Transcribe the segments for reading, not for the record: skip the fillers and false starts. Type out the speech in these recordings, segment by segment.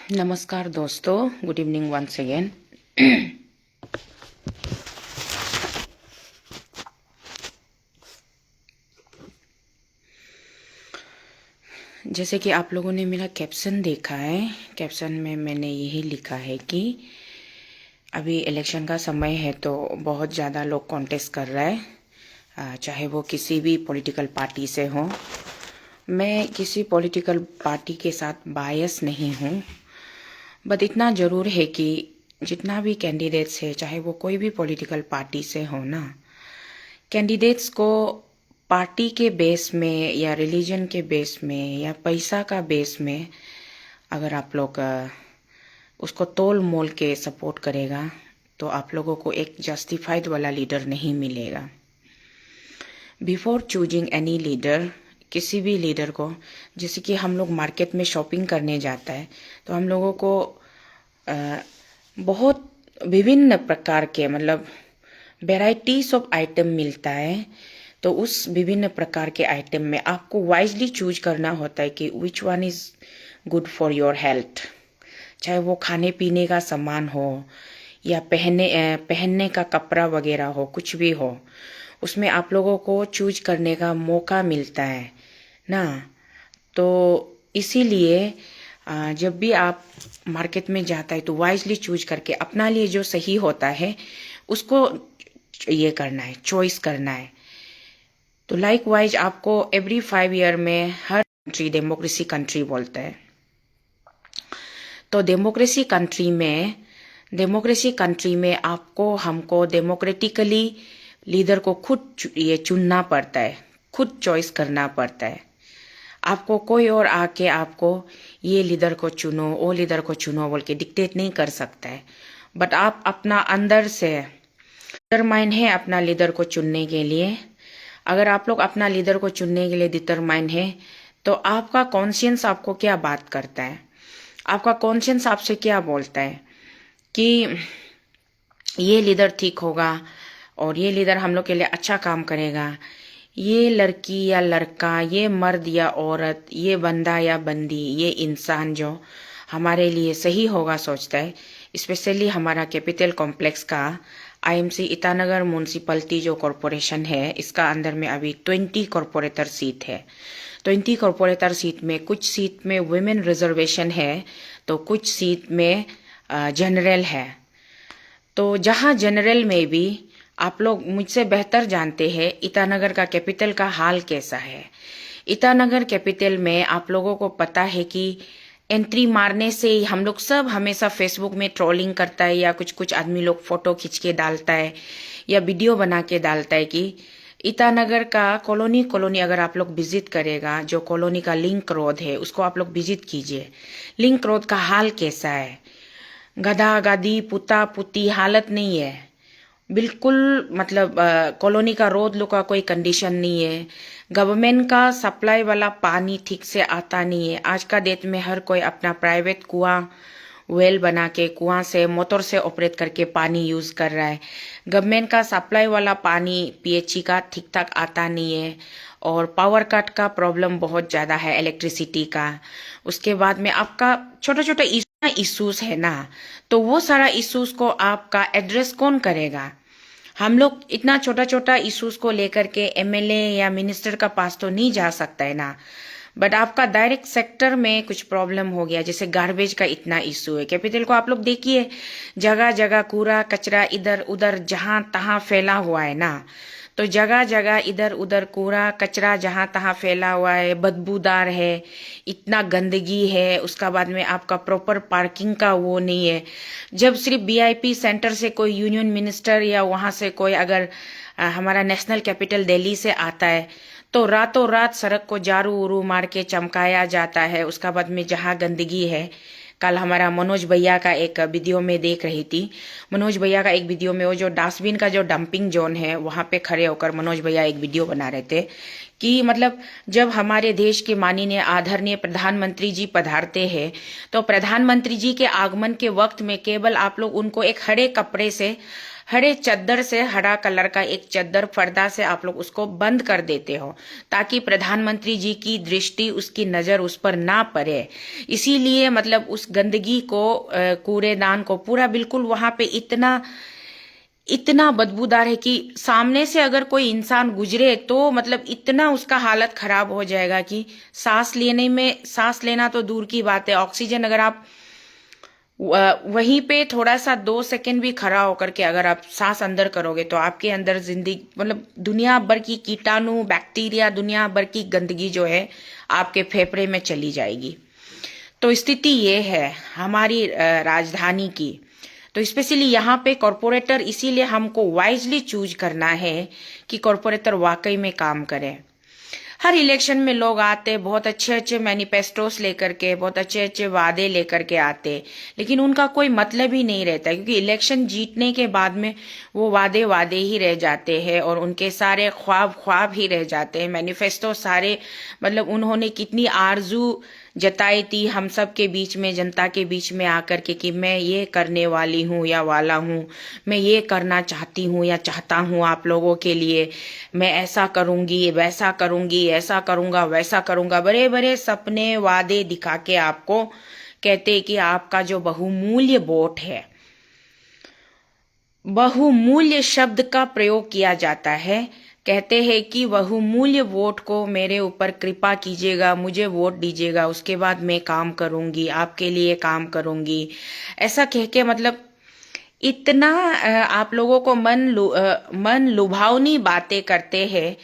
नमस्कार दोस्तों, good evening once again. जैसे कि आप लोगों ने मेरा कैप्शन देखा है, कैप्शन में मैंने यही लिखा है कि अभी इलेक्शन का समय है तो बहुत ज़्यादा लोग कॉन्टेस्ट कर रहा है, चाहे वो किसी भी पॉलिटिकल पार्टी से हो। मैं किसी पॉलिटिकल पार्टी के साथ बायस नहीं हूँ, बट इतना ज़रूर है कि जितना भी कैंडिडेट्स है, चाहे वो कोई भी पॉलिटिकल पार्टी से हो ना, कैंडिडेट्स को पार्टी के बेस में या रिलीजन के बेस में या पैसा का बेस में अगर आप लोग उसको तोल मोल के सपोर्ट करेगा तो आप लोगों को एक जस्टिफाइड वाला लीडर नहीं मिलेगा। बिफोर चूजिंग एनी लीडर, किसी भी लीडर को, जैसे कि हम लोग मार्केट में शॉपिंग करने जाता है तो हम लोगों को बहुत विभिन्न प्रकार के मतलब वेराइटीज ऑफ आइटम मिलता है। तो उस विभिन्न प्रकार के आइटम में आपको वाइजली चूज करना होता है कि which one is good for your health. चाहे वो खाने पीने का सामान हो या पहनने का कपड़ा वगैरह हो, कुछ भी हो, उसमें आप लोगों को चूज करने का मौका मिलता है ना। तो इसीलिए जब भी आप मार्केट में जाता है तो वाइजली चूज करके अपना लिए जो सही होता है उसको ये करना है, चॉइस करना है। तो लाइक वाइज आपको एवरी 5 ईयर में हर कंट्री डेमोक्रेसी कंट्री बोलता है। तो डेमोक्रेसी कंट्री में आपको हमको डेमोक्रेटिकली लीडर को खुद ये चुनना पड़ता है, खुद चॉइस करना पड़ता है। आपको कोई और आके आपको ये लीडर को चुनो, वो लीडर को चुनो बोल के डिक्टेट नहीं कर सकता है। बट आप अपना अंदर से डिटरमाइन है अपना लीडर को चुनने के लिए। अगर आप लोग अपना लीडर को चुनने के लिए डिटरमाइन है तो आपका कॉन्शियंस आपको क्या बात करता है, आपका कॉन्शियंस आपसे क्या बोलता है कि ये लीडर ठीक होगा और ये लीडर हम लोग के लिए अच्छा काम करेगा। ये लड़की या लड़का, ये मर्द या औरत, ये बंदा या बंदी, ये इंसान जो हमारे लिए सही होगा सोचता है। स्पेशली हमारा कैपिटल कॉम्प्लेक्स का आईएमसी ईटानगर म्यूनसिपलिटी जो कॉरपोरेशन है, इसका अंदर में अभी 20 कॉरपोरेटर सीट है। 20 कॉरपोरेटर सीट में कुछ सीट में वुमेन रिजर्वेशन है तो कुछ सीट में जनरल है। तो जहाँ जनरल में भी आप लोग मुझसे बेहतर जानते हैं ईटानगर का कैपिटल का हाल कैसा है। ईटानगर कैपिटल में आप लोगों को पता है कि एंट्री मारने से ही हम लोग सब हमेशा फेसबुक में ट्रोलिंग करता है या कुछ कुछ आदमी लोग फोटो खींच के डालता है या वीडियो बना के डालता है कि ईटानगर का कॉलोनी अगर आप लोग विजिट करेगा, जो कॉलोनी का लिंक रोड है उसको आप लोग विजिट कीजिए। लिंक रोड का हाल कैसा है, गधा गधी पुता पुती हालत नहीं है बिल्कुल। मतलब कॉलोनी का रोड लोग का कोई कंडीशन नहीं है। गवर्नमेंट का सप्लाई वाला पानी ठीक से आता नहीं है। आज का डेट में हर कोई अपना प्राइवेट कुआं वेल बना के कुआं से मोटर से ऑपरेट करके पानी यूज कर रहा है। गवर्नमेंट का सप्लाई वाला पानी पीएचई का ठीक ठाक आता नहीं है और पावर कट का प्रॉब्लम बहुत ज़्यादा है, इलेक्ट्रिसिटी का। उसके बाद में आपका छोटा छोटा इश्यूज है ना, तो वो सारा इश्यूज को आपका एड्रेस कौन करेगा। हम लोग इतना छोटा छोटा इश्यूज को लेकर के एमएलए या मिनिस्टर का पास तो नहीं जा सकता है ना। बट आपका डायरेक्ट सेक्टर में कुछ प्रॉब्लम हो गया, जैसे गार्बेज का इतना इशू है। कैपिटल को आप लोग देखिए, जगह जगह कूड़ा कचरा इधर उधर जहां तहां फैला हुआ है ना। तो जगह जगह इधर उधर कूड़ा कचरा जहां तहां फैला हुआ है, बदबूदार है, इतना गंदगी है। उसका बाद में आपका प्रॉपर पार्किंग का वो नहीं है। जब सिर्फ वीआईपी सेंटर से कोई यूनियन मिनिस्टर या वहां से कोई अगर हमारा नेशनल कैपिटल दिल्ली से आता है तो रातों रात सड़क को झाड़ू उरू मार के चमकाया जाता है। उसका बाद में जहाँ गंदगी है, कल हमारा मनोज भैया का एक वीडियो में देख रही थी, मनोज भैया का एक वीडियो में वो जो डस्टबिन का जो डंपिंग जोन है वहां पे खड़े होकर मनोज भैया एक वीडियो बना रहे थे कि मतलब जब हमारे देश के माननीय आदरणीय प्रधानमंत्री जी पधारते हैं तो प्रधानमंत्री जी के आगमन के वक्त में केवल आप लोग उनको एक हरे कपड़े से, हरे चद्दर से, हरा कलर का एक चद्दर पर्दा से आप लोग उसको बंद कर देते हो ताकि प्रधानमंत्री जी की दृष्टि, उसकी नजर उस पर ना पड़े। इसीलिए मतलब उस गंदगी को, कूड़ेदान को पूरा बिल्कुल वहां पे इतना इतना बदबूदार है कि सामने से अगर कोई इंसान गुजरे तो मतलब इतना उसका हालत खराब हो जाएगा कि सांस लेना तो दूर की बात है, ऑक्सीजन अगर आप वहीं पे थोड़ा सा 2 सेकंड भी खड़ा होकर के अगर आप सांस अंदर करोगे तो आपके अंदर जिंदगी मतलब दुनिया भर की कीटाणु, बैक्टीरिया, दुनिया भर की गंदगी जो है आपके फेफड़े में चली जाएगी। तो स्थिति ये है हमारी राजधानी की। तो स्पेशली यहाँ पे कॉरपोरेटर, इसीलिए हमको वाइजली चूज करना है कि कॉरपोरेटर वाकई में काम करें। हर इलेक्शन में लोग आते, बहुत अच्छे अच्छे मैनिफेस्टोस लेकर के, बहुत अच्छे अच्छे वादे लेकर के आते, लेकिन उनका कोई मतलब ही नहीं रहता क्योंकि इलेक्शन जीतने के बाद में वो वादे वादे ही रह जाते हैं और उनके सारे ख्वाब ख्वाब ही रह जाते हैं। मैनिफेस्टो सारे मतलब उन्होंने कितनी आरजू जताई थी हम सब के बीच में, जनता के बीच में आकर के कि मैं ये करने वाली हूँ या वाला हूँ, मैं ये करना चाहती हूँ या चाहता हूँ आप लोगों के लिए, मैं ऐसा करूंगी, वैसा करूंगी, ऐसा करूंगा, वैसा करूंगा, बड़े बड़े सपने वादे दिखा के आपको कहते कि आपका जो बहुमूल्य वोट है, बहुमूल्य शब्द का प्रयोग किया जाता है, कहते हैं कि बहुमूल्य वोट को मेरे ऊपर कृपा कीजिएगा, मुझे वोट दीजिएगा, उसके बाद मैं काम करूंगी, आपके लिए काम करूंगी, ऐसा कह के मतलब इतना आप लोगों को मन लुभावनी बातें करते हैं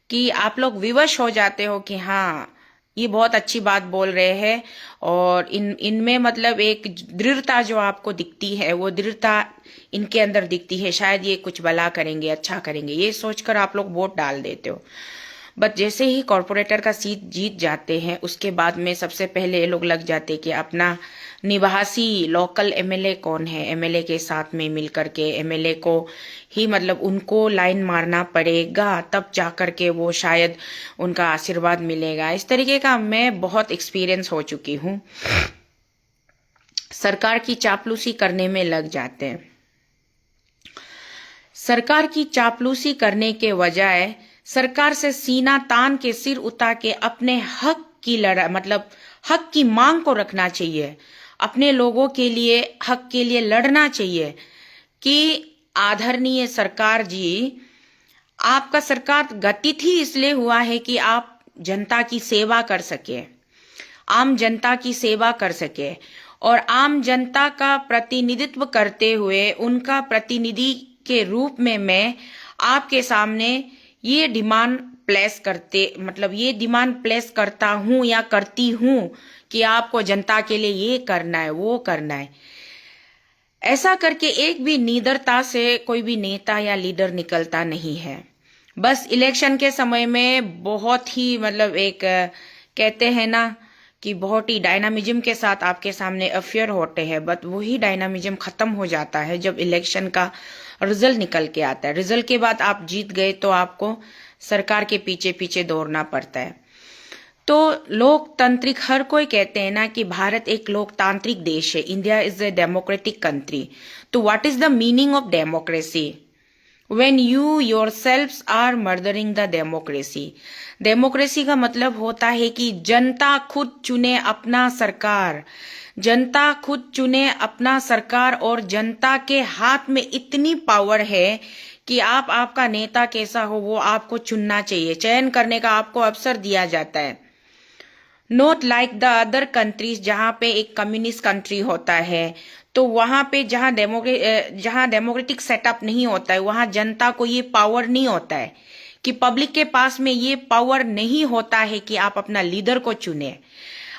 कि आप लोग विवश हो जाते हो कि हाँ ये बहुत अच्छी बात बोल रहे हैं। और इनमें मतलब एक दृढ़ता जो आपको दिखती है, वो दृढ़ता इनके अंदर दिखती है, शायद ये कुछ भला करेंगे, अच्छा करेंगे, ये सोचकर आप लोग वोट डाल देते हो। बट जैसे ही कॉरपोरेटर का सीट जीत जाते हैं उसके बाद में सबसे पहले ये लोग लग जाते कि अपना निवासी लोकल एमएलए कौन है, एमएलए के साथ में मिलकर के एमएलए को ही मतलब उनको लाइन मारना पड़ेगा, तब जाकर के वो शायद उनका आशीर्वाद मिलेगा। इस तरीके का मैं बहुत एक्सपीरियंस हो चुकी हूँ। सरकार की चापलूसी करने में लग जाते हैं। सरकार की चापलूसी करने के बजाय सरकार से सीना तान के सिर उठा के अपने हक की लड़ा मतलब हक की मांग को रखना चाहिए, अपने लोगों के लिए हक के लिए लड़ना चाहिए कि आदरणीय सरकार जी, आपका सरकार गठित ही इसलिए हुआ है कि आप जनता की सेवा कर सके, आम जनता की सेवा कर सके और आम जनता का प्रतिनिधित्व करते हुए उनका प्रतिनिधि के रूप में मैं आपके सामने ये डिमांड प्लेस करता हूं या करती हूं कि आपको जनता के लिए ये करना है, वो करना है। ऐसा करके एक भी निडरता से कोई भी नेता या लीडर निकलता नहीं है। बस इलेक्शन के समय में बहुत ही मतलब एक कहते हैं ना कि बहुत ही डायनामिज्म के साथ आपके सामने अफेयर होते हैं, बट वही डायनामिज्म खत्म हो जाता है जब इलेक्शन का रिजल्ट निकल के आता है। रिजल्ट के बाद आप जीत गए तो आपको सरकार के पीछे पीछे दौड़ना पड़ता है। तो लोकतांत्रिक, हर कोई कहते हैं ना कि भारत एक लोकतांत्रिक देश है, India is a democratic country. तो what is the meaning of democracy? When you yourselves are murdering the democracy. Democracy का मतलब होता है कि जनता खुद चुने अपना सरकार, जनता खुद चुने अपना सरकार और जनता के हाथ में इतनी पावर है कि आपका नेता कैसा हो वो आपको चुनना चाहिए, चयन करने का आपको अवसर दिया जाता है। Not like the other countries जहां पे एक कम्युनिस्ट कंट्री होता है, तो वहां पे जहां डेमोक्रेटिक सेटअप नहीं होता है वहां जनता को ये पावर नहीं होता है कि पब्लिक के पास में ये पावर नहीं होता है कि आप अपना लीडर को चुने।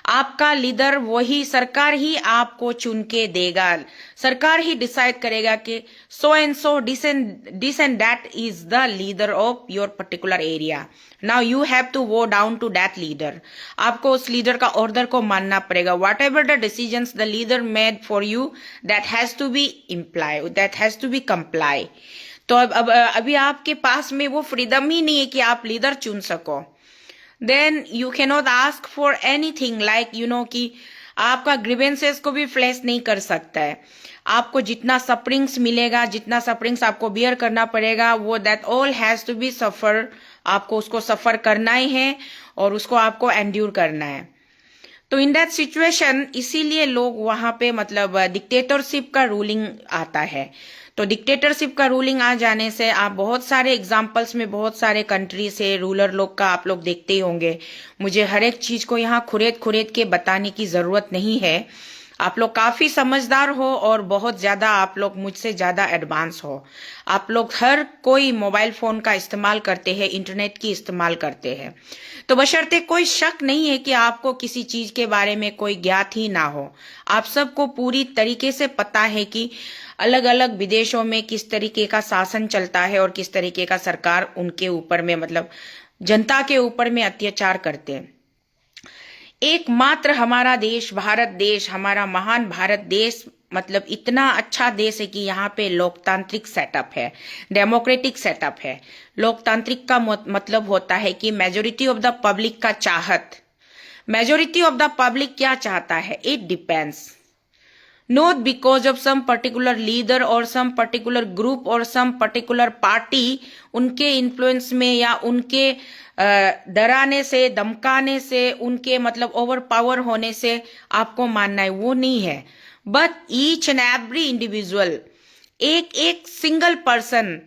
आपका लीडर वही सरकार ही आपको चुन के देगा, सरकार ही डिसाइड करेगा कि so and so this and that is the leader of your particular area. Now you have to go down to that leader. आपको उस लीडर का ऑर्डर को मानना पड़ेगा। Whatever the decisions the leader made for you, that has to be implied, that has to be comply. तो अभी आपके पास में वो फ्रीडम ही नहीं है कि आप लीडर चुन सको। then you cannot ask for anything like कि आपका ग्रीवेंसेस को भी फ्लेश नहीं कर सकता है। आपको जितना सफरिंग्स मिलेगा, जितना सफरिंग्स आपको बियर करना पड़ेगा, वो that all has to be suffer, आपको उसको सफर करना ही है और उसको आपको एंड्यूर करना है। तो इन दैट सिचुएशन इसीलिए लोग वहां पे डिक्टेटरशिप का रूलिंग आता है। तो डिक्टेटरशिप का रूलिंग आ जाने से आप बहुत सारे एग्जाम्पल्स में बहुत सारे कंट्री से रूलर लोग का आप लोग देखते ही होंगे। मुझे हर एक चीज को यहाँ खुरेद के बताने की जरूरत नहीं है। आप लोग काफी समझदार हो और बहुत ज्यादा आप लोग मुझसे ज्यादा एडवांस हो। आप लोग हर कोई मोबाइल फोन का इस्तेमाल करते हैं, इंटरनेट की इस्तेमाल करते हैं। तो बशर्ते कोई शक नहीं है कि आपको किसी चीज के बारे में कोई ज्ञात ही ना हो। आप सबको पूरी तरीके से पता है कि अलग अलग विदेशों में किस तरीके का शासन चलता है और किस तरीके का सरकार उनके ऊपर में जनता के ऊपर में अत्याचार करते हैं। एकमात्र हमारा देश, भारत देश, हमारा महान भारत देश इतना अच्छा देश है कि यहाँ पे लोकतांत्रिक सेटअप है, डेमोक्रेटिक सेटअप है। लोकतांत्रिक का मतलब होता है कि मेजोरिटी ऑफ द पब्लिक का चाहत। मेजोरिटी ऑफ द पब्लिक क्या चाहता है? It depends not because of some particular leader और सम पर्टिकुलर ग्रुप और सम पर्टिकुलर पार्टी, उनके इन्फ्लुएंस में या उनके डराने से, धमकाने से, उनके ओवर पावर होने से आपको मानना है, वो नहीं है। But each and every individual, एक एक सिंगल पर्सन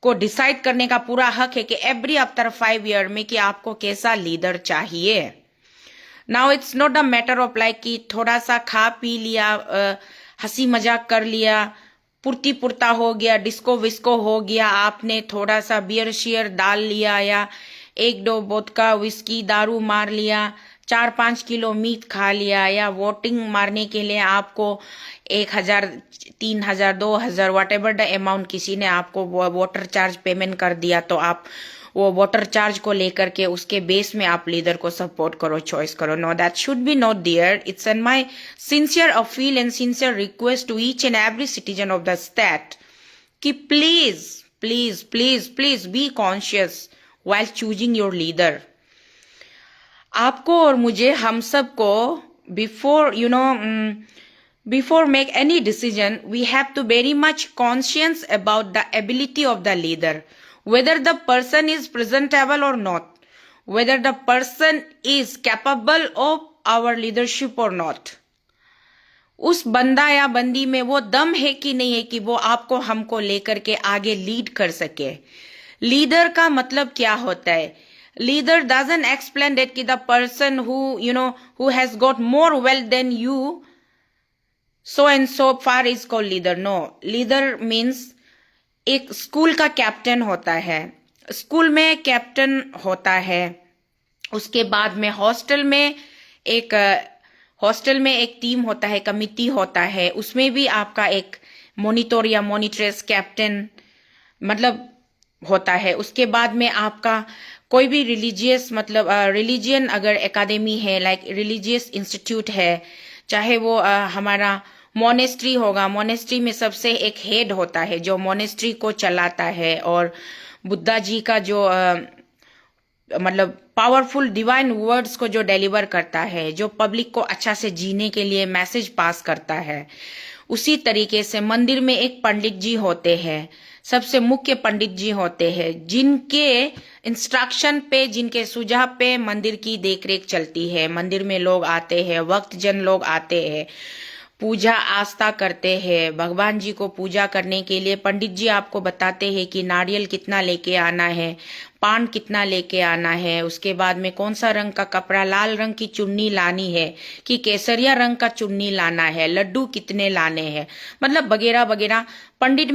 को डिसाइड करने का पूरा हक है कि एवरी आफ्टर 5 ईयर में कि आपको कैसा लीडर चाहिए। Now it's not a matter of कि थोड़ा सा खा पी लिया, हंसी मजाक कर लिया, पुर्ती पुरता हो गया, डिस्को विस्को हो गया, आपने थोड़ा सा बियर शियर डाल लिया या 1-2 वोदका विस्की दारू मार लिया, 4-5 किलो मीट खा लिया, या वोटिंग मारने के लिए आपको 1,000, 3,000, 2,000 वट एवर द अमाउंट किसी ने आपको वोटर चार्ज पेमेंट कर दिया, तो आप वो वोटर चार्ज को लेकर के उसके बेस में आप लीडर को सपोर्ट करो, चॉइस करो। No, that should be not there. It's an my sincere appeal and sincere request to each and every citizen of the state कि please please please please be conscious while choosing your leader। आपको और मुझे, हम सबको before make any decision, we have to very much conscious about the ability of the leader, whether the person is presentable or not, whether the person is capable of our leadership or not। उस बंदा या बंदी में वो दम है कि नहीं है कि वो आपको हमको लेकर के आगे लीड कर सके। लीडर का मतलब क्या होता है? लीडर डजंट एक्सप्लेन दैट कि the person who has got more wealth than you, so and so far is called leader. No, leader means एक स्कूल का कैप्टन होता है, स्कूल में कैप्टन होता है। उसके बाद में हॉस्टल में एक टीम होता है, कमिटी होता है, उसमें भी आपका एक मॉनिटर या मॉनिट्रेस कैप्टन होता है। उसके बाद में आपका कोई भी रिलीजियस रिलीजियन अगर एकेडमी है, लाइक रिलीजियस इंस्टीट्यूट है, चाहे वो हमारा मोनेस्ट्री होगा, मोनेस्ट्री में सबसे एक हेड होता है जो मोनेस्ट्री को चलाता है और बुद्धा जी का जो पावरफुल डिवाइन वर्ड्स को जो डिलीवर करता है, जो पब्लिक को अच्छा से जीने के लिए मैसेज पास करता है। उसी तरीके से मंदिर में एक पंडित जी होते हैं, सबसे मुख्य पंडित जी होते हैं, जिनके इंस्ट्रक्शन पे, जिनके सुझाव पे मंदिर की देखरेख चलती है। मंदिर में लोग आते हैं, भक्तजन लोग आते हैं, पूजा आस्था करते हैं। भगवान जी को पूजा करने के लिए पंडित जी आपको बताते हैं कि नारियल कितना लेके आना है, पान कितना लेके आना है, उसके बाद में कौन सा रंग का कपड़ा, लाल रंग की चुन्नी लानी है कि केसरिया रंग का चुन्नी लाना है, लड्डू कितने लाने हैं, वगैरह वगैरह। मंदिर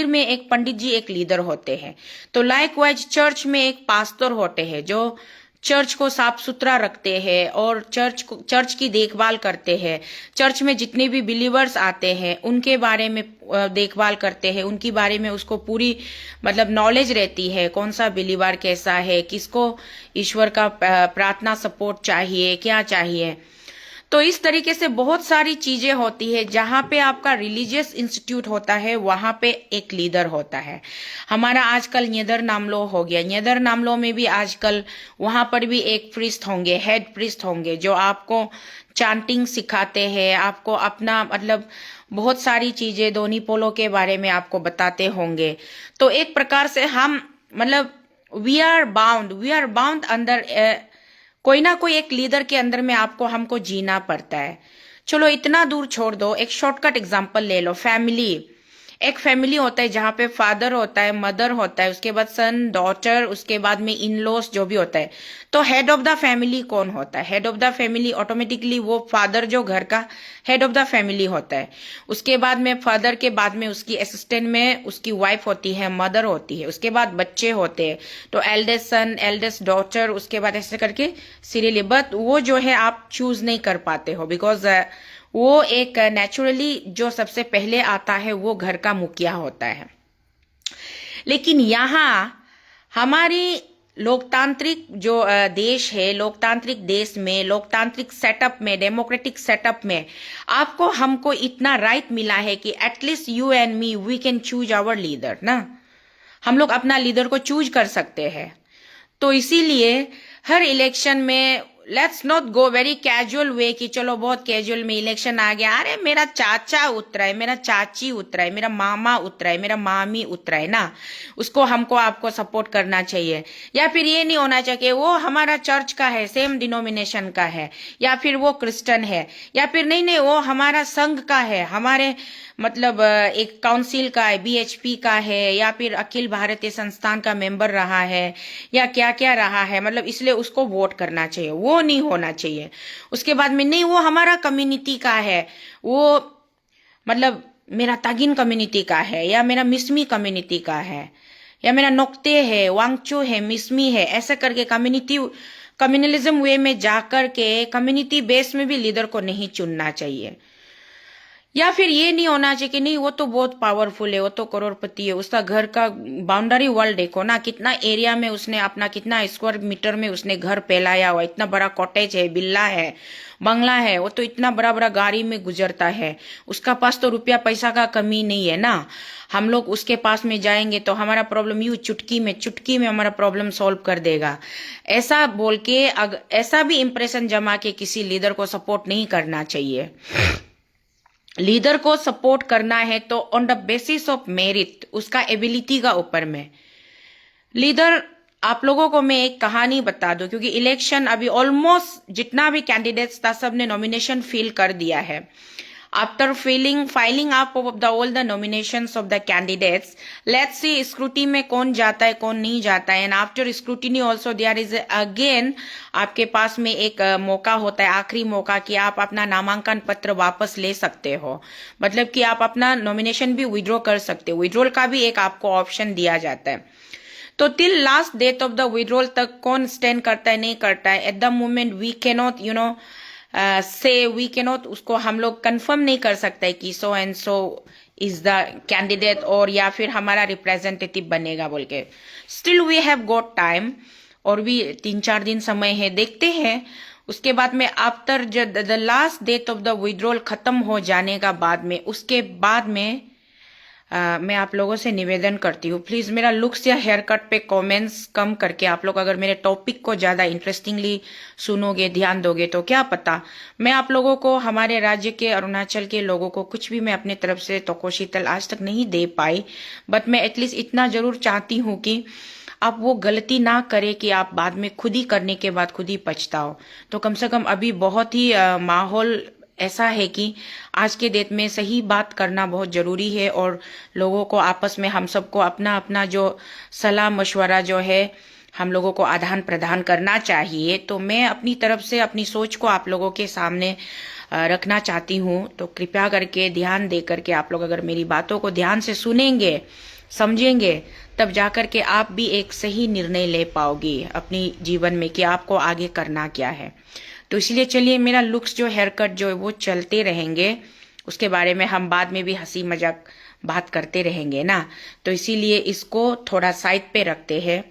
में एक पंडित जी एक लीडर होते हैं। तो लाइकवाइज चर्च में एक पास्टर होते हैं जो चर्च को साफ सुथरा रखते हैं और चर्च की देखभाल करते हैं। चर्च में जितने भी बिलीवर्स आते हैं उनके बारे में देखभाल करते हैं, उनकी बारे में उसको पूरी नॉलेज रहती है, कौन सा बिलीवर कैसा है, किसको ईश्वर का प्रार्थना सपोर्ट चाहिए, क्या चाहिए। तो इस तरीके से बहुत सारी चीजें होती है। जहां पे आपका रिलीजियस इंस्टीट्यूट होता है वहां पे एक लीडर होता है। हमारा आजकल नीदर नामलो हो गया, नीदर नामलो में भी आजकल वहां पर भी एक प्रीस्ट होंगे, हेड प्रीस्ट होंगे, जो आपको चांटिंग सिखाते हैं, आपको अपना मतलब बहुत सारी चीजें दोनी पोलो के बारे में आपको बताते होंगे। तो एक प्रकार से हम मतलब वी आर बाउंड अंदर कोई ना कोई एक लीडर के अंदर में आपको हमको जीना पड़ता है। चलो इतना दूर छोड़ दो, एक शॉर्टकट एग्जांपल ले लो। फैमिली, एक फैमिली होता है जहां पे फादर होता है, मदर होता है, उसके बाद सन, डॉटर, उसके बाद में इन लॉस जो भी होता है। तो हेड ऑफ द फैमिली कौन होता है? Head of the family automatically वो फादर जो घर का हेड ऑफ द फैमिली होता है। उसके बाद में फादर के बाद में उसकी असिस्टेंट में उसकी वाइफ होती है, मदर होती है, उसके बाद बच्चे होते हैं। तो एल्डेस्ट सन, एल्डेस्ट डॉटर, उसके बाद ऐसे करके सीरियली। बट वो जो है आप चूज नहीं कर पाते हो, बिकॉज वो एक नेचुरली जो सबसे पहले आता है वो घर का मुखिया होता है। लेकिन यहाँ हमारी लोकतांत्रिक जो देश है, लोकतांत्रिक देश में, लोकतांत्रिक सेटअप में, डेमोक्रेटिक सेटअप में आपको हमको इतना राइट मिला है कि at least you and me we can choose our leader ना। हम लोग अपना लीडर को चूज कर सकते हैं। तो इसीलिए हर इलेक्शन में let's not go very casual way कि चलो बहुत कैजुअल में इलेक्शन आ गया, अरे मेरा चाचा उतरा है, मेरा चाची उतरा है, मेरा मामा उतरा है, मेरा मामी उतरा है ना, उसको हमको आपको सपोर्ट करना चाहिए। या फिर ये नहीं होना चाहिए कि वो हमारा चर्च का है, सेम डिनोमिनेशन का है, या फिर वो क्रिश्चियन है, या फिर नहीं नहीं वो हमारा संघ का है, हमारे मतलब एक काउंसिल का है, बीएचपी का है, या फिर अखिल भारतीय संस्थान का मेंबर रहा है, या क्या क्या रहा है, मतलब इसलिए उसको वोट करना चाहिए। वो नहीं होना चाहिए। उसके बाद में नहीं वो हमारा कम्युनिटी का है, वो मतलब मेरा तागिन कम्युनिटी का है, या मेरा मिसमी कम्युनिटी का है, या मेरा नोक्ते है, वांगचो है, मिसमी है, ऐसा करके कम्युनलिज्म वे में जाकर के कम्युनिटी बेस में भी लीडर को नहीं चुनना चाहिए। या फिर ये नहीं होना चाहिए कि नहीं वो तो बहुत पावरफुल है, वो तो करोड़पति है, उसका घर का बाउंड्री वॉल देखो ना, कितना एरिया में उसने अपना कितना स्क्वायर मीटर में उसने घर फैलाया हुआ, इतना बड़ा कॉटेज है, बिल्ला है, बंगला है, वो तो इतना बड़ा बड़ा गाड़ी में गुजरता है, उसका पास तो रुपया पैसा का कमी नहीं है ना। हम लोग उसके पास में जाएंगे तो हमारा प्रॉब्लम यूं चुटकी में हमारा प्रॉब्लम सॉल्व कर देगा, ऐसा बोल के ऐसा भी इंप्रेशन जमा के किसी लीडर को सपोर्ट नहीं करना चाहिए। लीडर को सपोर्ट करना है तो on the basis of merit, उसका एबिलिटी का ऊपर में। लीडर आप लोगों को मैं एक कहानी बता दूं, क्योंकि इलेक्शन अभी ऑलमोस्ट जितना भी कैंडिडेट्स था सबने नॉमिनेशन फिल कर दिया है। After filing up of the all the nominations of the candidates, let's see scrutiny में कौन जाता है कौन नहीं जाता है। And after scrutiny also there is again आपके पास में एक मौका होता है, आखिरी मौका, कि आप अपना नामांकन पत्र वापस ले सकते हो, मतलब कि आप अपना नॉमिनेशन भी विड्रॉ कर सकते हो। विड्रॉल का भी एक आपको ऑप्शन दिया जाता है। तो till last date of the withdrawal तक कौन स्टैंड करता है नहीं करता है, at the moment we cannot we cannot उसको हम लोग कंफर्म नहीं कर सकते कि so and so is the candidate, और या फिर हमारा रिप्रेजेंटेटिव बनेगा बोल के। Still we have got time, और भी 3-4 दिन समय है, देखते हैं। उसके बाद में after the last date of the withdrawal खत्म हो जाने का बाद में, उसके बाद में मैं आप लोगों से निवेदन करती हूँ, प्लीज मेरा लुक्स या हेयर कट पे कमेंट्स कम करके आप लोग अगर मेरे टॉपिक को ज्यादा इंटरेस्टिंगली सुनोगे, ध्यान दोगे, तो क्या पता मैं आप लोगों को, हमारे राज्य के, अरुणाचल के लोगों को कुछ भी मैं अपने तरफ से तोकोशीतल आज तक नहीं दे पाई, बट मैं एटलीस्ट इतना जरूर चाहती हूँ कि आप वो गलती ना करें कि आप बाद में खुद ही करने के बाद खुद ही पछताओ। तो कम से कम अभी बहुत ही माहौल ऐसा है कि आज के डेट में सही बात करना बहुत जरूरी है, और लोगों को आपस में हम सबको अपना अपना जो सलाह मशवरा जो है हम लोगों को आदान प्रदान करना चाहिए। तो मैं अपनी तरफ से अपनी सोच को आप लोगों के सामने रखना चाहती हूँ। तो कृपया करके ध्यान दे करके आप लोग अगर मेरी बातों को ध्यान से सुनेंगे, समझेंगे, तब जाकर के आप भी एक सही निर्णय ले पाओगे अपनी जीवन में कि आपको आगे करना क्या है। तो इसलिए चलिए, मेरा लुक्स जो हेयर कट जो है वो चलते रहेंगे, उसके बारे में हम बाद में भी हंसी मजाक बात करते रहेंगे ना। तो इसीलिए इसको थोड़ा साइड पे रखते हैं।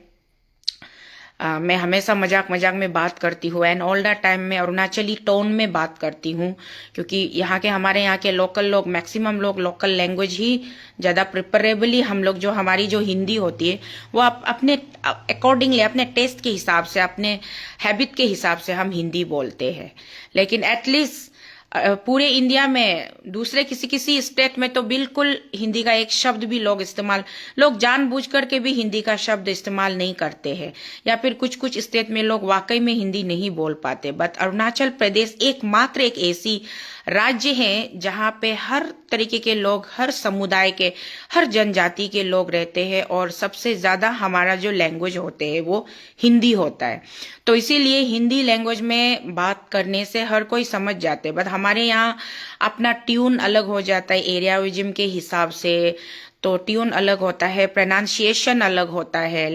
मैं हमेशा मजाक मजाक में बात करती हूँ एंड ऑल द टाइम मैं अरुणाचली टोन में बात करती हूँ, क्योंकि हमारे यहाँ के लोकल लोग, मैक्सिमम लोग लोकल लैंग्वेज ही ज़्यादा प्रिफरेबली, हम लोग जो हमारी जो हिंदी होती है वो अपने अकॉर्डिंगली, अपने टेस्ट के हिसाब से, अपने हैबिट के हिसाब से हम हिंदी बोलते हैं। लेकिन एटलीस्ट पूरे इंडिया में दूसरे किसी किसी स्टेट में तो बिल्कुल हिंदी का एक शब्द भी लोग जानबूझ करके भी हिंदी का शब्द इस्तेमाल नहीं करते हैं, या फिर कुछ कुछ स्टेट में लोग वाकई में हिंदी नहीं बोल पाते। बट अरुणाचल प्रदेश एकमात्र एक ऐसी राज्य है जहां पे हर तरीके के लोग, हर समुदाय के, हर जनजाति के लोग रहते हैं, और सबसे ज्यादा हमारा जो लैंग्वेज होते हैं वो हिंदी होता है। तो इसीलिए हिंदी लैंग्वेज में बात करने से हर कोई समझ जाते हैं। बट हमारे यहाँ अपना ट्यून अलग हो जाता है एरियाविज्म के हिसाब से, तो ट्यून अलग होता है, प्रोनाउंसिएशन अलग होता है,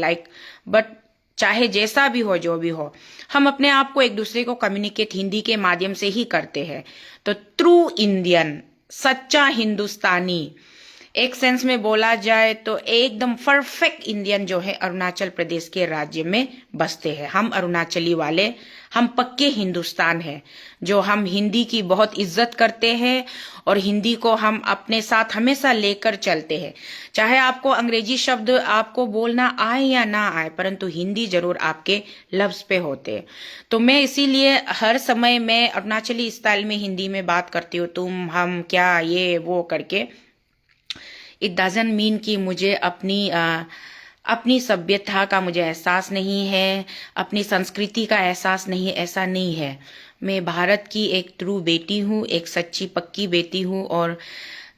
बट चाहे जैसा भी हो, जो भी हो, हम अपने आप को एक दूसरे को कम्युनिकेट हिंदी के माध्यम से ही करते हैं। तो ट्रू इंडियन, सच्चा हिंदुस्तानी, एक सेंस में बोला जाए तो एकदम परफेक्ट इंडियन जो है अरुणाचल प्रदेश के राज्य में बसते हैं। हम अरुणाचली वाले, हम पक्के हिंदुस्तान हैं, जो हम हिंदी की बहुत इज्जत करते हैं और हिंदी को हम अपने साथ हमेशा लेकर चलते हैं। चाहे आपको अंग्रेजी शब्द आपको बोलना आए या ना आए, परंतु हिंदी जरूर आपके लफ्ज पे होते हैं। तो मैं इसीलिए हर समय मैं अरुणाचली स्टाइल में हिंदी में बात करती हूँ, तुम, हम, क्या, ये वो करके। इट डजंट मीन कि मुझे अपनी सभ्यता का मुझे एहसास नहीं है, अपनी संस्कृति का एहसास नहीं है, ऐसा नहीं है। मैं भारत की एक ट्रू बेटी हूँ, एक सच्ची पक्की बेटी हूँ, और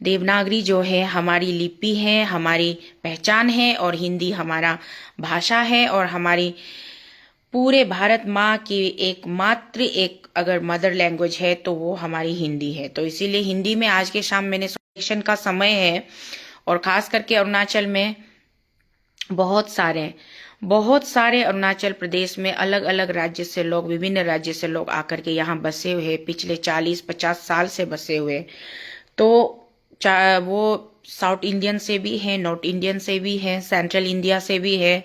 देवनागरी जो है हमारी लिपि है, हमारी पहचान है, और हिंदी हमारा भाषा है, और हमारी पूरे भारत माँ की एकमात्र एक अगर मदर लैंग्वेज है तो वो हमारी हिंदी है। तो इसीलिए हिंदी में आज के शाम मैंने इलेक्शन का समय है, और खास करके अरुणाचल में बहुत सारे अरुणाचल प्रदेश में अलग अलग राज्य से लोग, विभिन्न राज्य से लोग आकर के यहाँ बसे हुए, पिछले 40-50 साल से बसे हुए। तो वो साउथ इंडियन से भी है, नॉर्थ इंडियन से भी है, सेंट्रल इंडिया से भी है,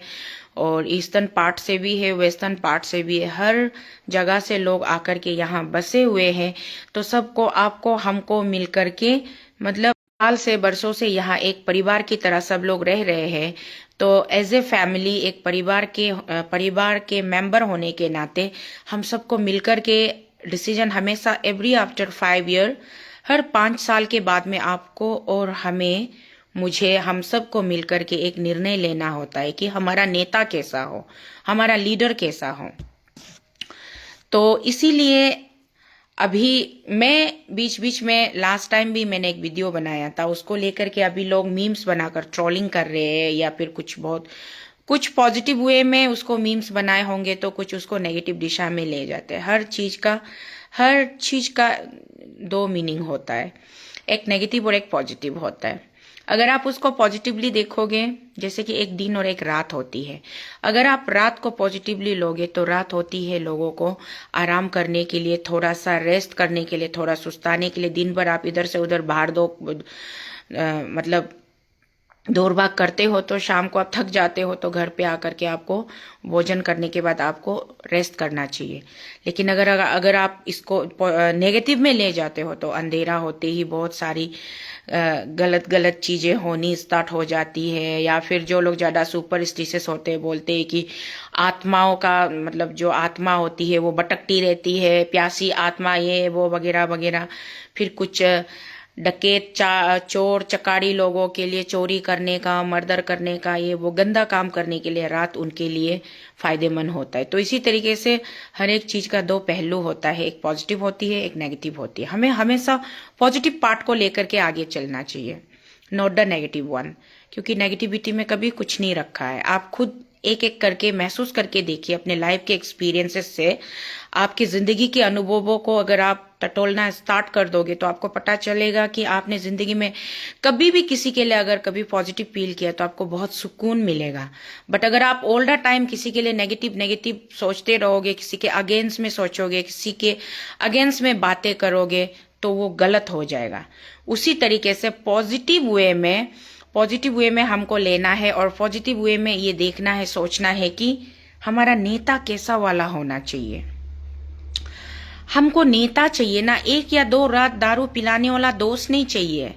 और ईस्टर्न पार्ट से भी है, वेस्टर्न पार्ट से भी है। हर जगह से लोग आकर के यहाँ बसे हुए हैं। तो सबको, आपको, हमको मिलकर के, मतलब साल से, बरसों से यहाँ एक परिवार की तरह सब लोग रह रहे हैं। तो एज ए फैमिली, एक परिवार के मेंबर होने के नाते हम सबको मिलकर के डिसीजन हमेशा एवरी आफ्टर 5 ईयर, हर 5 साल के बाद में आपको और मुझे, हम सबको मिलकर के एक निर्णय लेना होता है कि हमारा नेता कैसा हो, हमारा लीडर कैसा हो। तो इसीलिए अभी मैं बीच बीच में, लास्ट टाइम भी मैंने एक वीडियो बनाया था, उसको लेकर के अभी लोग मीम्स बनाकर ट्रोलिंग कर रहे हैं, या फिर कुछ पॉजिटिव वे में उसको मीम्स बनाए होंगे, तो कुछ उसको नेगेटिव दिशा में ले जाते हैं। हर चीज का 2 मीनिंग होता है, एक नेगेटिव और एक पॉजिटिव होता है। अगर आप उसको पॉजिटिवली देखोगे, जैसे कि एक दिन और एक रात होती है, अगर आप रात को पॉजिटिवली लोगे तो रात होती है लोगों को आराम करने के लिए, थोड़ा सा रेस्ट करने के लिए, थोड़ा सुस्ताने के लिए। दिन भर आप इधर से उधर मतलब दौड़ भाग करते हो, तो शाम को आप थक जाते हो, तो घर पे आकर के आपको भोजन करने के बाद आपको रेस्ट करना चाहिए। लेकिन अगर आप इसको नेगेटिव में ले जाते हो, तो अंधेरा होते ही बहुत सारी गलत चीजें होनी स्टार्ट हो जाती है। या फिर जो लोग ज्यादा सुपरस्टिशियस होते हैं, बोलते हैं कि आत्माओं का, मतलब जो आत्मा होती है वो भटकती रहती है, प्यासी आत्मा, ये वो वगैरह वगैरह। फिर कुछ डकैत, चोर चकारी लोगों के लिए चोरी करने का, मर्डर करने का, ये वो गंदा काम करने के लिए रात उनके लिए फायदेमंद होता है। तो इसी तरीके से हर एक चीज का 2 पहलू होता है, एक पॉजिटिव होती है, एक नेगेटिव होती है। हमें हमेशा पॉजिटिव पार्ट को लेकर के आगे चलना चाहिए, नॉट द नेगेटिव वन, क्योंकि नेगेटिविटी में कभी कुछ नहीं रखा है। आप खुद एक एक करके महसूस करके देखिए, अपने लाइफ के एक्सपीरियंसेस से, आपकी जिंदगी के अनुभवों को अगर आप टटोलना स्टार्ट कर दोगे, तो आपको पता चलेगा कि आपने जिंदगी में कभी भी किसी के लिए अगर कभी पॉजिटिव फील किया तो आपको बहुत सुकून मिलेगा। बट अगर आप ऑल द टाइम किसी के लिए नेगेटिव सोचते रहोगे, किसी के अगेंस्ट में सोचोगे, किसी के अगेंस्ट में बातें करोगे, तो वो गलत हो जाएगा। उसी तरीके से पॉजिटिव वे में हमको लेना है, और पॉजिटिव वे में ये देखना है, सोचना है कि हमारा नेता कैसा वाला होना चाहिए। हमको नेता चाहिए ना, 1 या 2 रात दारू पिलाने वाला दोस्त नहीं चाहिए।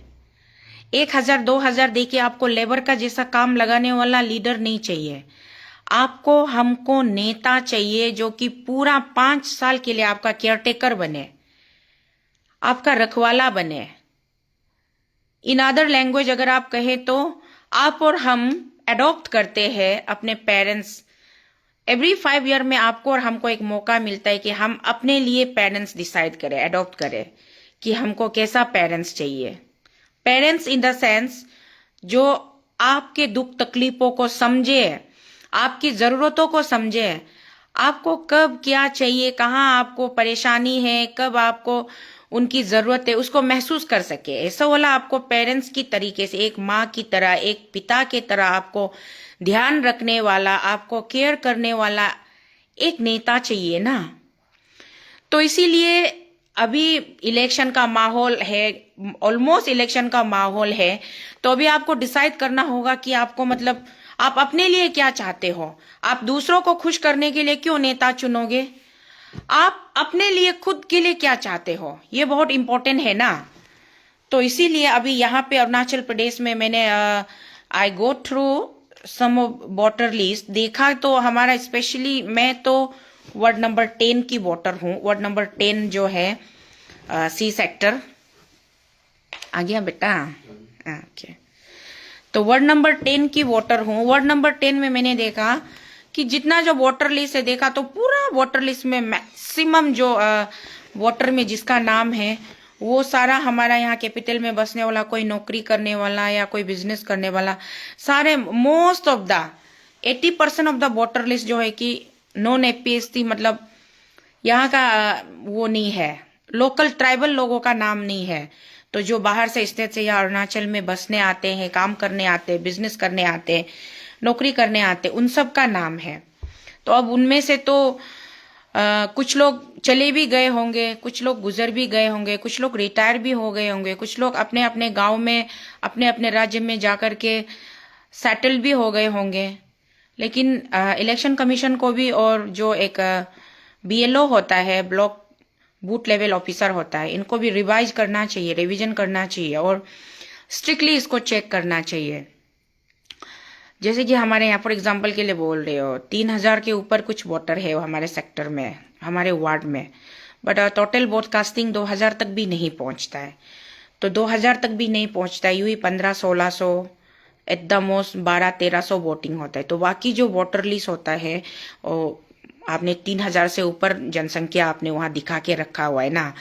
1,000-2,000 देके आपको लेबर का जैसा काम लगाने वाला लीडर नहीं चाहिए। आपको हमको नेता चाहिए जो कि पूरा 5 साल के लिए आपका केयरटेकर बने, आपका रखवाला बने। इन अदर लैंग्वेज अगर आप कहें तो आप और हम अडॉप्ट करते हैं अपने पेरेंट्स। एवरी 5 ईयर में आपको और हमको एक मौका मिलता है कि हम अपने लिए पेरेंट्स डिसाइड करें, अडॉप्ट करें कि हमको कैसा पेरेंट्स चाहिए। पेरेंट्स इन द सेंस जो आपके दुख तकलीफों को समझे, आपकी जरूरतों को समझे, आपको कब क्या चाहिए, कहाँ आपको परेशानी है, कब आपको उनकी जरूरत है, उसको महसूस कर सके। ऐसा वाला आपको पेरेंट्स की तरीके से, एक माँ की तरह, एक पिता के तरह आपको ध्यान रखने वाला, आपको केयर करने वाला एक नेता चाहिए ना। तो इसीलिए अभी इलेक्शन का माहौल है, ऑलमोस्ट इलेक्शन का माहौल है, तो अभी आपको डिसाइड करना होगा कि आपको मतलब आप अपने लिए क्या चाहते हो। आप दूसरों को खुश करने के लिए क्यों नेता चुनोगे, आप अपने लिए खुद के लिए क्या चाहते हो, ये बहुत इंपॉर्टेंट है ना। तो इसीलिए अभी यहाँ पे अरुणाचल प्रदेश में मैंने I go through some voter list देखा, तो हमारा स्पेशली मैं तो वार्ड नंबर 10 की वोटर हूँ। वार्ड नंबर 10 जो है सी सेक्टर, आ गया बेटा, ओके। तो वार्ड नंबर 10 की वोटर हूँ। वार्ड नंबर 10 में मैंने देखा कि जितना जो वोटर लिस्ट है देखा, तो पूरा वोटर लिस्ट में मैक्सिमम जो वोटर में जिसका नाम है वो सारा हमारा यहाँ कैपिटल में बसने वाला, कोई नौकरी करने वाला या कोई बिजनेस करने वाला, सारे most of the 80% of the voter list जो है कि नॉन एपीएसटी, मतलब यहाँ का वो नहीं है, लोकल ट्राइबल लोगों का नाम नहीं है। तो जो बाहर से स्टेट से या अरुणाचल में बसने आते हैं, काम करने आते हैं, बिजनेस करने आते हैं, नौकरी करने आते, उन सब का नाम है। तो अब उनमें से तो कुछ लोग चले भी गए होंगे, कुछ लोग गुजर भी गए होंगे, कुछ लोग रिटायर भी हो गए होंगे, कुछ लोग अपने अपने गांव में, अपने अपने राज्य में जाकर के सेटल भी हो गए होंगे। लेकिन इलेक्शन कमीशन को भी, और जो एक बीएलओ होता है, ब्लॉक बूथ लेवल ऑफिसर होता है, इनको भी रिवाइज करना चाहिए, रिवीजन करना चाहिए और स्ट्रिक्टली इसको चेक करना चाहिए। जैसे कि हमारे यहाँ फॉर एग्जाम्पल के लिए बोल रहे हो, 3,000 के ऊपर कुछ वोटर है हमारे सेक्टर में, हमारे वार्ड में, बट टोटल वोट कास्टिंग 2,000 तक भी नहीं पहुँचता है। तो 2,000 तक भी नहीं पहुँचता है, यूँ ही 1500-1600 एट द मोस्ट 1200-1300 वोटिंग होता है। तो बाकी जो वोटर लिस्ट होता है, आपने 3,000 से ऊपर जनसंख्या आपने वहाँ दिखा के रखा हुआ है ना,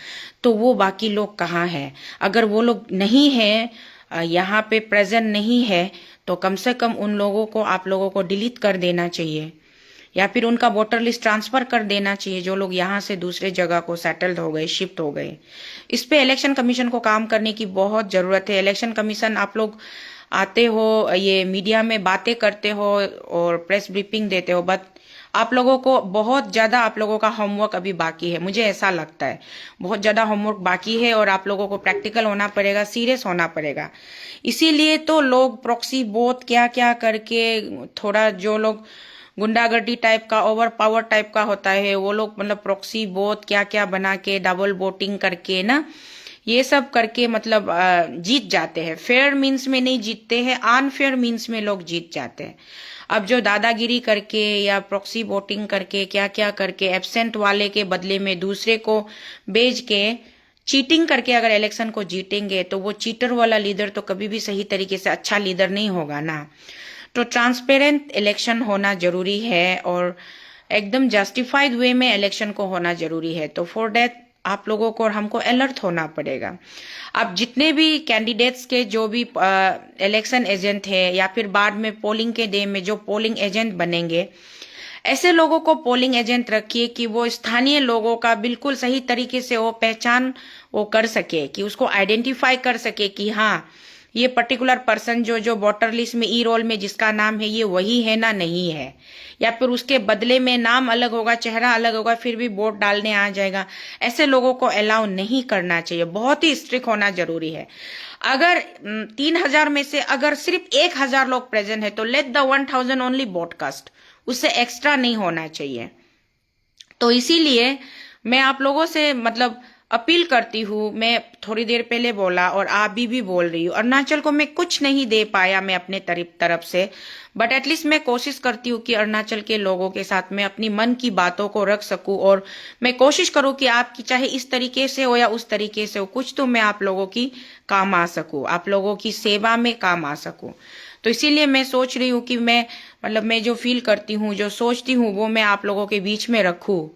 तो वो बाकी लोग कहाँ हैं। अगर वो लोग नहीं है, यहाँ पे प्रेजेंट नहीं है, तो कम से कम उन लोगों को, आप लोगों को डिलीट कर देना चाहिए या फिर उनका वोटर लिस्ट ट्रांसफर कर देना चाहिए, जो लोग यहाँ से दूसरे जगह को सेटल्ड हो गए, शिफ्ट हो गए। इस पे इलेक्शन कमीशन को काम करने की बहुत जरूरत है। इलेक्शन कमीशन, आप लोग आते हो, ये मीडिया में बातें करते हो और प्रेस ब्रीफिंग देते हो, बट आप लोगों को बहुत ज्यादा, आप लोगों का होमवर्क अभी बाकी है। मुझे ऐसा लगता है बहुत ज्यादा होमवर्क बाकी है और आप लोगों को प्रैक्टिकल होना पड़ेगा, सीरियस होना पड़ेगा। इसीलिए तो लोग प्रॉक्सी वोट क्या क्या करके, थोड़ा जो लोग गुंडागर्दी टाइप का, ओवर पावर टाइप का होता है, वो लोग मतलब प्रॉक्सी वोट क्या क्या बना के, डबल वोटिंग करके ना, ये सब करके मतलब जीत जाते हैं। फेयर मीन्स में नहीं जीतते हैं, अनफेयर मीन्स में लोग जीत जाते हैं। अब जो दादागिरी करके या प्रॉक्सी वोटिंग करके, क्या क्या करके, एब्सेंट वाले के बदले में दूसरे को बेच के, चीटिंग करके अगर इलेक्शन को जीतेंगे, तो वो चीटर वाला लीडर तो कभी भी सही तरीके से अच्छा लीडर नहीं होगा ना। तो ट्रांसपेरेंट इलेक्शन होना जरूरी है और एकदम जस्टिफाइड वे में इलेक्शन को होना जरूरी है। तो फॉर दैट आप लोगों को और हमको अलर्ट होना पड़ेगा। अब जितने भी कैंडिडेट्स के जो भी इलेक्शन एजेंट है या फिर बाद में पोलिंग के डे में जो पोलिंग एजेंट बनेंगे, ऐसे लोगों को पोलिंग एजेंट रखिए कि वो स्थानीय लोगों का बिल्कुल सही तरीके से वो पहचान वो कर सके, कि उसको आइडेंटिफाई कर सके कि हाँ ये पर्टिकुलर पर्सन जो वोटर लिस्ट में ई रोल में जिसका नाम है ये वही है ना नहीं है, या फिर उसके बदले में नाम अलग होगा, चेहरा अलग होगा, फिर भी वोट डालने आ जाएगा। ऐसे लोगों को अलाउ नहीं करना चाहिए, बहुत ही स्ट्रिक्ट होना जरूरी है। अगर 3,000 में से अगर सिर्फ 1,000 लोग प्रेजेंट है तो let the 1,000 only vote cast, उससे एक्स्ट्रा नहीं होना चाहिए। तो इसीलिए मैं आप लोगों से मतलब अपील करती हूँ। मैं थोड़ी देर पहले बोला और आप भी बोल रही हूँ, अरुणाचल को मैं कुछ नहीं दे पाया मैं अपने तरफ से, बट एटलीस्ट मैं कोशिश करती हूँ कि अरुणाचल के लोगों के साथ मैं अपनी मन की बातों को रख सकूं, और मैं कोशिश करूँ कि आपकी चाहे इस तरीके से हो या उस तरीके से हो, कुछ तो मैं आप लोगों की काम आ सकूं, आप लोगों की सेवा में काम आ सकूं। तो इसीलिए मैं सोच रही हूँ कि मैं मतलब मैं जो फील करती हूँ, जो सोचती हूँ, वो मैं आप लोगों के बीच में रखूं।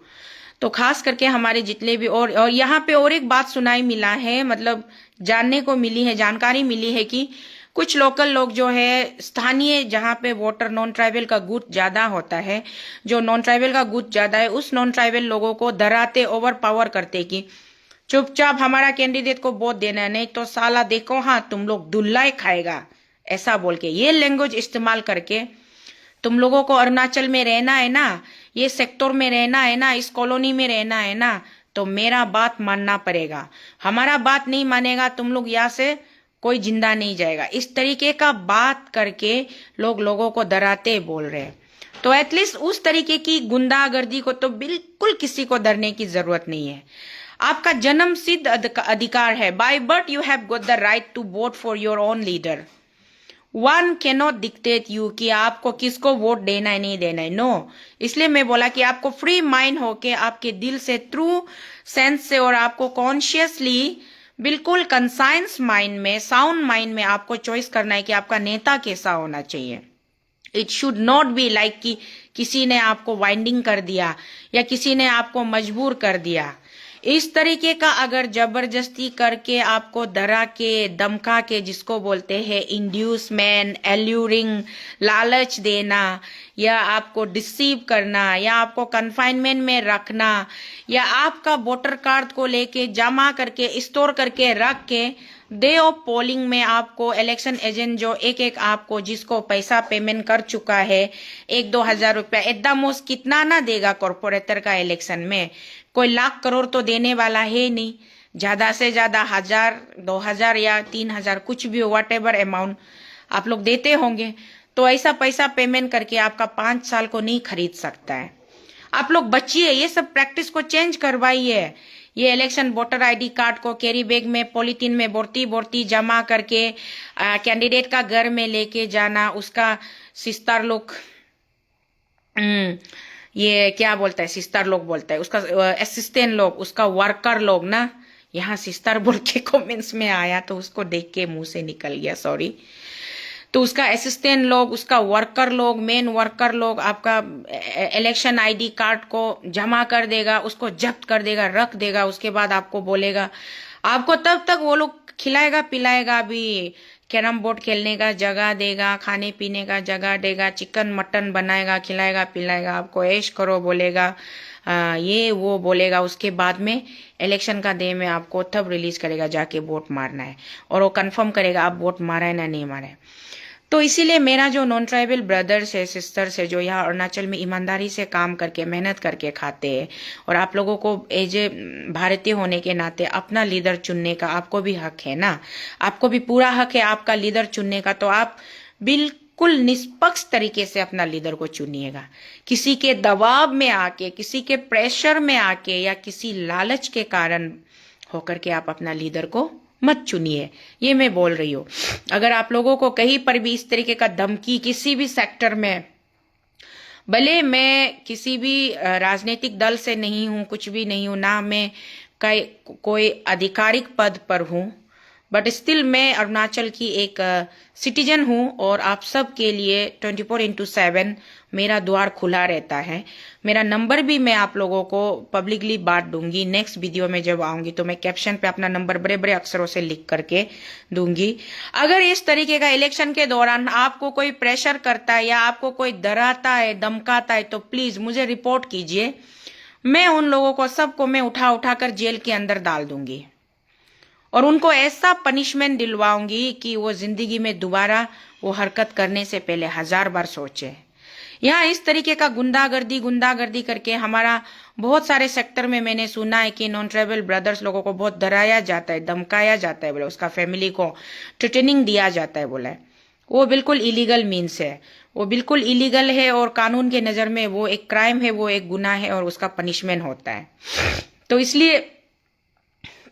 तो खास करके हमारे जितने भी और यहाँ पे और एक बात सुनाई मिला है, मतलब जानने को मिली है, जानकारी मिली है कि कुछ लोकल लोग जो है स्थानीय जहाँ पे वोटर नॉन ट्राइबल का गुट ज्यादा होता है, जो नॉन ट्राइबल का गुट ज्यादा है, उस नॉन ट्राइबल लोगों को डराते ओवर पावर करते कि चुपचाप हमारा कैंडिडेट को वोट देना है, नहीं तो साला देखो हाँ तुम लोग दुल्ला खाएगा, ऐसा बोल के ये लैंग्वेज इस्तेमाल करके तुम लोगों को अरुणाचल में रहना है ना, ये सेक्टर में रहना है ना, इस कॉलोनी में रहना है ना, तो मेरा बात मानना पड़ेगा। हमारा बात नहीं मानेगा तुम लोग यहाँ से कोई जिंदा नहीं जाएगा। इस तरीके का बात करके लोग लोगों को डराते बोल रहे हैं। तो एटलीस्ट उस तरीके की गुंडागर्दी को तो बिल्कुल किसी को डरने की जरूरत नहीं है। आपका जन्म सिद्ध अधिकार है, by birth you have got the right to vote for your own leader. One cannot dictate you कि आपको किसको वोट देना है नहीं देना है, नो। इसलिए मैं बोला कि आपको फ्री माइंड होके आपके दिल से ट्रू सेंस से और आपको कॉन्शियसली बिल्कुल कंसाइंस माइंड में साउंड माइंड में आपको चॉइस करना है कि आपका नेता कैसा होना चाहिए। It should not be like कि किसी ने आपको वाइंडिंग कर दिया या किसी ने आपको मजबूर कर दिया। इस तरीके का अगर जबरदस्ती करके आपको डरा के धमका के, जिसको बोलते हैं इंड्यूसमेंट, एल्यूरिंग, लालच देना, या आपको डिसीव करना, या आपको कन्फाइनमेंट में रखना, या आपका वोटर कार्ड को लेके जमा करके स्टोर करके रख के डे ऑफ पोलिंग में आपको इलेक्शन एजेंट जो एक आपको जिसको पैसा पेमेंट कर चुका है 1-2 हज़ार रुपया, एट द मोस्ट कितना ना देगा कॉर्पोरेटर का इलेक्शन में, कोई लाख करोड़ तो देने वाला है नहीं, ज्यादा से ज्यादा 1,000, 2,000 या 3,000 कुछ भी वट एवर अमाउंट आप लोग देते होंगे। तो ऐसा पैसा पेमेंट करके आपका 5 साल को नहीं खरीद सकता है। आप लोग बचिए, ये सब प्रैक्टिस को चेंज करवाइए। ये इलेक्शन वोटर आईडी कार्ड को कैरी बैग में पॉलिथीन में बोरती जमा करके कैंडिडेट का घर में लेके जाना, उसका सिस्टर लोग ये क्या बोलता है, सिस्टर लोग बोलता है, उसका असिस्टेंट लोग, उसका वर्कर लोग ना, यहाँ सिस्टर बोल के कमेंट्स में आया तो उसको देख के मुंह से निकल गया, सॉरी। तो उसका असिस्टेंट लोग, उसका वर्कर लोग, मेन वर्कर लोग आपका इलेक्शन आईडी कार्ड को जमा कर देगा, उसको जब्त कर देगा, रख देगा। उसके बाद आपको बोलेगा, आपको तब तक वो लोग खिलाएगा पिलाएगा, भी कैरम बोर्ड खेलने का जगह देगा, खाने पीने का जगह देगा, चिकन मटन बनाएगा, खिलाएगा पिलाएगा, आपको ऐश करो बोलेगा, ये वो बोलेगा। उसके बाद में इलेक्शन का डे में आपको तब रिलीज करेगा जाके वोट मारना है, और वो कंफर्म करेगा आप वोट मारा है ना नहीं मारा है। तो इसीलिए मेरा जो नॉन ट्राइबल ब्रदर्स है, सिस्टर्स है, जो यहाँ अरुणाचल में ईमानदारी से काम करके मेहनत करके खाते हैं, और आप लोगों को एज ए भारतीय होने के नाते अपना लीडर चुनने का आपको भी हक है ना, आपको भी पूरा हक है आपका लीडर चुनने का। तो आप बिल्कुल निष्पक्ष तरीके से अपना लीडर को चुनिएगा, किसी के दबाव में आके, किसी के प्रेशर में आके, या किसी लालच के कारण होकर के आप अपना लीडर को मत चुनिए। ये मैं बोल रही हूँ। अगर आप लोगों को कहीं पर भी इस तरीके का धमकी किसी भी सेक्टर में, भले मैं किसी भी राजनीतिक दल से नहीं हूँ, कुछ भी नहीं हूँ ना, मैं कोई आधिकारिक पद पर हूँ, बट स्टिल मैं अरुणाचल की एक सिटीजन हूँ, और आप सब के लिए 24/7 मेरा द्वार खुला रहता है। मेरा नंबर भी मैं आप लोगों को पब्लिकली बांट दूंगी। नेक्स्ट वीडियो में जब आऊंगी तो मैं कैप्शन पे अपना नंबर बड़े बड़े अक्षरों से लिख करके दूंगी। अगर इस तरीके का इलेक्शन के दौरान आपको कोई प्रेशर करता है या आपको कोई डराता है, धमकाता है, तो प्लीज मुझे रिपोर्ट कीजिए। मैं उन लोगों को सबको मैं उठा कर जेल के अंदर डाल दूंगी, और उनको ऐसा पनिशमेंट दिलवाऊंगी कि वो जिंदगी में दोबारा वो हरकत करने से पहले 1000 बार सोचे। यहाँ इस तरीके का गुंडागर्दी करके हमारा बहुत सारे सेक्टर में मैंने सुना है कि नॉन ट्राइबल ब्रदर्स लोगों को बहुत डराया जाता है, धमकाया जाता है, बोले उसका फैमिली को ट्रेनिंग दिया जाता है, बोला है। वो बिल्कुल इलीगल मीन्स है, वो बिल्कुल इलीगल है और कानून के नज़र में वो एक क्राइम है, वो एक गुनाह है और उसका पनिशमेंट होता है। तो इसलिए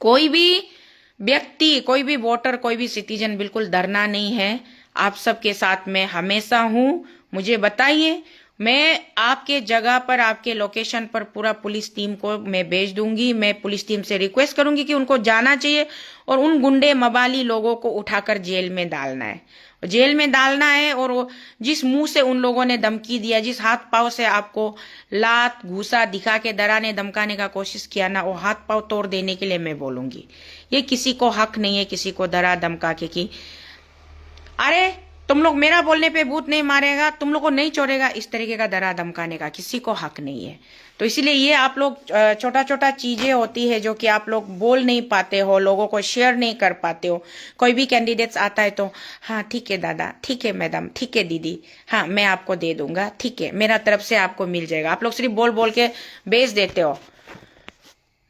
कोई भी व्यक्ति, कोई भी वोटर, कोई भी सिटीजन बिल्कुल डरना नहीं है। आप सबके साथ में हमेशा हूं। मुझे बताइए, मैं आपके जगह पर, आपके लोकेशन पर पूरा पुलिस टीम को मैं भेज दूंगी। मैं पुलिस टीम से रिक्वेस्ट करूंगी कि उनको जाना चाहिए और उन गुंडे मवाली लोगों को उठाकर जेल में डालना है, जेल में डालना है। और वो जिस मुंह से उन लोगों ने धमकी दिया, जिस हाथ पांव से आपको लात घूसा दिखा के डराने धमकाने का कोशिश किया ना, वो हाथ पांव तोड़ देने के लिए मैं बोलूंगी। ये किसी को हक नहीं है किसी को डरा धमका के कि अरे तुम लोग मेरा बोलने पे भूत नहीं मारेगा, तुम लोग को नहीं छोड़ेगा, इस तरीके का डरा धमकाने का किसी को हक नहीं है। तो इसीलिए ये आप लोग छोटा छोटा चीजें होती है जो कि आप लोग बोल नहीं पाते हो, लोगों को शेयर नहीं कर पाते हो। कोई भी कैंडिडेट्स आता है तो हाँ ठीक है दादा, ठीक है मैडम, ठीक है दीदी, हाँ मैं आपको दे दूंगा, ठीक है मेरा तरफ से आपको मिल जाएगा। आप लोग सिर्फ बोल बोल के बेच देते हो।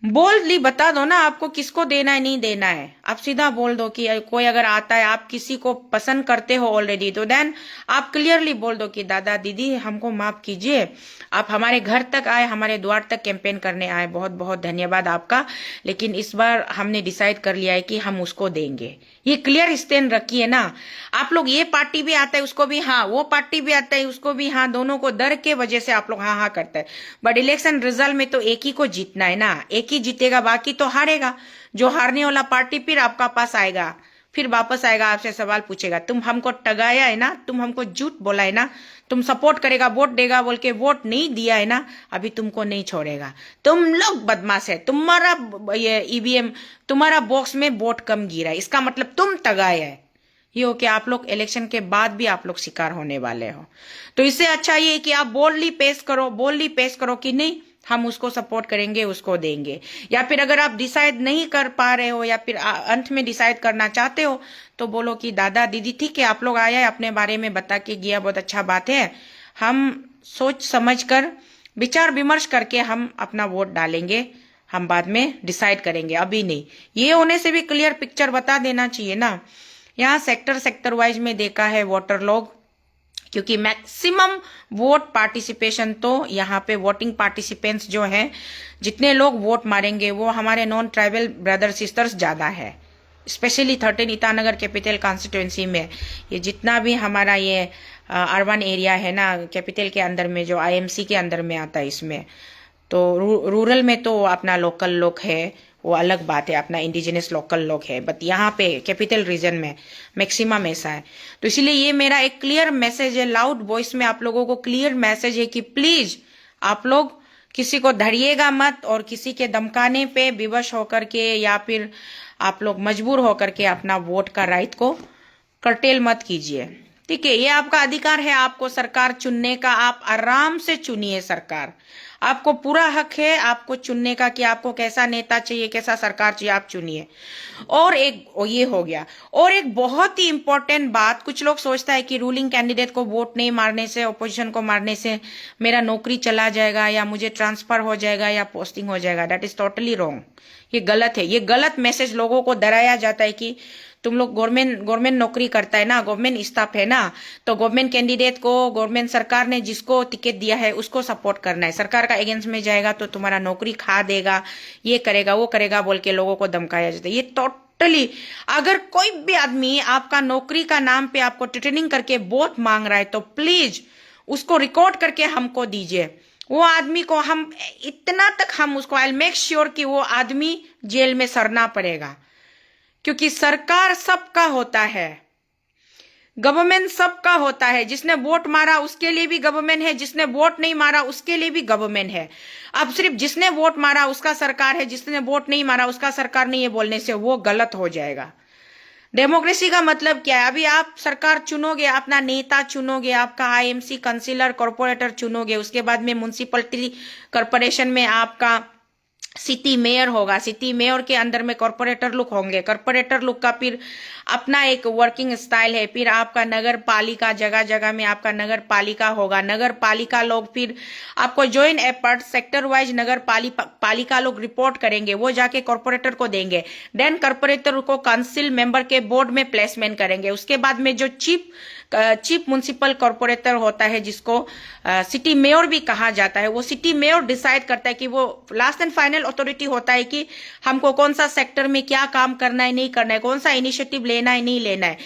बोल्डली बता दो ना आपको किसको देना है, नहीं देना है। आप सीधा बोल दो कि कोई अगर आता है, आप किसी को पसंद करते हो ऑलरेडी, तो देन आप क्लियरली बोल दो कि दादा दीदी हमको माफ कीजिए, आप हमारे घर तक आए, हमारे द्वार तक कैंपेन करने आए, बहुत बहुत धन्यवाद आपका, लेकिन इस बार हमने डिसाइड कर लिया है कि हम उसको देंगे। ये क्लियर स्टैंड रखिए ना। आप लोग ये पार्टी भी आता है उसको भी हाँ, वो पार्टी भी आता है उसको भी हाँ, दोनों को डर के वजह से आप लोग हाँ हाँ करते हैं। बट इलेक्शन रिजल्ट में तो एक ही को जीतना है ना, एक ही जीतेगा, बाकी तो हारेगा। जो हारने वाला पार्टी फिर आपका पास आएगा, फिर वापस आएगा, आपसे सवाल पूछेगा, तुम हमको टगाया है ना, तुम हमको झूठ बोला है ना, तुम सपोर्ट करेगा, वोट देगा बोल के वोट नहीं दिया है ना, अभी तुमको नहीं छोड़ेगा। तुम लोग बदमाश है, तुम्हारा ये ईवीएम, तुम्हारा बॉक्स में वोट कम गिरा है, इसका मतलब तुम टगाया है। ये हो कि आप लोग इलेक्शन के बाद भी आप लोग शिकार होने वाले हो। तो इससे अच्छा ये है कि आप बोल्डली पेश करो, बोल्डली पेश करो कि नहीं हम उसको सपोर्ट करेंगे, उसको देंगे। या फिर अगर आप डिसाइड नहीं कर पा रहे हो या फिर अंत में डिसाइड करना चाहते हो तो बोलो कि दादा दीदी ठीक है, आप लोग आया है, अपने बारे में बता के गया, बहुत अच्छा बात है, हम सोच समझ कर विचार विमर्श करके हम अपना वोट डालेंगे, हम बाद में डिसाइड करेंगे, अभी नहीं। ये होने से भी क्लियर पिक्चर बता देना चाहिए ना। यहाँ सेक्टर सेक्टर वाइज में देखा है वोटर लोग, क्योंकि मैक्सिमम वोट पार्टिसिपेशन तो यहाँ पे वोटिंग पार्टिसिपेंट्स जो है, जितने लोग वोट मारेंगे वो हमारे नॉन ट्राइबल ब्रदर सिस्टर्स ज्यादा है। स्पेशली 13 ईटानगर कैपिटल कॉन्स्टिट्यूएंसी में ये जितना भी हमारा ये अर्बन एरिया है ना, कैपिटल के अंदर में जो आईएमसी के अंदर में आता है, इसमें तो रूरल में तो अपना लोकल लोग है, वो अलग बात है, अपना इंडिजिनस लोकल लोग है, बट यहाँ पे कैपिटल रीजन में मैक्सिमम ऐसा है। तो इसीलिए ये मेरा एक क्लियर मैसेज है, लाउड वॉइस में आप लोगों को क्लियर मैसेज है कि प्लीज आप लोग किसी को धरिएगा मत और किसी के धमकाने पे विवश होकर के या फिर आप लोग मजबूर होकर के अपना वोट का राइट को कर्टेल मत कीजिए। ठीक है, ये आपका अधिकार है आपको सरकार चुनने का, आप आराम से चुनिए सरकार, आपको पूरा हक है आपको चुनने का कि आपको कैसा नेता चाहिए, कैसा सरकार चाहिए, आप चुनिए। और एक ये हो गया, और एक बहुत ही इंपॉर्टेंट बात, कुछ लोग सोचता है कि रूलिंग कैंडिडेट को वोट नहीं मारने से, ऑपोजिशन को मारने से मेरा नौकरी चला जाएगा या मुझे ट्रांसफर हो जाएगा या पोस्टिंग हो जाएगा। दैट इज टोटली रॉन्ग, ये गलत है। ये गलत मैसेज लोगों को डराया जाता है कि तुम लोग गवर्नमेंट नौकरी करता है ना, गवर्नमेंट स्टाफ है ना, तो गवर्नमेंट कैंडिडेट को गवर्नमेंट सरकार ने जिसको टिकट दिया है उसको सपोर्ट करना है, सरकार का अगेंस्ट में जाएगा तो तुम्हारा नौकरी खा देगा, ये करेगा वो करेगा बोल के लोगों को धमकाया जाता है। ये टोटली, अगर कोई भी आदमी आपका नौकरी का नाम पे आपको ट्रेनिंग करके वोट मांग रहा है तो प्लीज उसको रिकॉर्ड करके हमको दीजिए। वो आदमी को हम इतना तक हम उसको आई मेक श्योर कि वो आदमी जेल में सड़ना पड़ेगा, क्योंकि सरकार सबका होता है, गवर्नमेंट सबका होता है। जिसने वोट मारा उसके लिए भी गवर्नमेंट है, जिसने वोट नहीं मारा उसके लिए भी गवर्नमेंट है। अब सिर्फ जिसने वोट मारा उसका सरकार है, जिसने वोट नहीं मारा उसका सरकार नहीं है बोलने से वो गलत हो जाएगा। डेमोक्रेसी का मतलब क्या है? अभी आप सरकार चुनोगे, अपना नेता चुनोगे, आपका आईएमसी काउंसिलर कॉर्पोरेटर चुनोगे, उसके बाद में म्युनिसिपैलिटी कॉर्पोरेशन में आपका सिटी मेयर होगा, सिटी मेयर के अंदर में कॉर्पोरेटर लोग होंगे, कॉर्पोरेटर लोग का फिर अपना एक वर्किंग स्टाइल है, फिर आपका नगर पालिका, जगह जगह में आपका नगर पालिका होगा, नगर पालिका लोग फिर आपको ज्वाइन एफर्ट सेक्टर वाइज नगर पालिका लोग रिपोर्ट करेंगे, वो जाके कॉर्पोरेटर को देंगे, देन कॉर्पोरेटर को काउंसिल मेंबर के बोर्ड में प्लेसमेंट करेंगे। उसके बाद में जो चीफ म्युनिसिपल कॉर्पोरेटर होता है, जिसको सिटी मेयर भी कहा जाता है, वो सिटी मेयर डिसाइड करता है कि वो लास्ट एंड फाइनल अथॉरिटी होता है कि हमको कौन सा सेक्टर में क्या काम करना है नहीं करना है, कौन सा इनिशिएटिव लेना है नहीं लेना है।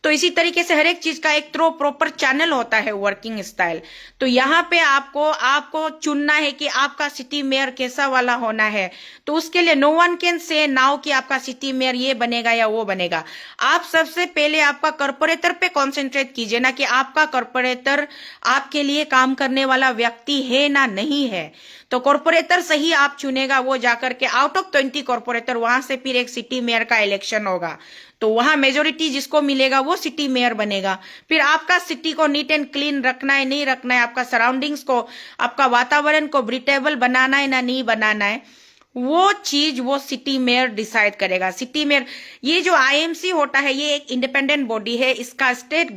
तो इसी तरीके से हर एक चीज का एक थ्रो प्रॉपर चैनल होता है वर्किंग स्टाइल। तो यहाँ पे आपको चुनना है कि आपका सिटी मेयर कैसा वाला होना है। तो उसके लिए no one can say now कि आपका सिटी मेयर ये बनेगा या वो बनेगा। आप सबसे पहले आपका कॉर्पोरेटर पे कॉन्सेंट्रेट कीजिए, ना कि आपका कॉर्पोरेटर आपके लिए काम करने वाला व्यक्ति है ना नहीं है। तो कॉर्पोरेटर सही आप चुनेगा, वो जाकर के आउट ऑफ 20 कॉर्पोरेटर, वहां से फिर एक सिटी मेयर का इलेक्शन होगा। तो वहां मेजोरिटी जिसको मिलेगा वो सिटी मेयर बनेगा। फिर आपका सिटी को नीट एंड क्लीन रखना है नहीं रखना है, आपका सराउंडिंग्स को, आपका वातावरण को ब्रीथेबल बनाना है ना नहीं बनाना है, वो चीज वो सिटी मेयर डिसाइड करेगा। सिटी मेयर, ये जो आईएमसी होता है ये एक इंडिपेंडेंट बॉडी है, इसका स्टेट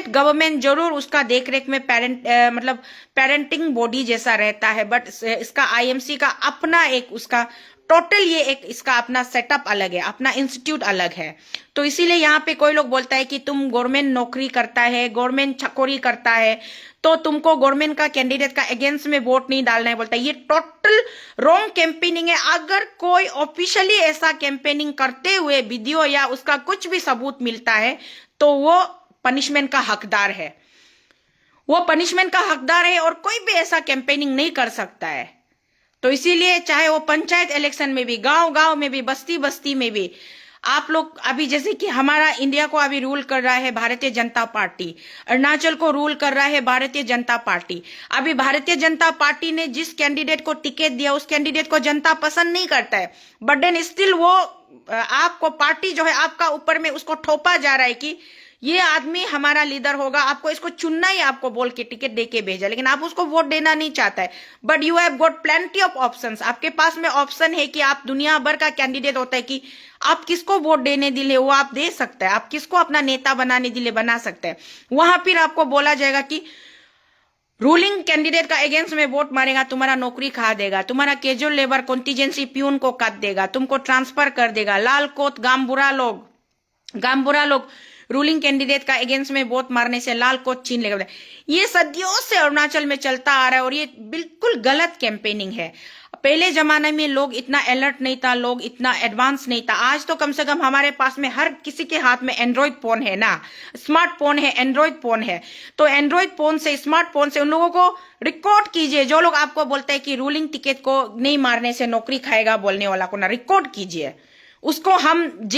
गवर्नमेंट जरूर उसका देखरेख में पेरेंटिंग बॉडी जैसा रहता है, बट इसका आईएमसी का अपना एक उसका टोटल ये एक इसका अपना सेटअप अलग है, अपना इंस्टीट्यूट अलग है। तो इसीलिए यहाँ पे कोई लोग बोलता है कि तुम गवर्नमेंट नौकरी करता है, गवर्नमेंट छकोरी करता है, तो तुमको गवर्नमेंट का कैंडिडेट का अगेंस्ट में वोट नहीं डालना है, बोलता है। ये टोटल रॉन्ग कैंपेनिंग है। अगर कोई ऑफिशियली ऐसा कैंपेनिंग करते हुए वीडियो या उसका कुछ भी सबूत मिलता है तो वो पनिशमेंट का हकदार है, वो पनिशमेंट का हकदार है, और कोई भी ऐसा कैंपेनिंग नहीं कर सकता है। तो इसीलिए चाहे वो पंचायत इलेक्शन में भी, गांव गांव में भी, बस्ती बस्ती में भी, आप लोग अभी जैसे कि हमारा इंडिया को अभी रूल कर रहा है भारतीय जनता पार्टी, अरुणाचल को रूल कर रहा है भारतीय जनता पार्टी। अभी भारतीय जनता पार्टी ने जिस कैंडिडेट को टिकट दिया उस कैंडिडेट को जनता पसंद नहीं करता है, बट देन स्टिल वो आपको पार्टी जो है आपका ऊपर में उसको थोपा जा रहा है कि ये आदमी हमारा लीडर होगा, आपको इसको चुनना ही, आपको बोल के टिकट दे के भेजा, लेकिन आप उसको वोट देना नहीं चाहता है। But you have got plenty of options, आपके पास में ऑप्शन है कि आप दुनिया भर का कैंडिडेट होता है कि आप किसको वोट देने दिले वो आप दे सकते हैं, आप किसको अपना नेता बनाने दिले बना सकते हैं। वहां फिर आपको बोला जाएगा कि रूलिंग कैंडिडेट का अगेंस्ट में वोट मारेगा, तुम्हारा नौकरी खा देगा, तुम्हारा कैजुअल लेबर कॉन्टीजेंसी प्यून को काट देगा, तुमको ट्रांसफर कर देगा। लाल कोट गामबुरा लोग रूलिंग कैंडिडेट का अगेंस्ट में वोट मारने से लाल कोट छीन लेगा। ये सदियों से अरुणाचल में चलता आ रहा है और ये बिल्कुल गलत कैंपेनिंग है। पहले जमाने में लोग इतना अलर्ट नहीं था, लोग इतना एडवांस नहीं था। आज तो कम से कम हमारे पास में हर किसी के हाथ में एंड्रॉइड फोन है ना, स्मार्टफोन है, एंड्रॉइड फोन है। तो एंड्रॉइड फोन से, स्मार्टफोन से उन लोगों को रिकॉर्ड कीजिए। जो लोग आपको बोलते हैं कि रूलिंग टिकट को नहीं मारने से नौकरी खाएगा बोलने वाला को ना रिकॉर्ड कीजिए। उसको हम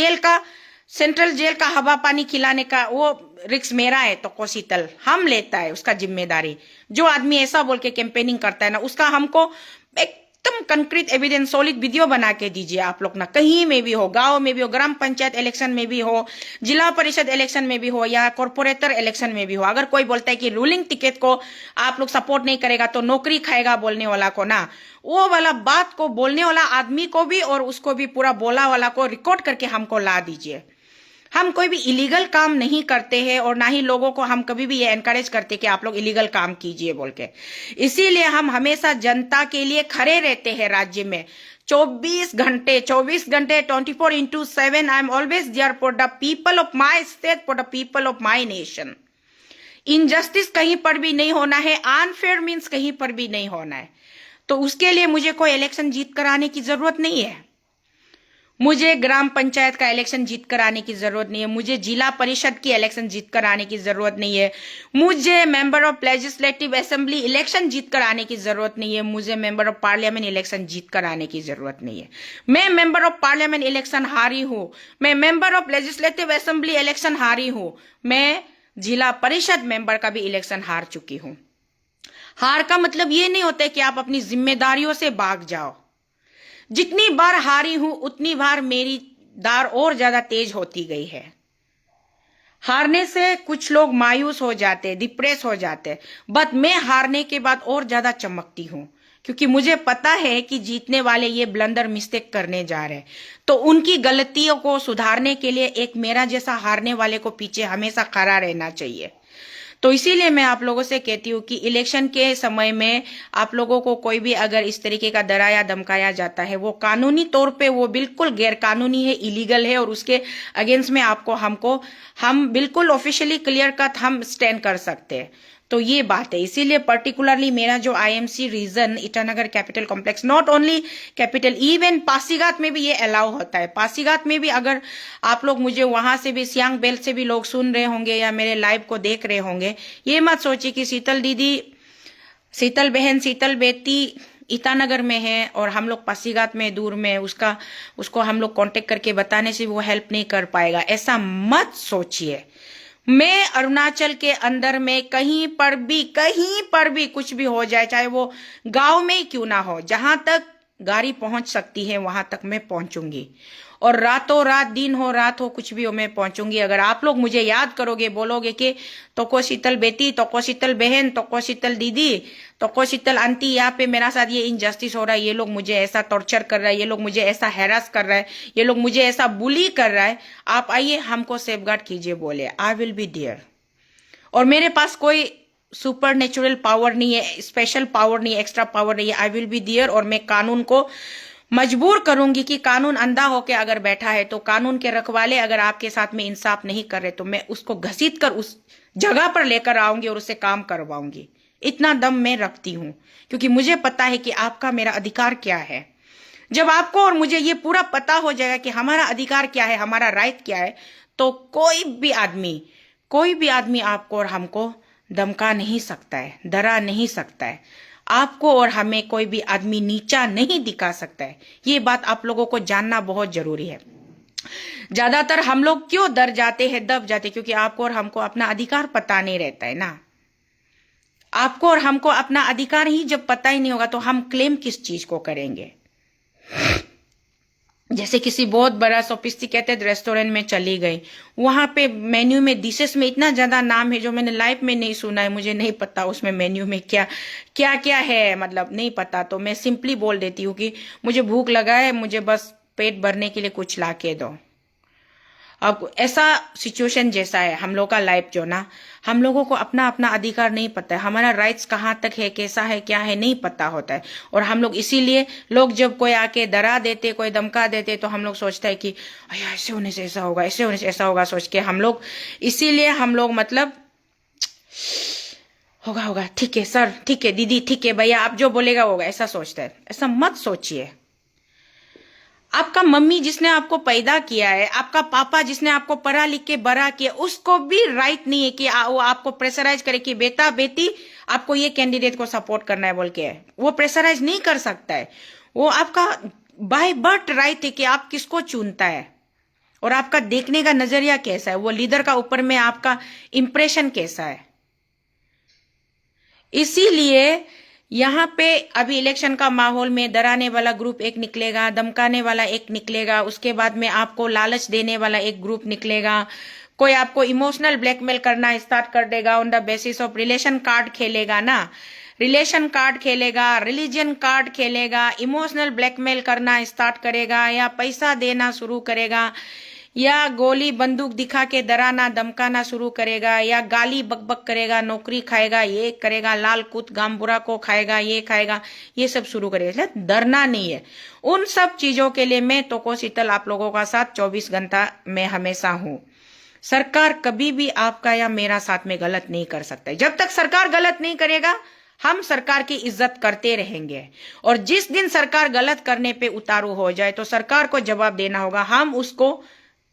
सेंट्रल जेल का हवा पानी खिलाने का वो रिक्स मेरा है तो कोशीतल हम लेता है उसका जिम्मेदारी। जो आदमी ऐसा बोल के कैंपेनिंग करता है ना, उसका हमको एकदम कंक्रीट एविडेंस सॉलिड वीडियो बना के दीजिए आप लोग ना। कहीं में भी हो, गांव में भी हो, ग्राम पंचायत इलेक्शन में भी हो, जिला परिषद इलेक्शन में भी हो, या कॉर्पोरेटर इलेक्शन में भी हो, अगर कोई बोलता है कि रूलिंग टिकट को आप लोग सपोर्ट नहीं करेगा तो नौकरी खाएगा बोलने वाला को ना, वो वाला बात को बोलने वाला आदमी को भी और उसको भी पूरा बोला वाला को रिकॉर्ड करके हमको ला दीजिए। हम कोई भी इलीगल काम नहीं करते हैं और ना ही लोगों को हम कभी भी ये एनकरेज करते कि आप लोग इलीगल काम कीजिए बोल के। इसीलिए हम हमेशा जनता के लिए खड़े रहते हैं राज्य में 24 घंटे 24/7 I am always there for the people of my state, for the people of my nation. Injustice कहीं पर भी नहीं होना है, अनफेयर मीन्स कहीं पर भी नहीं होना है। तो उसके लिए मुझे कोई इलेक्शन जीत कर आने की जरूरत नहीं है, मुझे ग्राम पंचायत का इलेक्शन जीत कर आने की जरूरत नहीं है, मुझे जिला परिषद की इलेक्शन जीत कर आने की जरूरत नहीं है, मुझे member of legislative assembly election जीत कर आने की जरूरत नहीं है, मुझे मेंबर ऑफ पार्लियामेंट इलेक्शन जीत कर आने की जरूरत नहीं है। मैं मेंबर ऑफ पार्लियामेंट इलेक्शन हारी हूं, मैं member of legislative assembly election हारी हूं, मैं जिला परिषद मेंबर का भी इलेक्शन हार चुकी हूं। हार का मतलब ये नहीं होता है कि आप अपनी जिम्मेदारियों से भाग जाओ। जितनी बार हारी हूं उतनी बार मेरी दार और ज्यादा तेज होती गई है। हारने से कुछ लोग मायूस हो जाते, डिप्रेस हो जाते, बट मैं हारने के बाद और ज्यादा चमकती हूं, क्योंकि मुझे पता है कि जीतने वाले ये ब्लंडर मिस्टेक करने जा रहे हैं। तो उनकी गलतियों को सुधारने के लिए एक मेरा जैसा हारने वाले को पीछे हमेशा खड़ा रहना चाहिए। तो इसीलिए मैं आप लोगों से कहती हूँ कि इलेक्शन के समय में आप लोगों को कोई भी अगर इस तरीके का डराया धमकाया जाता है, वो कानूनी तौर पे वो बिल्कुल गैर कानूनी है, इलीगल है, और उसके अगेंस्ट में हम बिल्कुल ऑफिशियली क्लियर कट हम स्टैंड कर सकते हैं। तो ये बात है, इसीलिए पर्टिकुलरली मेरा जो IMC region Itanagar capital complex, not only capital, even Pasighat में भी ये अलाउ होता है। पासीघाट में भी अगर आप लोग मुझे वहां से भी, सियांग बेल्ट से भी लोग सुन रहे होंगे या मेरे लाइव को देख रहे होंगे, ये मत सोचिए कि शीतल दीदी, शीतल बहन, शीतल बेटी ईटानगर में है और हम लोग पासीघाट में दूर में उसको हम लोग कांटेक्ट करके बताने से वो हेल्प नहीं कर पाएगा, ऐसा मत सोचिए। मैं अरुणाचल के अंदर में कहीं पर भी कुछ भी हो जाए, चाहे वो गांव में ही क्यों ना हो, जहां तक गाड़ी पहुंच सकती है वहां तक मैं पहुंचूंगी, और रातों रात, दिन हो रात हो, कुछ भी हो, मैं पहुंचूंगी। अगर आप लोग मुझे याद करोगे, बोलोगे कि तोको शीतल बेटी, तोको शीतल बहन, तोको शीतल दीदी, तोको शीतल आंटी, यहाँ पे मेरा साथ ये इनजस्टिस हो रहा है, ये लोग मुझे ऐसा टॉर्चर कर रहा है, ये लोग मुझे ऐसा हैरास कर रहा है, ये लोग मुझे ऐसा बुली कर रहा है, आप आइए हमको सेफगार्ड कीजिए, बोले आई विल बी देयर। और मेरे पास कोई सुपर नेचुरल पावर नहीं है, स्पेशल पावर नहीं है, एक्स्ट्रा पावर नहीं है, आई विल बी देयर। और मैं कानून को मजबूर करूंगी कि कानून अंधा होके अगर बैठा है तो कानून के रखवाले अगर आपके साथ में इंसाफ नहीं कर रहे तो मैं उसको घसीट कर उस जगह पर लेकर आऊंगी और उससे काम करवाऊंगी। इतना दम मैं रखती हूं, क्योंकि मुझे पता है कि आपका मेरा अधिकार क्या है। जब आपको और मुझे ये पूरा पता हो जाएगा कि हमारा अधिकार क्या है, हमारा राइट क्या है, तो कोई भी आदमी आपको और हमको धमका नहीं सकता है, डरा नहीं सकता है। आपको और हमें कोई भी आदमी नीचा नहीं दिखा सकता है। ये बात आप लोगों को जानना बहुत जरूरी है। ज्यादातर हम लोग क्यों डर जाते हैं, दब जाते, क्योंकि आपको और हमको अपना अधिकार पता नहीं रहता है ना। आपको और हमको अपना अधिकार ही जब पता ही नहीं होगा तो हम क्लेम किस चीज को करेंगे। जैसे किसी बहुत बड़ा सोफिस्टिकेटेड रेस्टोरेंट में चली गई, वहां पे मेन्यू में डिशेस में इतना ज्यादा नाम है जो मैंने लाइफ में नहीं सुना है, मुझे नहीं पता उसमें मेन्यू में क्या क्या क्या है, मतलब नहीं पता। तो मैं सिंपली बोल देती हूँ कि मुझे भूख लगा है, मुझे बस पेट भरने के लिए कुछ ला के दो। अब ऐसा सिचुएशन जैसा है हम लोग का लाइफ, जो ना हम लोगों को अपना अपना अधिकार नहीं पता है, हमारा राइट्स कहाँ तक है, कैसा है, क्या है, नहीं पता होता है। और हम लोग इसीलिए, लोग जब कोई आके डरा देते, कोई धमका देते, तो हम लोग सोचता है कि ऐसे होने से ऐसा होगा, ऐसे होने से ऐसा होगा, सोच के इसीलिए हम लोग मतलब होगा ठीक है सर, ठीक है दीदी, ठीक है भैया, आप जो बोलेगा होगा, ऐसा सोचता है। ऐसा मत सोचिए। आपका मम्मी जिसने आपको पैदा किया है, आपका पापा जिसने आपको पढ़ा लिख के बड़ा किया, उसको भी राइट नहीं है कि वो आपको प्रेशराइज करे कि बेटा बेटी आपको ये कैंडिडेट को सपोर्ट करना है बोल के। वो प्रेशराइज नहीं कर सकता है। वो आपका बाय बर्थ राइट है कि आप किसको चुनता है और आपका देखने का नजरिया कैसा है, वो लीडर का ऊपर में आपका इंप्रेशन कैसा है। इसीलिए यहाँ पे अभी इलेक्शन का माहौल में डराने वाला ग्रुप एक निकलेगा, धमकाने वाला एक निकलेगा, उसके बाद में आपको लालच देने वाला एक ग्रुप निकलेगा, कोई आपको इमोशनल ब्लैकमेल करना स्टार्ट कर देगा on the basis of relation card खेलेगा ना, रिलेशन कार्ड खेलेगा, रिलीजन कार्ड खेलेगा, इमोशनल ब्लैकमेल करना स्टार्ट करेगा, या पैसा देना शुरू करेगा, या गोली बंदूक दिखा के डराना धमकाना शुरू करेगा, या गाली बकबक करेगा, नौकरी खाएगा, ये करेगा, लाल कुत गामबुरा को खाएगा, ये खाएगा, ये सब शुरू करेगा। डरना नहीं है। उन सब चीजों के लिए मैं तोको शीतल आप लोगों का साथ 24 घंटा में हमेशा हूं। सरकार कभी भी आपका या मेरा साथ में गलत नहीं कर सकता है। जब तक सरकार गलत नहीं करेगा हम सरकार की इज्जत करते रहेंगे, और जिस दिन सरकार गलत करने पे उतारू हो जाए तो सरकार को जवाब देना होगा। हम उसको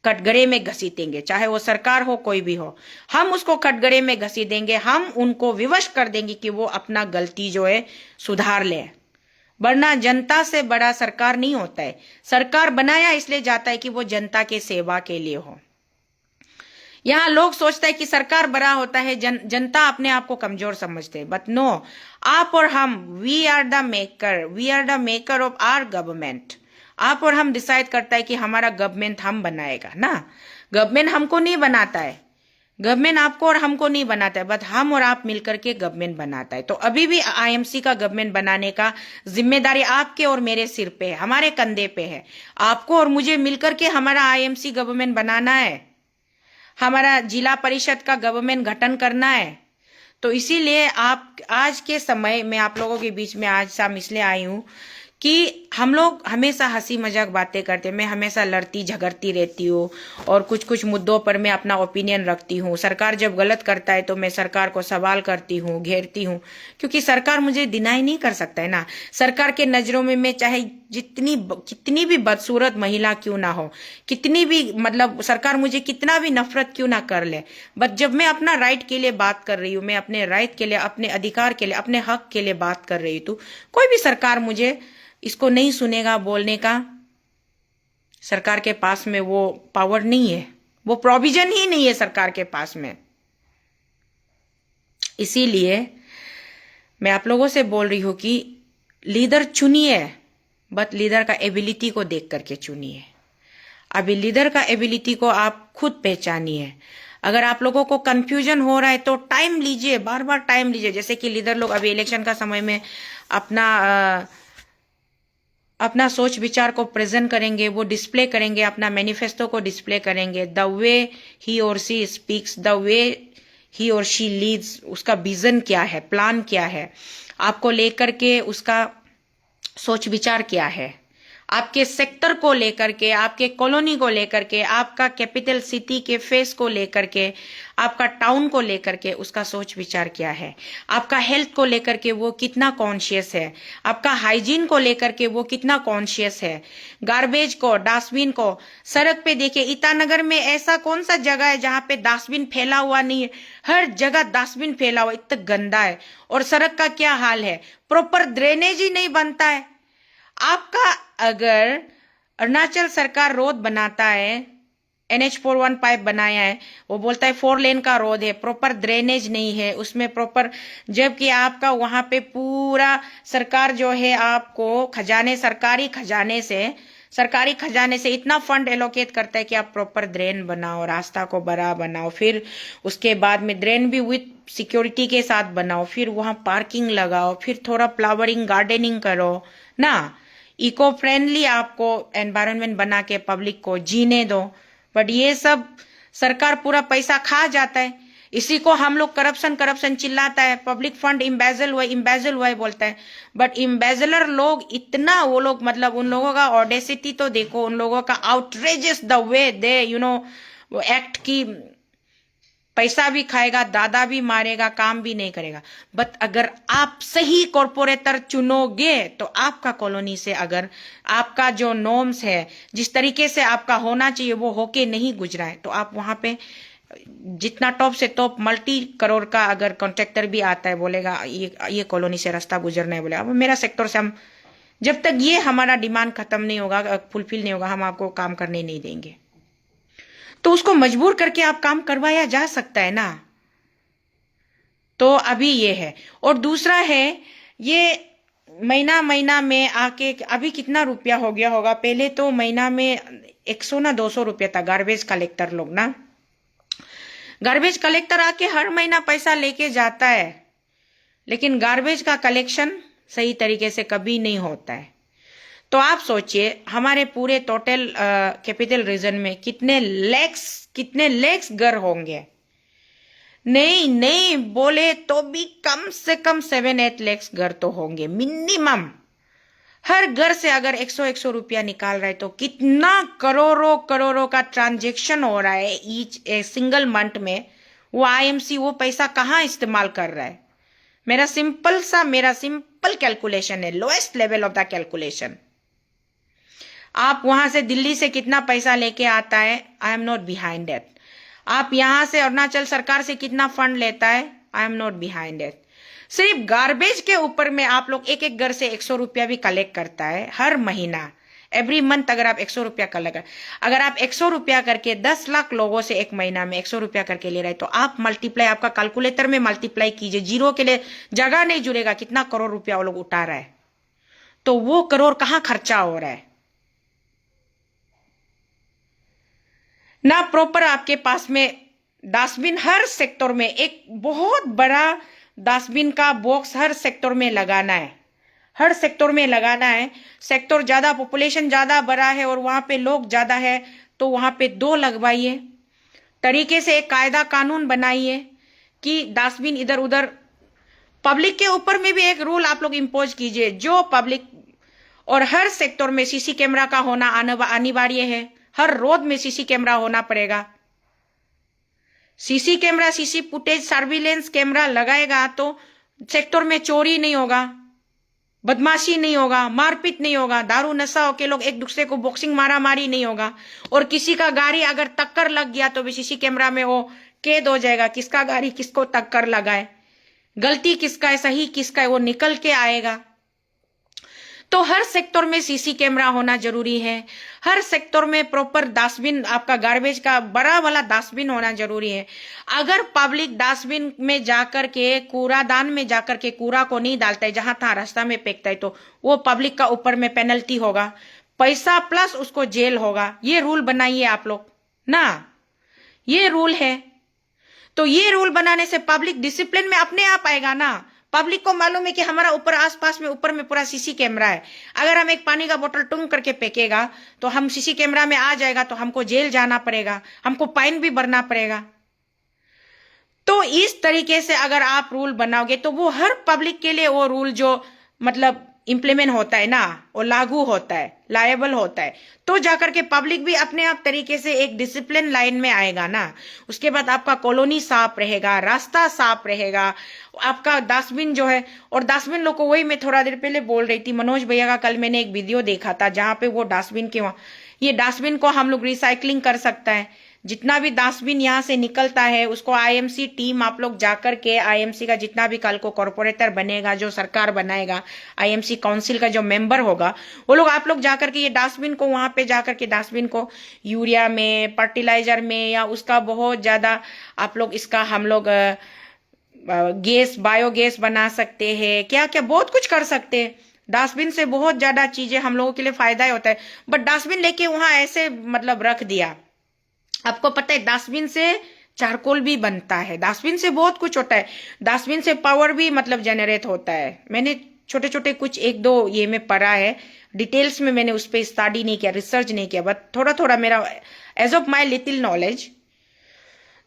कटघरे में घसीटेंगे, चाहे वो सरकार हो कोई भी हो, हम उसको कटघरे में घसीटेंगे। हम उनको विवश कर देंगे कि वो अपना गलती जो है सुधार ले, वरना जनता से बड़ा सरकार नहीं होता है। सरकार बनाया इसलिए जाता है कि वो जनता के सेवा के लिए हो। यहाँ लोग सोचते हैं कि सरकार बड़ा होता है, जनता अपने आप को कमजोर समझते हैं, बट नो, आप और हम, we are the maker of our government. आप और हम डिसाइड करता है कि हमारा गवर्नमेंट हम बनाएगा ना, गवर्नमेंट हमको नहीं बनाता है। गवर्नमेंट आपको और हमको नहीं बनाता है, बट हम और आप मिलकर के गवर्नमेंट बनाता है। तो अभी भी आईएमसी का गवर्नमेंट बनाने का जिम्मेदारी आपके और मेरे सिर पे है, हमारे कंधे पे है। आपको और मुझे मिलकर के हमारा आईएमसी गवर्नमेंट बनाना है, हमारा जिला परिषद का गवर्नमेंट गठन करना है। तो इसीलिए आप आज के समय में आप लोगों के बीच में आज शाम इसलिए आई हूं कि हम लोग हमेशा हंसी मजाक बातें करते हैं। मैं हमेशा लड़ती झगड़ती रहती हूँ और कुछ कुछ मुद्दों पर मैं अपना ओपिनियन रखती हूँ। सरकार जब गलत करता है तो मैं सरकार को सवाल करती हूँ, घेरती हूँ, क्योंकि सरकार मुझे डिनाई नहीं कर सकता है ना। सरकार के नजरों में मैं चाहे कितनी भी बदसूरत महिला क्यों ना हो, कितनी भी मतलब सरकार मुझे कितना भी नफरत क्यों ना कर ले, बट जब मैं अपना राइट के लिए बात कर रही हूँ, मैं अपने राइट के लिए, अपने अधिकार के लिए, अपने हक के लिए बात कर रही हूँ, तो कोई भी सरकार मुझे इसको नहीं सुनेगा बोलने का। सरकार के पास में वो पावर नहीं है, वो प्रोविजन ही नहीं है सरकार के पास में। इसीलिए मैं आप लोगों से बोल रही हूं कि लीडर चुनिए, बट लीडर का एबिलिटी को देख करके चुनिए। अभी लीडर का एबिलिटी को आप खुद पहचानिए। अगर आप लोगों को कंफ्यूजन हो रहा है तो टाइम लीजिए, बार बार टाइम लीजिए। जैसे कि लीडर लोग अभी इलेक्शन का समय में अपना सोच विचार को प्रेजेंट करेंगे, वो डिस्प्ले करेंगे, अपना मैनिफेस्टो को डिस्प्ले करेंगे। द वे ही और she speaks, the way he or she Leeds, उसका विजन क्या है, प्लान क्या है, आपको लेकर के उसका सोच विचार क्या है, आपके सेक्टर को लेकर के, आपके कॉलोनी को लेकर के, आपका कैपिटल सिटी के फेस को लेकर के, आपका टाउन को लेकर के उसका सोच विचार क्या है, आपका हेल्थ को लेकर के वो कितना कॉन्शियस है, आपका हाइजीन को लेकर के वो कितना कॉन्शियस है, गार्बेज को, डस्टबिन को। सड़क पे देखिए, ईटानगर में ऐसा कौन सा जगह है जहां पे डस्टबिन फैला हुआ नहीं है? हर जगह डस्टबिन फैला हुआ, इतना गंदा है। और सड़क का क्या हाल है, प्रॉपर ड्रेनेज ही नहीं बनता है। आपका अगर अरुणाचल सरकार रोड बनाता है, NH-41 पाइप बनाया है, वो बोलता है 4 लेन का रोड है, प्रॉपर ड्रेनेज नहीं है उसमें प्रॉपर, जबकि आपका वहां पे पूरा सरकार जो है आपको सरकारी खजाने से इतना फंड एलोकेट करता है कि आप प्रॉपर ड्रेन बनाओ, रास्ता को बड़ा बनाओ, फिर उसके बाद में ड्रेन भी विथ सिक्योरिटी के साथ बनाओ, फिर वहां पार्किंग लगाओ, फिर थोड़ा फ्लावरिंग गार्डनिंग करो ना, इको फ्रेंडली आपको एनवायरनमेंट बना के पब्लिक को जीने दो। बट ये सब सरकार पूरा पैसा खा जाता है। इसी को हम लोग करप्शन करप्शन चिल्लाता है, पब्लिक फंड इम्बेजल हुआ है बोलता है। बट इम्बेजलर लोग इतना, वो लोग मतलब उन लोगों का ऑडेसिटी तो देखो, उन लोगों का outrageous the way they act की। पैसा भी खाएगा, दादा भी मारेगा, काम भी नहीं करेगा। बट अगर आप सही कॉर्पोरेटर चुनोगे तो आपका कॉलोनी से, अगर आपका जो नॉर्म्स है, जिस तरीके से आपका होना चाहिए वो होके नहीं गुजरा है, तो आप वहां पे जितना टॉप से टॉप मल्टी करोड़ का अगर कॉन्ट्रैक्टर भी आता है, बोलेगा ये कॉलोनी से रास्ता गुजरना है, बोले अब मेरा सेक्टर से हम, जब तक ये हमारा डिमांड खत्म नहीं होगा, फुलफिल नहीं होगा, हम आपको काम करने नहीं देंगे। तो उसको मजबूर करके आप काम करवाया जा सकता है ना। तो अभी ये है। और दूसरा है, ये महीना महीना में आके अभी कितना रुपया हो गया होगा, पहले तो महीना में 100 ना 200 रुपया था। गार्बेज कलेक्टर लोग ना, गार्बेज कलेक्टर आके हर महीना पैसा लेके जाता है, लेकिन गार्बेज का कलेक्शन सही तरीके से कभी नहीं होता है। तो आप सोचिए हमारे पूरे टोटल कैपिटल रीजन में कितने लेक्स घर होंगे। नहीं बोले तो भी कम से कम 7-8 लेक्स घर तो होंगे मिनिमम। हर घर से अगर 100 रुपया निकाल रहा है तो कितना करोड़ों का ट्रांजेक्शन हो रहा है ईच ए सिंगल मंथ में। वो आईएमसी वो पैसा कहाँ इस्तेमाल कर रहा है? मेरा सिंपल कैलकुलेशन है, lowest level of the calculation. आप वहां से दिल्ली से कितना पैसा लेके आता है, आई एम नॉट बिहाइंड दैट। आप यहां से अरुणाचल सरकार से कितना फंड लेता है, आई एम नॉट बिहाइंड दैट। सिर्फ गार्बेज के ऊपर में आप लोग एक घर से 100 रुपया भी कलेक्ट करता है हर महीना, एवरी मंथ। अगर आप 100 रुपया कलेक्ट, अगर आप 100 रुपया करके 10 लाख लोगों से एक महीना में 100 रुपया करके ले रहे हैं, तो आप मल्टीप्लाई, आपका कैलकुलेटर में मल्टीप्लाई कीजिए, जीरो के लिए जगह नहीं जुड़ेगा, कितना करोड़ रुपया वो लोग उठा रहा है। तो वो करोड़ कहां खर्चा हो रहा है? ना प्रॉपर आपके पास में डस्टबिन हर सेक्टर में, एक बहुत बड़ा डस्टबिन का बॉक्स हर सेक्टर में लगाना है, हर सेक्टर में लगाना है। सेक्टर ज्यादा, पॉपुलेशन ज्यादा बड़ा है और वहां पे लोग ज्यादा है तो वहां पे 2 लगवाइए। तरीके से एक कायदा कानून बनाइए कि डस्टबिन इधर उधर, पब्लिक के ऊपर में भी एक रूल आप लोग इम्पोज कीजिए जो पब्लिक, और हर सेक्टर में सीसी कैमरा का होना अनिवार्य है। हर रोड में सीसी कैमरा होना पड़ेगा। CC camera, CC footage, surveillance camera लगाएगा तो सेक्टर में चोरी नहीं होगा, बदमाशी नहीं होगा, मारपीट नहीं होगा, दारू नशा होके लोग एक दूसरे को बॉक्सिंग मारा मारी नहीं होगा। और किसी का गाड़ी अगर टक्कर लग गया तो भी सीसी कैमरा में वो कैद हो जाएगा, किसका गाड़ी किसको टक्कर लगाए, गलती किसका है, सही किसका है, वो निकल के आएगा। तो हर सेक्टर में सीसी कैमरा होना जरूरी है। हर सेक्टर में प्रॉपर डस्टबिन, आपका गार्बेज का बड़ा वाला डस्टबिन होना जरूरी है। अगर पब्लिक डस्टबिन में जाकर के, कूड़ादान में जाकर के कूड़ा को नहीं डालता है, जहां तहां रास्ता में फेंकता है, तो वो पब्लिक का ऊपर में पेनल्टी होगा, पैसा प्लस उसको जेल होगा। ये रूल बनाइए आप लोग ना, ये रूल है। तो ये रूल बनाने से पब्लिक डिसिप्लिन में अपने आप आएगा ना। पब्लिक को मालूम है कि हमारा ऊपर आसपास में ऊपर में पूरा सीसी कैमरा है। अगर हम एक पानी का बोतल टूंग करके फेंकेगा तो हम सीसी कैमरा में आ जाएगा, तो हमको जेल जाना पड़ेगा, हमको फाइन भी भरना पड़ेगा। तो इस तरीके से अगर आप रूल बनाओगे तो वो हर पब्लिक के लिए वो रूल जो मतलब इंप्लीमेंट होता है ना, वो लागू होता है, लायबल होता है। तो जाकर के पब्लिक भी अपने आप तरीके से एक डिसिप्लिन लाइन में आएगा ना। उसके बाद आपका कॉलोनी साफ रहेगा, रास्ता साफ रहेगा, आपका डस्टबिन जो है, और डस्टबिन लोग को, वही मैं थोड़ा देर पहले बोल रही थी मनोज भैया का, कल मैंने एक वीडियो देखा था जहां पे वो डस्टबिन के वहां, ये डस्टबिन को हम लोग रिसाइकलिंग कर सकता है। जितना भी डस्टबिन यहाँ से निकलता है उसको आईएमसी टीम, आप लोग जाकर के आईएमसी का जितना भी कल को कॉर्पोरेटर बनेगा, जो सरकार बनाएगा, आईएमसी काउंसिल का जो मेंबर होगा, वो लोग, आप लोग जाकर के ये डस्टबिन को, वहां पे जाकर के डस्टबिन को यूरिया में, फर्टिलाइजर में, या उसका बहुत ज्यादा आप लोग इसका हम लोग गैस, बायोगैस बना सकते हैं, क्या क्या बहुत कुछ कर सकते हैं। डस्टबिन से बहुत ज्यादा चीजें हम लोगों के लिए फायदा ही होता है। बट डस्टबिन लेके वहां ऐसे मतलब रख दिया। आपको पता है डस्टबिन से चारकोल भी बनता है, डस्टबिन से बहुत कुछ होता है, डस्टबिन से पावर भी मतलब जनरेट होता है। मैंने छोटे छोटे कुछ एक दो ये में पढ़ा है, डिटेल्स में मैंने उस पर स्टडी नहीं किया, रिसर्च नहीं किया, बट थोड़ा थोड़ा मेरा age of my little knowledge.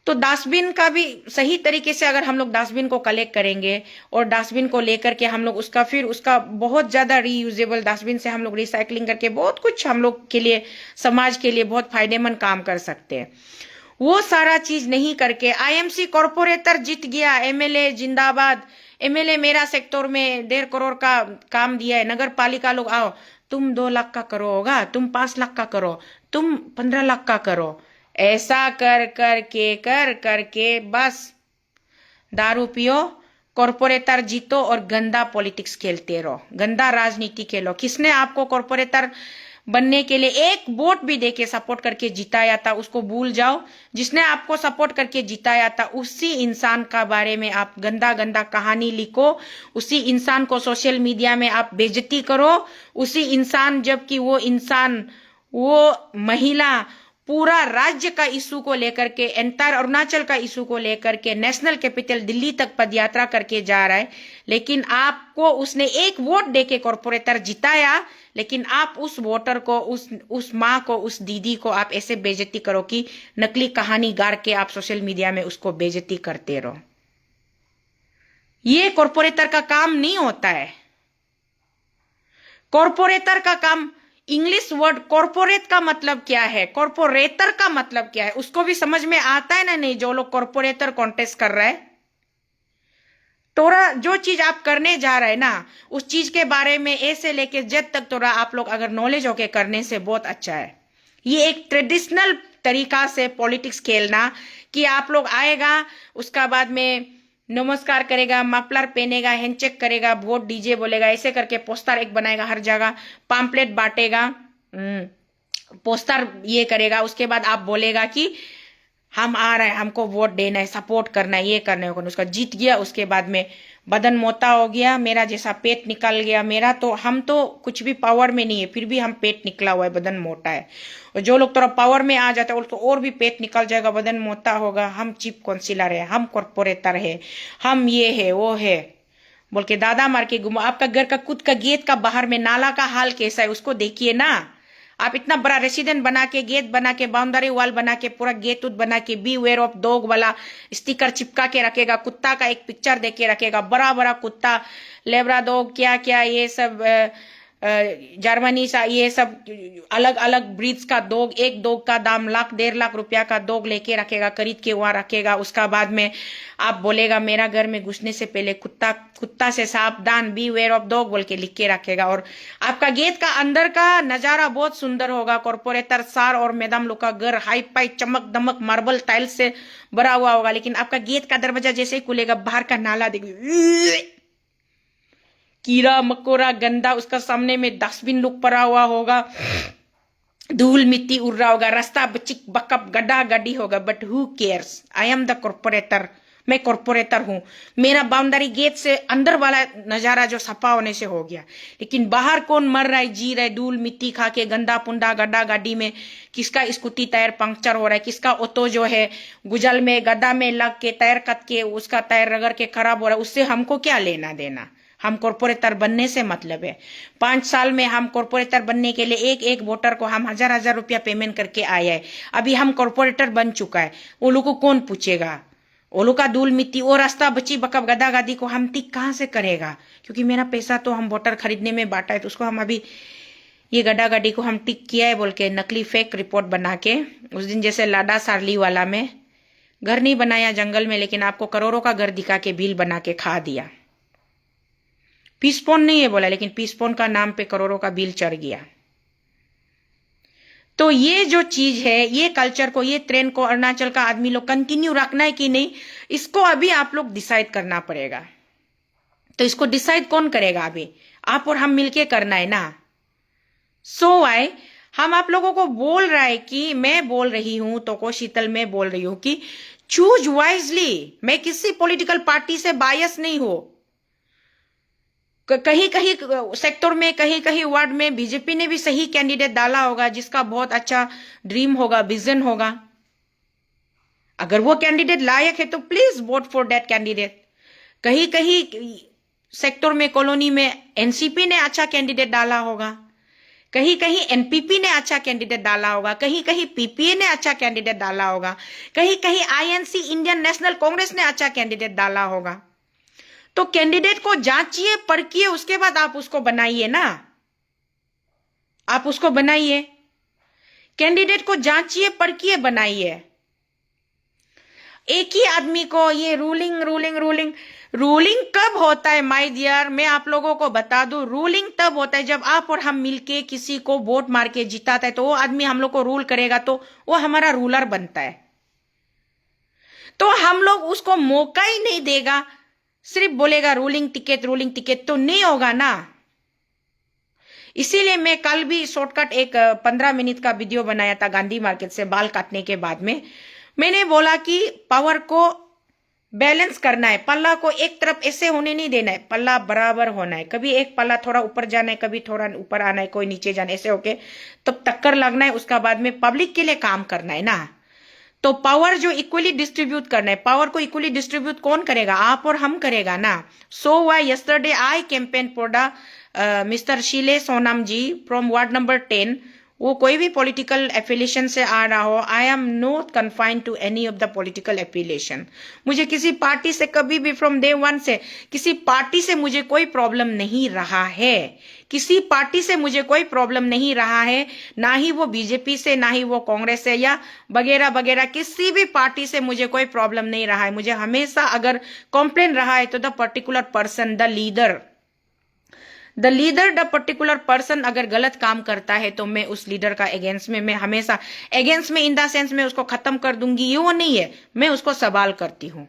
तो डस्टबिन का भी सही तरीके से अगर हम लोग डस्टबिन को कलेक्ट करेंगे और डस्टबिन को लेकर के हम लोग उसका फिर उसका बहुत ज्यादा रीयूजेबल डस्टबिन से हम लोग रिसाइकलिंग करके बहुत कुछ हम लोग के लिए, समाज के लिए बहुत फायदेमंद काम कर सकते हैं। वो सारा चीज नहीं करके आईएमसी कॉर्पोरेटर जीत गया, एमएलए जिंदाबाद, एमएलए मेरा सेक्टर में 1.5 करोड़ का काम दिया है, नगर पालिका लोग आओ, तुम 2 लाख का करो होगा, तुम 5 लाख का करो, तुम 15 लाख का करो, ऐसा कर करके बस दारू पियो, कॉर्पोरेटर जीतो और गंदा पॉलिटिक्स खेलते रहो, गंदा राजनीति खेलो। किसने आपको कॉर्पोरेटर बनने के लिए एक वोट भी देके सपोर्ट करके जिताया था उसको भूल जाओ। जिसने आपको सपोर्ट करके जिताया था उसी इंसान का बारे में आप गंदा गंदा कहानी लिखो, उसी इंसान को सोशल मीडिया में आप बेइज्जती करो, उसी इंसान, जबकि वो इंसान, वो महिला पूरा राज्य का इशू को लेकर के, एंटायर अरुणाचल का इशू को लेकर के नेशनल कैपिटल दिल्ली तक पदयात्रा करके जा रहा है, लेकिन आपको उसने एक वोट देके कॉर्पोरेटर जिताया, लेकिन आप उस वोटर को, उस माँ को, उस दीदी को आप ऐसे बेइज्जती करो कि नकली कहानी गार के आप सोशल मीडिया में उसको बेइज्जती करते रहो। ये कॉर्पोरेटर का काम नहीं होता है। कॉर्पोरेटर का काम, इंग्लिश वर्ड कॉर्पोरेट का मतलब क्या है, कॉर्पोरेटर का मतलब क्या है, उसको भी समझ में आता है ना नहीं, जो लोग कॉर्पोरेटर कॉन्टेस्ट कर रहा है। तोरा जो चीज आप करने जा रहे हैं ना, उस चीज के बारे में ए से लेके जेड तक तोरा आप लोग अगर नॉलेज होके करने से बहुत अच्छा है। ये एक ट्रेडिशनल तरीका से पॉलिटिक्स खेलना कि आप लोग आएगा, उसका बाद में नमस्कार करेगा, मफलर पहनेगा, हैंडचेक करेगा, वोट डीजे बोलेगा, ऐसे करके पोस्टर एक बनाएगा, हर जगह पाम्पलेट बांटेगा, पोस्टर ये करेगा, उसके बाद आप बोलेगा कि हम आ रहे हैं, हमको वोट देना है, सपोर्ट करना है, ये करना है, उसका जीत गया, उसके बाद में बदन मोटा हो गया, मेरा जैसा पेट निकल गया। मेरा तो, हम तो कुछ भी पावर में नहीं है, फिर भी हम पेट निकला हुआ है, बदन मोटा है। और जो लोग थोड़ा पावर में आ जाते हैं तो और भी पेट निकल जाएगा, बदन मोटा होगा। हम चीफ काउंसिलर है, हम कॉर्पोरेटर है, हम ये है वो है बोल के दादा मार के घुमा। आपका घर का खुद का गेट का बाहर में नाला का हाल कैसा है उसको देखिए ना। आप इतना बड़ा रेसिडेंट बना के, गेट बना के, बाउंड्री वॉल बना के, पूरा गेट उत बना के, बी वेयर ऑफ डॉग वाला स्टिकर चिपका के रखेगा, कुत्ता का एक पिक्चर दे के रखेगा, बड़ा बड़ा कुत्ता, लेब्रा डॉग, क्या क्या ये सब जर्मनी सा, ये सब अलग अलग ब्रीड्स का डॉग। एक डॉग का दाम लाख 1.5 लाख रुपया का डॉग लेके रखेगा, खरीद के वहां रखेगा। उसका बाद में आप बोलेगा मेरा घर में घुसने से पहले कुत्ता से सावधान, बी वेयर ऑफ डॉग बोल के लिख के रखेगा। और आपका गेट का अंदर का नजारा बहुत सुंदर होगा। कॉर्पोरेटर सार और मैडम लोग का घर हाई फाई चमक दमक मार्बल टाइल्स से भरा हुआ होगा, लेकिन आपका गेट का दरवाजा जैसे ही खुलेगा बाहर का नाला देखिए, कीड़ा मकोड़ा गंदा, उसका सामने में डस्टबिन लुक पड़ा हुआ होगा, धूल मिट्टी उड़ रहा होगा, रास्ता चिक बकअप गड्ढा गड्डी होगा। But who cares, I am the corporator, मैं कॉर्पोरेटर हूं। मेरा बाउंड्री गेट से अंदर वाला नजारा जो सफा होने से हो गया, लेकिन बाहर कौन मर रहा है, जी रहा है, धूल मिट्टी खा के, गंदा पुंडा गड्ढा गाड़ी में, किसका स्कूटी टायर पंक्चर हो रहा है, किसका ऑटो जो है गुजल में गड्ढा में लग के टायर कट के उसका टायर रगड़ के खराब हो रहा है, उससे हमको क्या लेना देना। हम कॉर्पोरेटर बनने से मतलब है। 5 साल में हम कॉर्पोरेटर बनने के लिए एक एक वोटर को हम 1000 रुपया पेमेंट करके आए हैं। अभी हम कॉर्पोरेटर बन चुका है, वो लोग को कौन पूछेगा। ओलो का धूल मिट्टी और रास्ता बची बकब गदा गादी को हम ठीक कहाँ से करेगा, क्योंकि मेरा पैसा तो हम वोटर खरीदने में बांटा है, तो उसको हम अभी ये गड्ढा गाड़ी को हम टिक किया है बोल के नकली फेक रिपोर्ट बना के। उस दिन जैसे लाडा सारली वाला में घर नहीं बनाया जंगल में, लेकिन आपको करोड़ों का घर दिखा के बिल बना के खा दिया। पीसपोन नहीं है बोला, लेकिन पीसपोन का नाम पे करोड़ों का बिल चढ़ गया। तो ये जो चीज है, ये कल्चर को, ये ट्रेंड को अरुणाचल का आदमी लोग कंटिन्यू रखना है कि नहीं, इसको अभी आप लोग डिसाइड करना पड़ेगा। तो इसको डिसाइड कौन करेगा, अभी आप और हम मिलके करना है ना। सो आए हम आप लोगों को बोल रहा है कि मैं बोल रही हूं तो को शीतल मैं बोल रही हूं कि चूज वाइजली। मैं किसी पॉलिटिकल पार्टी से बायस नहीं हूं। कहीं कहीं सेक्टर में, कहीं कहीं वार्ड में बीजेपी ने भी सही कैंडिडेट डाला होगा, जिसका बहुत अच्छा ड्रीम होगा, विजन होगा। अगर वो कैंडिडेट लायक है तो please vote for that candidate. कहीं कहीं सेक्टर में, कॉलोनी में एनसीपी ने अच्छा कैंडिडेट डाला होगा, कहीं कहीं एनपीपी ने अच्छा कैंडिडेट डाला होगा, कहीं कहीं पीपीए ने अच्छा कैंडिडेट डाला होगा, कहीं कहीं आईएनसी इंडियन नेशनल कांग्रेस ने अच्छा कैंडिडेट डाला होगा। तो कैंडिडेट को जांचिए, परखिए, उसके बाद आप उसको बनाइए ना। आप उसको बनाइए, कैंडिडेट को जांचिए, परखिए, बनाइए। एक ही आदमी को ये रूलिंग रूलिंग रूलिंग रूलिंग कब होता है माय डियर, मैं आप लोगों को बता दूं, रूलिंग तब होता है जब आप और हम मिलके किसी को वोट मार के जिताता है, तो वो आदमी हम लोग को रूल करेगा, तो वो हमारा रूलर बनता है। तो हम लोग उसको मौका ही नहीं देगा, सिर्फ बोलेगा रूलिंग टिकट, तो नहीं होगा ना। इसीलिए मैं कल भी शॉर्टकट एक 15 मिनट का वीडियो बनाया था गांधी मार्केट से बाल काटने के बाद में। मैंने बोला कि पावर को बैलेंस करना है, पल्ला को एक तरफ ऐसे होने नहीं देना है, पल्ला बराबर होना है। कभी एक पल्ला थोड़ा ऊपर जाना है, कभी थोड़ा ऊपर आना है, कोई नीचे जाना है, ऐसे होके तब टक्कर लगना है। उसका बाद में पब्लिक के लिए काम करना है ना। तो पावर जो इक्वली डिस्ट्रीब्यूट करना है, पावर को इक्वली डिस्ट्रीब्यूट कौन करेगा, आप और हम करेगा ना। So why yesterday I campaign for the mister Sheele Sonam ji from ward number 10। वो कोई भी पॉलिटिकल एफिलिएशन से आ रहा हो, I am not confined to any of the political affiliation. मुझे किसी पार्टी से कभी भी फ्रॉम डे वन से किसी पार्टी से मुझे कोई प्रॉब्लम नहीं रहा है, किसी पार्टी से मुझे कोई प्रॉब्लम नहीं रहा है, ना ही वो बीजेपी से, ना ही वो कांग्रेस से या वगैरह वगैरह, किसी भी पार्टी से मुझे कोई प्रॉब्लम नहीं रहा है। मुझे हमेशा अगर कंप्लेन रहा है तो the particular person, the leader the particular person अगर गलत काम करता है तो मैं उस लीडर का अगेंस्ट में, मैं हमेशा अगेंस्ट में इन द सेंस में उसको खत्म कर दूंगी, ये वो नहीं है। मैं उसको सवाल करती हूँ,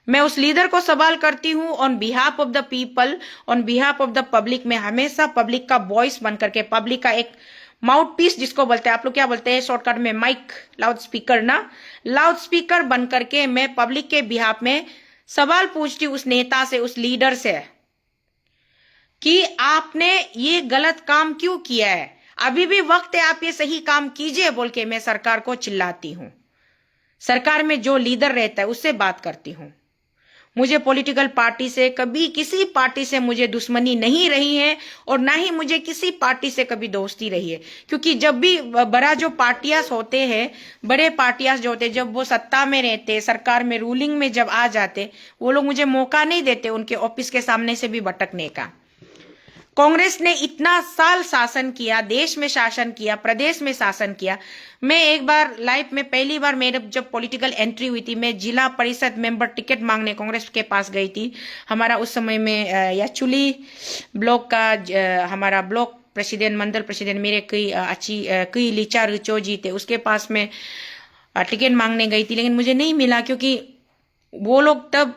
मैं उस लीडर को सवाल करती हूँ on behalf of the people, on behalf of the public. में हमेशा पब्लिक का वॉइस बन करके, पब्लिक का एक माउथ पीस जिसको बोलते हैं, आप लोग क्या बोलते हैं शॉर्टकट में, माइक, लाउड स्पीकर ना, लाउड स्पीकर बन करके मैं पब्लिक के बिहाफ में सवाल पूछती उस नेता से, उस लीडर से कि आपने ये गलत काम क्यों किया है, अभी भी वक्त है, आप ये सही काम कीजिए बोल के मैं सरकार को चिल्लाती हूं। सरकार में जो लीडर रहता है उससे बात करती हूं। मुझे पॉलिटिकल पार्टी से कभी, किसी पार्टी से मुझे दुश्मनी नहीं रही है और ना ही मुझे किसी पार्टी से कभी दोस्ती रही है, क्योंकि जब भी बड़ा जो पार्टियां होते हैं, बड़े पार्टियां जो होते हैं, जब वो सत्ता में रहते, सरकार में रूलिंग में जब आ जाते, वो लोग मुझे मौका नहीं देते उनके ऑफिस के सामने से भी भटकने का। कांग्रेस ने इतना साल शासन किया, देश में शासन किया, प्रदेश में शासन किया। मैं एक बार लाइफ में पहली बार मेरे जब पॉलिटिकल एंट्री हुई थी, मैं जिला परिषद मेंबर टिकट मांगने कांग्रेस के पास गई थी। हमारा उस समय में याचुली ब्लॉक का हमारा ब्लॉक प्रेसिडेंट, मंडल प्रेसिडेंट मेरे कई लीचा रिचो जी थे, उसके पास में टिकट मांगने गई थी, लेकिन मुझे नहीं मिला, क्योंकि वो लोग तब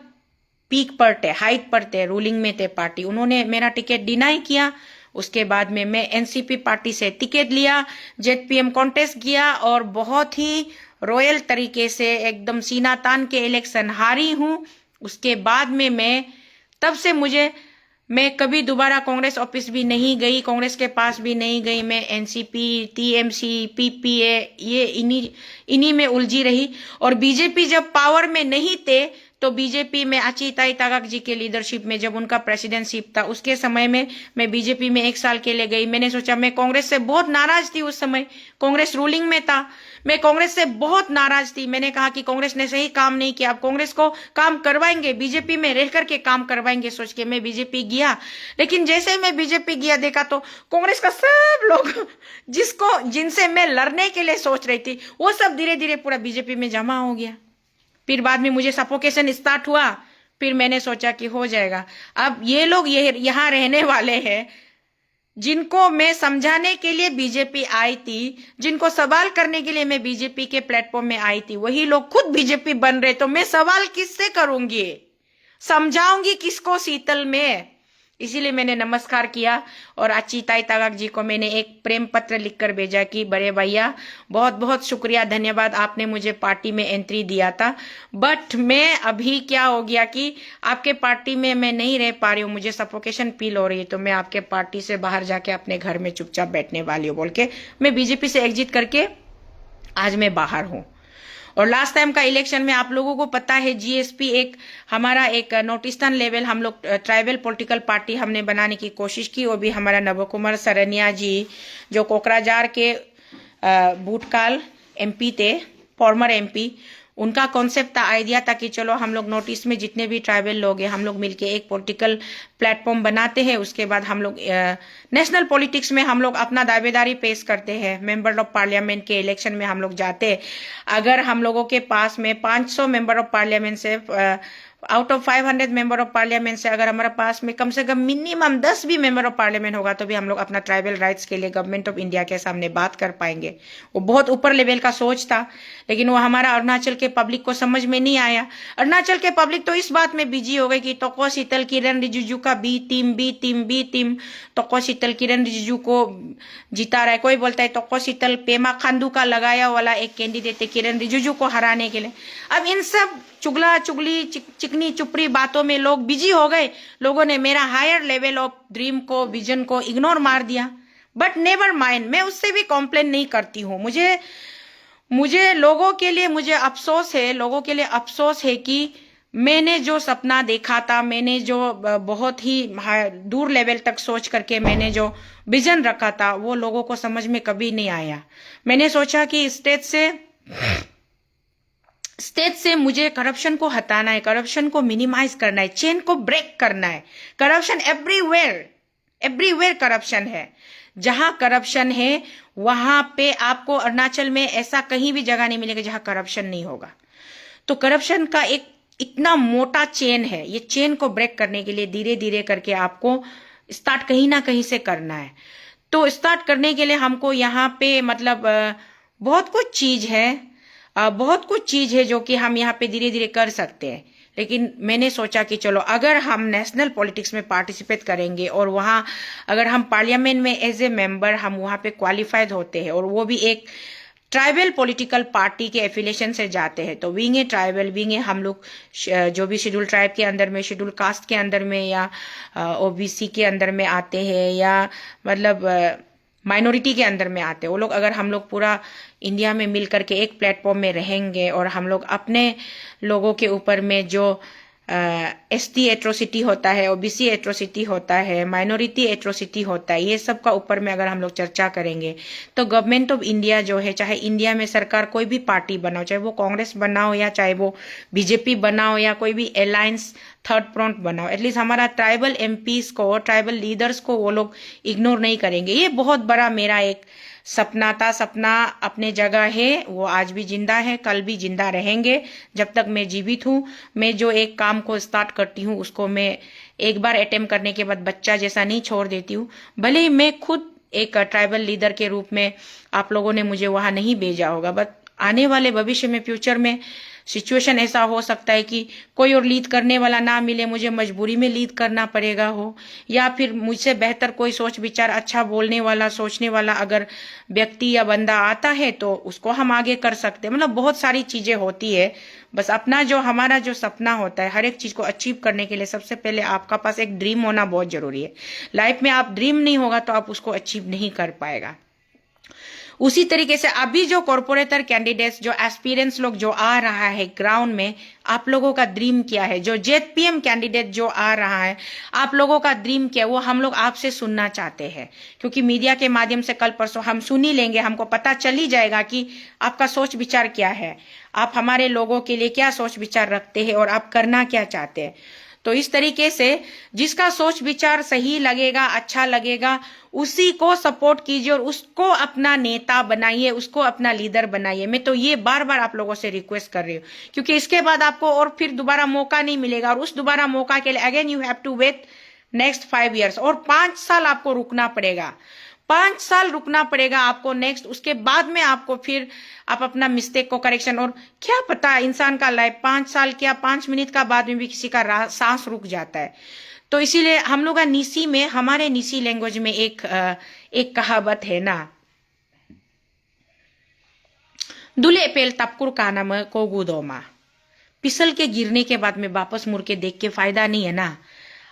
पीक पर थे, हाइट पर थे, रूलिंग में थे पार्टी। उन्होंने मेरा टिकट डिनाई किया। उसके बाद में मैं एनसीपी पार्टी से टिकट लिया, जेडपीएम कॉन्टेस्ट किया और बहुत ही रॉयल तरीके से एकदम सीना तान के इलेक्शन हारी हूं। उसके बाद में तब से मैं कभी दोबारा कांग्रेस ऑफिस भी नहीं गई, कांग्रेस के पास भी नहीं गई। मैं एनसीपी, टीएमसी, पीपीए ये इन्हीं में उलझी रही। और बीजेपी जब पावर में नहीं थे तो बीजेपी में अचिताई तागक जी के लीडरशिप में जब उनका प्रेसिडेंटशिप था, उसके समय में मैं बीजेपी में 1 साल के लिए गई। मैंने सोचा, मैं कांग्रेस से बहुत नाराज थी उस समय, कांग्रेस रूलिंग में था, मैं कांग्रेस से बहुत नाराज थी। मैंने कहा कि कांग्रेस ने सही काम नहीं किया, अब कांग्रेस को काम करवाएंगे, बीजेपी में रह करके काम करवाएंगे सोच के मैं बीजेपी गया। लेकिन जैसे मैं बीजेपी गया, देखा तो कांग्रेस का सब लोग जिनसे मैं लड़ने के लिए सोच रही थी, वो सब धीरे धीरे पूरा बीजेपी में जमा हो गया। फिर बाद में मुझे सफोकेशन स्टार्ट हुआ। फिर मैंने सोचा कि हो जाएगा। अब ये लोग यहाँ रहने वाले हैं, जिनको मैं समझाने के लिए बीजेपी आई थी, जिनको सवाल करने के लिए मैं बीजेपी के प्लेटफॉर्म में आई थी, वही लोग खुद बीजेपी बन रहे, तो मैं सवाल किससे करूंगी, समझाऊंगी किसको शीतल में। इसीलिए मैंने नमस्कार किया और अचिताई तागक जी को मैंने एक प्रेम पत्र लिखकर भेजा कि बड़े भैया बहुत बहुत शुक्रिया, धन्यवाद, आपने मुझे पार्टी में एंट्री दिया था, बट मैं अभी क्या हो गया कि आपके पार्टी में मैं नहीं रह पा रही हूँ, मुझे सफोकेशन फील हो रही है, तो मैं आपके पार्टी से बाहर जाके अपने घर में चुपचाप बैठने वाली हूँ बोल के मैं बीजेपी से एग्जिट करके आज मैं बाहर हूँ। और लास्ट टाइम का इलेक्शन में आप लोगों को पता है, जीएसपी हमारा एक नॉर्थ ईस्टर्न लेवल हम लोग ट्राइबल पॉलिटिकल पार्टी हमने बनाने की कोशिश की। वो भी हमारा नवकुमार सरनिया जी जो कोकराझार के भूतकाल एमपी थे, फॉर्मर एमपी, उनका कॉन्सेप्ट था, आइडिया था कि चलो हम लोग नॉर्थ ईस्ट में जितने भी ट्राइबल लोग हैं हम लोग मिलके एक पॉलिटिकल प्लेटफॉर्म बनाते हैं। उसके बाद हम लोग नेशनल पॉलिटिक्स में हम लोग अपना दावेदारी पेश करते हैं, मेंबर ऑफ पार्लियामेंट के इलेक्शन में हम लोग जाते हैं। अगर हम लोगों के पास में 500 मेंबर ऑफ पार्लियामेंट से out of 500 member of parliament से अगर हमारे पास में कम से कम मिनिमम 10 भी मेंबर ऑफ पार्लियामेंट होगा तो भी हम लोग अपना ट्राइबल राइट्स के लिए गवर्नमेंट ऑफ इंडिया के सामने बात कर पाएंगे। वो बहुत ऊपर लेवल का सोच था, लेकिन वो हमारा अरुणाचल के पब्लिक को समझ में नहीं आया। अरुणाचल के पब्लिक तो इस बात में बिजी हो गई कि तोको शीतल किरण रिजिजू का बी टीम तोको शीतल किरण रिजिजू को जिता रहा है। कोई बोलता है तोको शीतल पेमा खांडू का लगाया वाला एक कैंडिडेट है किरण रिजिजू को हराने के लिए। अब इन सब चुगला चुगली चिकनी चुपड़ी बातों में लोग बिजी हो गए। लोगों ने मेरा हायर लेवल ऑफ ड्रीम को, विजन को इग्नोर मार दिया। बट नेवर माइंड, मैं उससे भी कॉम्प्लेन नहीं करती हूँ। मुझे लोगों के लिए मुझे अफसोस है, लोगों के लिए अफसोस है कि मैंने जो सपना देखा था, मैंने जो बहुत ही दूर लेवल तक सोच करके मैंने जो विजन रखा था, वो लोगों को समझ में कभी नहीं आया। मैंने सोचा कि स्टेट से मुझे करप्शन को हटाना है, करप्शन को मिनिमाइज करना है, चेन को ब्रेक करना है। करप्शन एवरीवेयर करप्शन है। जहां करप्शन है वहां पे आपको अरुणाचल में ऐसा कहीं भी जगह नहीं मिलेगा जहां करप्शन नहीं होगा। तो करप्शन का एक इतना मोटा चेन है, ये चेन को ब्रेक करने के लिए धीरे धीरे करके आपको स्टार्ट कहीं ना कहीं से करना है। तो स्टार्ट करने के लिए हमको यहाँ पे मतलब बहुत कुछ चीज है जो कि हम यहाँ पे धीरे धीरे कर सकते हैं। लेकिन मैंने सोचा कि चलो अगर हम नेशनल पॉलिटिक्स में पार्टिसिपेट करेंगे और वहाँ अगर हम पार्लियामेंट में एज ए मेंबर हम वहाँ पे क्वालिफाइड होते हैं और वो भी एक ट्राइबल पॉलिटिकल पार्टी के एफिलिएशन से जाते हैं, तो विंग है ट्राइबल, विंग है हम लोग जो भी शेड्यूल ट्राइब के अंदर में, शेड्यूल कास्ट के अंदर में, या ओबीसी के अंदर में आते हैं, या मतलब माइनॉरिटी के अंदर में आते हैं, वो लोग अगर हम लोग पूरा इंडिया में मिल करके एक प्लेटफॉर्म में रहेंगे और हम लोग अपने लोगों के ऊपर में जो एसटी एट्रोसिटी होता है, ओबीसी एट्रोसिटी होता है, माइनॉरिटी एट्रोसिटी होता है, ये सब का ऊपर में अगर हम लोग चर्चा करेंगे तो गवर्नमेंट ऑफ इंडिया जो है, चाहे इंडिया में सरकार कोई भी पार्टी बनाओ, चाहे वो कांग्रेस बनाओ या चाहे वो बीजेपी बनाओ या कोई भी अलायंस थर्ड फ्रंट बनाओ, एटलीस्ट हमारा ट्राइबल एमपीज को, ट्राइबल लीडर्स को वो लोग इग्नोर नहीं करेंगे। ये बहुत बड़ा मेरा एक सपना था। सपना अपने जगह है, वो आज भी जिंदा है, कल भी जिंदा रहेंगे जब तक मैं जीवित हूँ। मैं जो एक काम को स्टार्ट करती हूँ उसको मैं एक बार अटेम्प्ट करने के बाद बच्चा जैसा नहीं छोड़ देती हूँ। भले ही मैं खुद एक ट्राइबल लीडर के रूप में आप लोगों ने मुझे वहां नहीं भेजा होगा, बट आने वाले भविष्य में, फ्यूचर में सिचुएशन ऐसा हो सकता है कि कोई और लीड करने वाला ना मिले, मुझे मजबूरी में लीड करना पड़ेगा हो, या फिर मुझसे बेहतर कोई सोच विचार अच्छा बोलने वाला, सोचने वाला अगर व्यक्ति या बंदा आता है तो उसको हम आगे कर सकते हैं। मतलब बहुत सारी चीजें होती है। बस अपना जो हमारा जो सपना होता है, हर एक चीज को अचीव करने के लिए सबसे पहले आपका पास एक ड्रीम होना बहुत जरूरी है। लाइफ में आप ड्रीम नहीं होगा तो आप उसको अचीव नहीं कर पाएगा। उसी तरीके से अभी जो कॉर्पोरेटर कैंडिडेट्स, जो एस्पिरेंट्स लोग जो आ रहा है ग्राउंड में, आप लोगों का ड्रीम क्या है? जो जेपीएम कैंडिडेट जो आ रहा है, आप लोगों का ड्रीम क्या है? वो हम लोग आपसे सुनना चाहते हैं, क्योंकि मीडिया के माध्यम से कल परसों हम सुन ही लेंगे, हमको पता चल ही जाएगा कि आपका सोच विचार क्या है, आप हमारे लोगों के लिए क्या सोच विचार रखते हैं और आप करना क्या चाहते हैं। तो इस तरीके से जिसका सोच विचार सही लगेगा, अच्छा लगेगा, उसी को सपोर्ट कीजिए और उसको अपना नेता बनाइए, उसको अपना लीडर बनाइए। मैं तो ये बार बार आप लोगों से रिक्वेस्ट कर रही हूँ, क्योंकि इसके बाद आपको और फिर दोबारा मौका नहीं मिलेगा, और उस दोबारा मौका के लिए again you have to wait next 5 years, और 5 साल आपको रुकना पड़ेगा। 5 साल रुकना पड़ेगा आपको नेक्स्ट। उसके बाद में आपको फिर आप अपना मिस्टेक को करेक्शन, और क्या पता इंसान का लाइफ 5 साल क्या 5 मिनट का बाद में भी किसी का सांस रुक जाता है। तो इसीलिए हम लोग का नीसी में, हमारे नीसी लैंग्वेज में एक कहावत है ना, दुले पेल तपकुर काना में कोगुदोमा, फिसल के गिरने के बाद में वापस मुड़ के देख के फायदा नहीं है ना।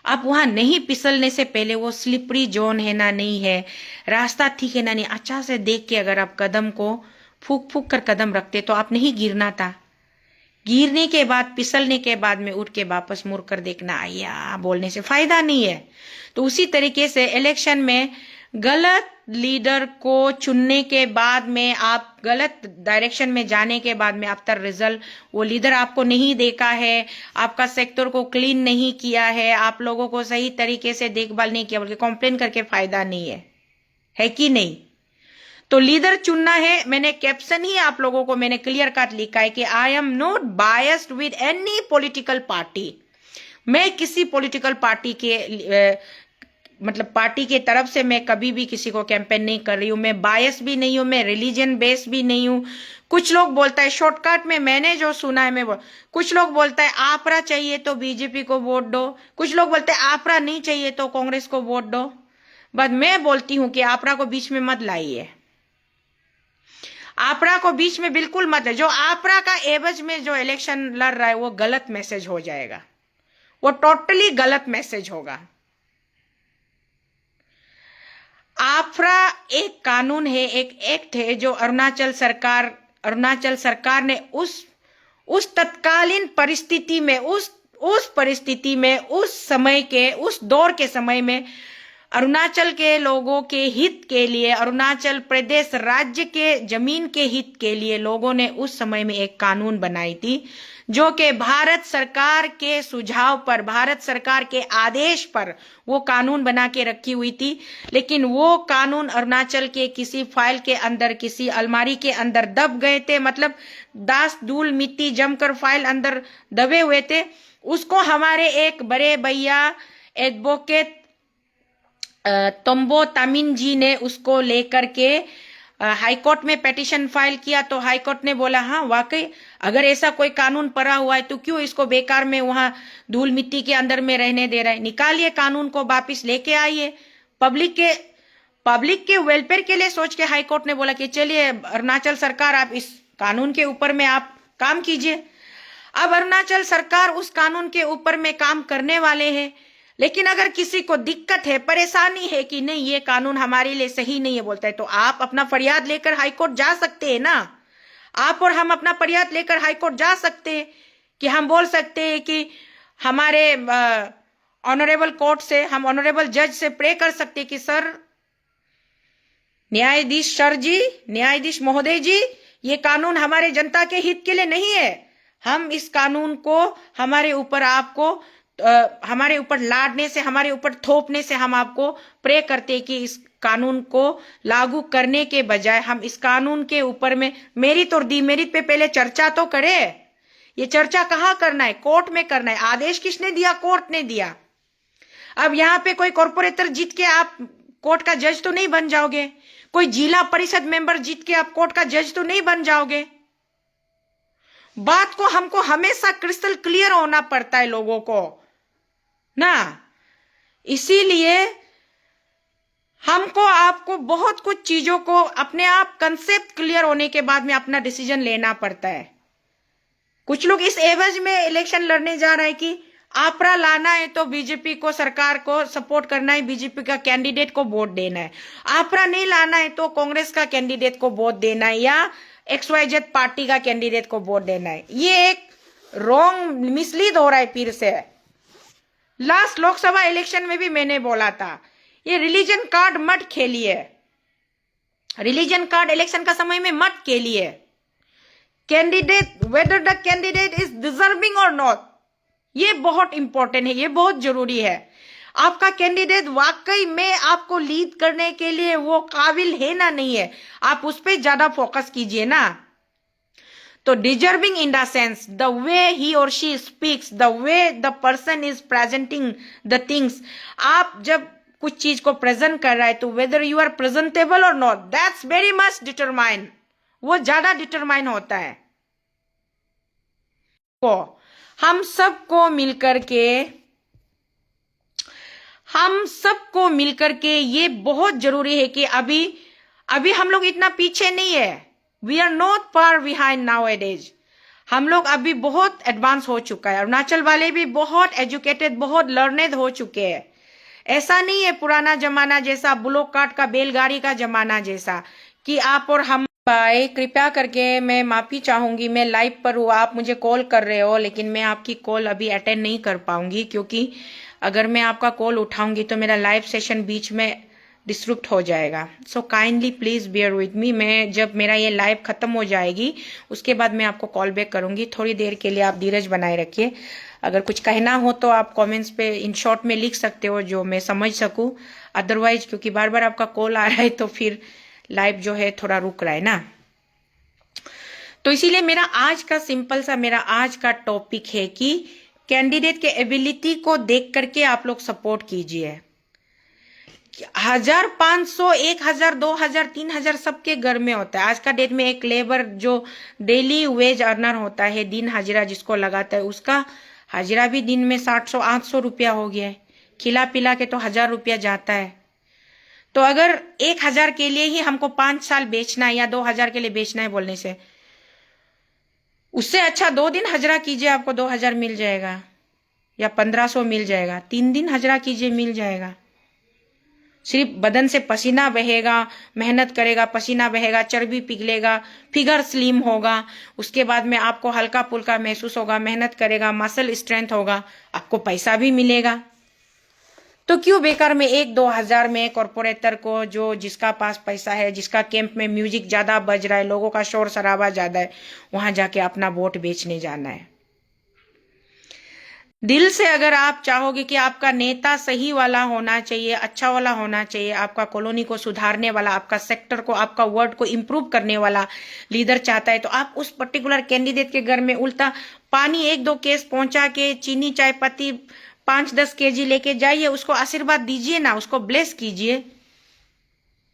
आप वहां नहीं फिसलने से पहले, वो स्लिपरी जोन है ना नहीं है, रास्ता ठीक है ना नहीं, अच्छा से देख के अगर आप कदम को फूक फूक कर कदम रखते तो आप नहीं गिरना था। गिरने के बाद, फिसलने के बाद में उठ के वापस मुड़ कर देखना आया बोलने से फायदा नहीं है। तो उसी तरीके से इलेक्शन में गलत लीडर को चुनने के बाद में, आप गलत डायरेक्शन में जाने के बाद में आफ्टर रिजल्ट वो लीडर आपको नहीं देखा है, आपका सेक्टर को क्लीन नहीं किया है, आप लोगों को सही तरीके से देखभाल नहीं किया, बल्कि कंप्लेन करके फायदा नहीं है कि नहीं। तो लीडर चुनना है। मैंने कैप्शन ही आप लोगों को मैंने क्लियर कट लिखा है कि आई am not biased with any political party. मैं किसी पॉलिटिकल पार्टी के मतलब पार्टी के तरफ से मैं कभी भी किसी को कैंपेन नहीं कर रही हूं। मैं बायस भी नहीं हूं, मैं रिलीजन बेस भी नहीं हूं। कुछ लोग बोलता है शॉर्टकट में, मैंने जो सुना है कुछ लोग बोलता है आपरा चाहिए तो बीजेपी को वोट दो, कुछ लोग बोलते हैं आपरा नहीं चाहिए तो कांग्रेस को वोट दो। बट मैं बोलती हूं कि आपरा को बीच में मत लाइए, आपरा को बीच में बिल्कुल मत है। जो आपरा का एवज में जो इलेक्शन लड़ रहा है वो गलत मैसेज हो जाएगा, वो टोटली गलत मैसेज होगा। आपरा एक कानून है, एक एक्ट है जो अरुणाचल सरकार ने उस तत्कालीन परिस्थिति में, उस परिस्थिति में, उस समय के, उस दौर के समय में अरुणाचल के लोगों के हित के लिए, अरुणाचल प्रदेश राज्य के जमीन के हित के लिए लोगों ने उस समय में एक कानून बनाई थी, जो कि भारत सरकार के सुझाव पर, भारत सरकार के आदेश पर वो कानून बना के रखी हुई थी। लेकिन वो कानून अरुणाचल के किसी फाइल के अंदर, किसी अलमारी के अंदर दब गए थे। मतलब दास धूल मिट्टी जमकर फाइल अंदर दबे हुए थे। उसको हमारे एक बड़े भैया एडवोकेट तोम्बो तामिन जी ने उसको लेकर के हाईकोर्ट में पिटीशन फाइल किया। तो हाईकोर्ट ने बोला हाँ वाकई अगर ऐसा कोई कानून पड़ा हुआ है तो क्यों इसको बेकार में वहां धूल मिट्टी के अंदर में रहने दे रहा है, निकालिए कानून को वापिस लेके आइए। पब्लिक के वेलफेयर के लिए सोच के हाई कोर्ट ने बोला कि चलिए अरुणाचल सरकार आप इस कानून के ऊपर में आप काम कीजिए। अब अरुणाचल सरकार उस कानून के ऊपर में काम करने वाले हैं, लेकिन अगर किसी को दिक्कत है, परेशानी है कि नहीं ये कानून हमारे लिए सही नहीं है बोलता है, तो आप अपना फरियाद लेकर हाईकोर्ट जा सकते हैं ना। आप और हम अपना फरियाद लेकर हाईकोर्ट जा सकते हैं कि हम बोल सकते हैं कि हमारे ऑनरेबल कोर्ट से, हम ऑनरेबल जज से प्रे कर सकते हैं कि सर, न्यायाधीश सर जी, न्यायाधीश महोदय जी, ये कानून हमारे जनता के हित के लिए नहीं है। हम इस कानून को हमारे ऊपर आपको हमारे ऊपर लादने से, हमारे ऊपर थोपने से हम आपको प्रे करते कि इस कानून को लागू करने के बजाय हम इस कानून के ऊपर में मेरिट और डीमेरिट पे पहले चर्चा तो करें। ये चर्चा कहाँ करना है? कोर्ट में करना है। आदेश किसने दिया? कोर्ट ने दिया। अब यहाँ पे कोई कॉर्पोरेटर जीत के आप कोर्ट का जज तो नहीं बन जाओगे, कोई जिला परिषद मेंबर जीत के आप कोर्ट का जज तो नहीं बन जाओगे। बात को हमको हमेशा क्रिस्टल क्लियर होना पड़ता है लोगों को ना। इसीलिए हमको आपको बहुत कुछ चीजों को अपने आप कंसेप्ट क्लियर होने के बाद में अपना डिसीजन लेना पड़ता है। कुछ लोग इस एवज में इलेक्शन लड़ने जा रहे हैं कि आपरा लाना है तो बीजेपी को, सरकार को सपोर्ट करना है, बीजेपी का कैंडिडेट को वोट देना है। आपरा नहीं लाना है तो कांग्रेस का कैंडिडेट को वोट देना है या XYZ पार्टी का कैंडिडेट को वोट देना है। ये एक रॉन्ग मिसलीड हो रहा है फिर से। लास्ट लोकसभा इलेक्शन में भी मैंने बोला था, ये रिलीजन कार्ड मत खेलिए, रिलीजन कार्ड इलेक्शन का समय में मत खेलिए। Candidate, whether the candidate is deserving और नॉट, ये बहुत इंपॉर्टेंट है, ये बहुत जरूरी है। आपका कैंडिडेट वाकई में आपको लीड करने के लिए वो काबिल है ना नहीं है, आप उस पर ज्यादा फोकस कीजिए ना। तो deserving in the sense the way he or she speaks, the way the person is presenting the things. आप जब कुछ चीज को प्रेजेंट कर रहा है तो वेदर यू आर प्रेजेंटेबल और not, that's very much determine, वो ज्यादा डिटरमाइन होता है। तो हम सबको मिलकर के ये बहुत जरूरी है कि अभी हम लोग इतना पीछे नहीं है। We are not far behind nowadays. हम लोग अभी बहुत एडवांस हो चुका है। अरुणाचल वाले भी बहुत एजुकेटेड, बहुत लर्नेड हो चुके हैं। ऐसा नहीं है पुराना जमाना जैसा, बुलोक कार्ट का बैलगाड़ी का जमाना जैसा कि आप और हम पाए। कृपया करके मैं माफी चाहूंगी, मैं लाइव पर हूँ, आप मुझे कॉल कर रहे हो, लेकिन मैं आपकी कॉल अभी अटेंड नहीं कर पाऊंगी, क्योंकि अगर मैं आपका कॉल उठाऊंगी तो मेरा लाइव सेशन बीच में डिस्टर्ब हो जाएगा। So kindly please bear with me. मैं जब मेरा ये लाइव खत्म हो जाएगी उसके बाद मैं आपको कॉल बैक करूंगी। थोड़ी देर के लिए आप धीरज बनाए रखिए। अगर कुछ कहना हो तो आप कमेंट्स पे इन शॉर्ट में लिख सकते हो जो मैं समझ सकूं। अदरवाइज क्योंकि बार बार आपका कॉल आ रहा है तो फिर लाइव जो है थोड़ा रुक रहा है ना। तो इसीलिए मेरा आज का टॉपिक है कि कैंडिडेट के एबिलिटी को देख करके आप लोग सपोर्ट कीजिए। 1000, 500, 1000, 2000, 3000 सबके घर में होता है। आज का डेट में एक लेबर जो डेली वेज अर्नर होता है, दिन हाजिरा जिसको लगाता है, उसका हाजिरा भी दिन में 700, 800 रुपया हो गया है। खिला पिला के तो 1000 रुपया जाता है। तो अगर 1000 के लिए ही हमको 5 साल बेचना है या 2000 के लिए बेचना है बोलने से, उससे अच्छा 2 दिन हजरा कीजिए, आपको 2000 मिल जाएगा या 1500 मिल जाएगा। 3 दिन हजरा कीजिए, मिल जाएगा। सिर्फ बदन से पसीना बहेगा, मेहनत करेगा, पसीना बहेगा, चर्बी पिघलेगा, फिगर स्लिम होगा, उसके बाद में आपको हल्का फुल्का महसूस होगा, मेहनत करेगा, मसल स्ट्रेंथ होगा, आपको पैसा भी मिलेगा। तो क्यों बेकार में 1-2 हजार में कॉर्पोरेटर को, जो जिसका पास पैसा है, जिसका कैंप में म्यूजिक ज्यादा बज रहा है, लोगों का शोर शराबा ज्यादा है, वहां जाके अपना वोट बेचने जाना है। दिल से अगर आप चाहोगे कि आपका नेता सही वाला होना चाहिए, अच्छा वाला होना चाहिए, आपका कॉलोनी को सुधारने वाला, आपका सेक्टर को, आपका वर्ड को इम्प्रूव करने वाला लीडर चाहता है, तो आप उस पर्टिकुलर कैंडिडेट के घर में उल्टा पानी 1-2 केस पहुंचा के, चीनी चाय पत्ती 5-10 केजी लेके जाइए, उसको आशीर्वाद दीजिए ना, उसको ब्लेस कीजिए,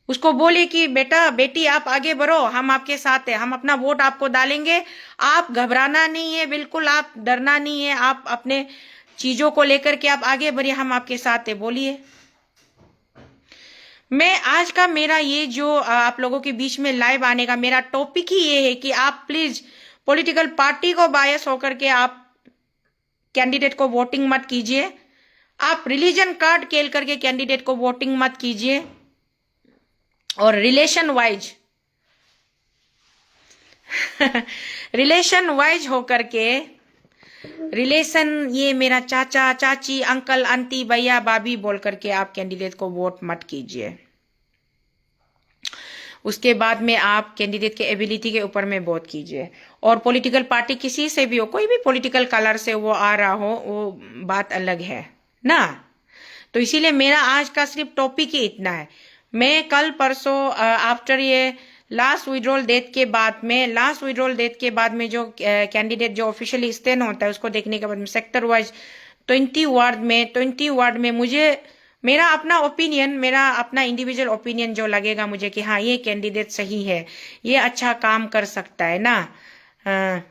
उसको बोलिए कि बेटा बेटी आप आगे बढ़ो, हम आपके साथ हैं, हम अपना वोट आपको डालेंगे, आप घबराना नहीं है, बिल्कुल आप डरना नहीं है, आप अपने चीजों को लेकर के आप आगे बढ़िए, हम आपके साथ हैं, बोलिए। मैं आज का मेरा ये जो आप लोगों के बीच में लाइव आने का मेरा टॉपिक ही ये है कि आप प्लीज पॉलिटिकल पार्टी को बायस होकर के आप कैंडिडेट को वोटिंग मत कीजिए। आप रिलीजन कार्ड खेल करके कैंडिडेट को वोटिंग मत कीजिए। और रिलेशन वाइज होकर के रिलेशन, ये मेरा चाचा चाची अंकल आंटी भैया भाभी बोल करके आप कैंडिडेट को वोट मत कीजिए। उसके बाद में आप कैंडिडेट के एबिलिटी के ऊपर में वोट कीजिए। और पॉलिटिकल पार्टी किसी से भी हो, कोई भी पॉलिटिकल कलर से वो आ रहा हो, वो बात अलग है ना। तो इसीलिए मेरा आज का सिर्फ टॉपिक ही इतना है। मैं कल परसों आफ्टर ये लास्ट विड्रॉल डेट के बाद में जो कैंडिडेट जो ऑफिशियली स्टैंड होता है उसको देखने के बाद में सेक्टर वाइज 20 वार्ड में मुझे मेरा अपना ओपिनियन, मेरा अपना इंडिविजुअल ओपिनियन जो लगेगा मुझे कि हाँ ये कैंडिडेट सही है, ये अच्छा काम कर सकता है ना।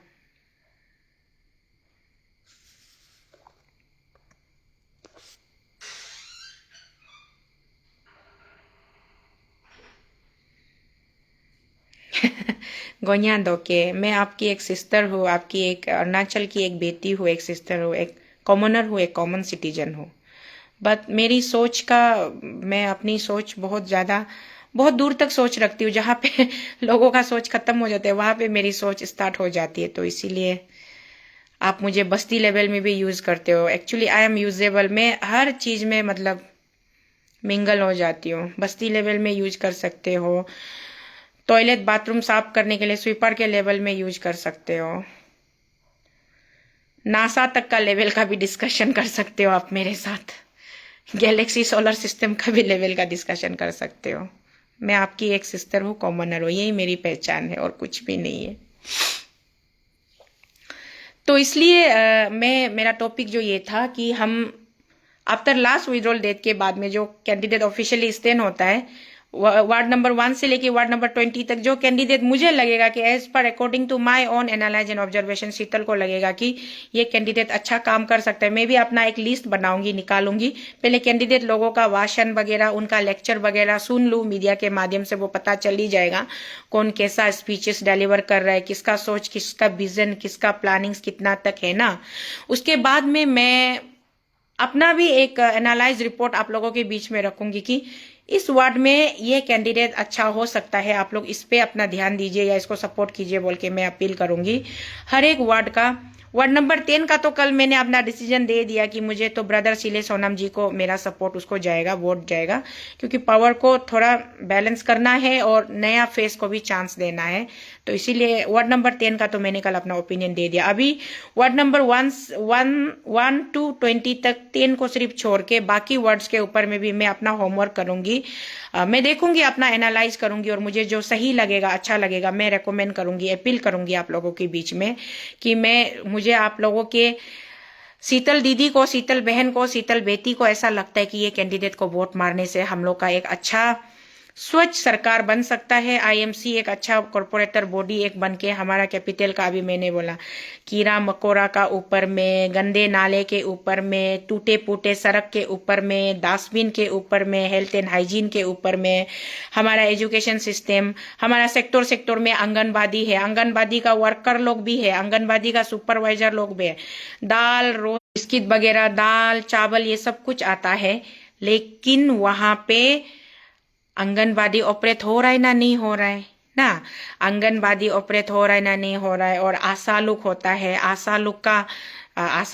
गोन्या दो के मैं आपकी एक सिस्टर हूँ, आपकी एक अरुणाचल की एक बेटी हूँ, एक सिस्टर हूँ, एक कॉमनर हूँ, एक कॉमन सिटीजन हूँ। बट मेरी सोच का, मैं अपनी सोच बहुत दूर तक सोच रखती हूँ। जहाँ पे लोगों का सोच खत्म हो जाता है वहां पे मेरी सोच स्टार्ट हो जाती है। तो इसीलिए आप मुझे बस्ती लेवल में भी यूज करते हो। एक्चुअली आई एम यूजेबल, मैं हर चीज में मतलब मिंगल हो जाती हूँ। बस्ती लेवल में यूज कर सकते हो, टॉयलेट बाथरूम साफ करने के लिए स्वीपर के लेवल में यूज कर सकते हो, नासा तक का लेवल का भी डिस्कशन कर सकते हो आप मेरे साथ, गैलेक्सी सोलर सिस्टम का भी लेवल का डिस्कशन कर सकते हो। मैं आपकी एक सिस्टर हूँ, कॉमनर हूँ, यही मेरी पहचान है और कुछ भी नहीं है। तो इसलिए मेरा टॉपिक जो ये था कि हम आफ्टर लास्ट विड्रॉल डेट के बाद में जो कैंडिडेट ऑफिशियली स्टैंड होता है वार्ड नंबर 1 से लेके वार्ड नंबर 20 तक, जो कैंडिडेट मुझे लगेगा कि as per according to my own analyse and observation Sheetal को लगेगा कि ये कैंडिडेट अच्छा काम कर सकता है, मैं भी अपना एक लिस्ट बनाऊंगी, निकालूंगी। पहले कैंडिडेट लोगों का भाषण वगैरह, उनका लेक्चर वगैरह सुन लूं, मीडिया के माध्यम से वो पता चल ही जाएगा कौन कैसा स्पीचेस डिलीवर कर रहा है, किसका सोच, किसका विजन, किसका प्लानिंग्स कितना तक है ना। उसके बाद में मैं अपना भी एक एनालाइज रिपोर्ट आप लोगों के बीच में रखूंगी कि इस वार्ड में ये कैंडिडेट अच्छा हो सकता है, आप लोग इस पे अपना ध्यान दीजिए या इसको सपोर्ट कीजिए बोल के मैं अपील करूंगी हर एक वार्ड का। वार्ड नंबर 10 का तो कल मैंने अपना डिसीजन दे दिया कि मुझे तो ब्रदर सिले सोनम जी को मेरा सपोर्ट उसको जाएगा, वोट जाएगा, क्योंकि पावर को थोड़ा बैलेंस करना है और नया फेस को भी चांस देना है। तो इसीलिए वार्ड नंबर 10 का तो मैंने कल अपना ओपिनियन दे दिया। अभी वार्ड नंबर 1 to 20 तक 10 को सिर्फ छोड़ के बाकी वार्ड्स के ऊपर में भी मैं अपना होमवर्क करूंगी। मैं देखूंगी, अपना एनालाइज करूंगी और मुझे जो सही लगेगा, अच्छा लगेगा, मैं रेकमेंड करूंगी, अपील करूंगी आप लोगों के बीच में कि मुझे आप लोगों के शीतल दीदी को, शीतल बहन को, शीतल बेटी को ऐसा लगता है कि ये कैंडिडेट को वोट मारने से हम लोग का एक अच्छा स्वच्छ सरकार बन सकता है। आईएमसी एक अच्छा कॉर्पोरेटर बॉडी एक बन के हमारा कैपिटल का, अभी मैंने बोला, कीड़ा मकोड़ा का ऊपर में, गंदे नाले के ऊपर में, टूटे फूटे सड़क के ऊपर में, डस्टबिन के ऊपर में, हेल्थ एंड हाइजीन के ऊपर में, हमारा एजुकेशन सिस्टम, हमारा सेक्टर में आंगनबाड़ी है, आंगनबाड़ी का वर्कर लोग भी है, आंगनबाड़ी का सुपरवाइजर लोग भी है, दाल रोज बिस्किट वगैरह, दाल चावल ये सब कुछ आता है। लेकिन वहां पे आंगनबाड़ी ऑपरेट हो रहा है ना नहीं हो रहा है ना, आंगनबाड़ी ऑपरेट हो रहा है ना नहीं हो रहा है। और आशा लुक होता है, आशा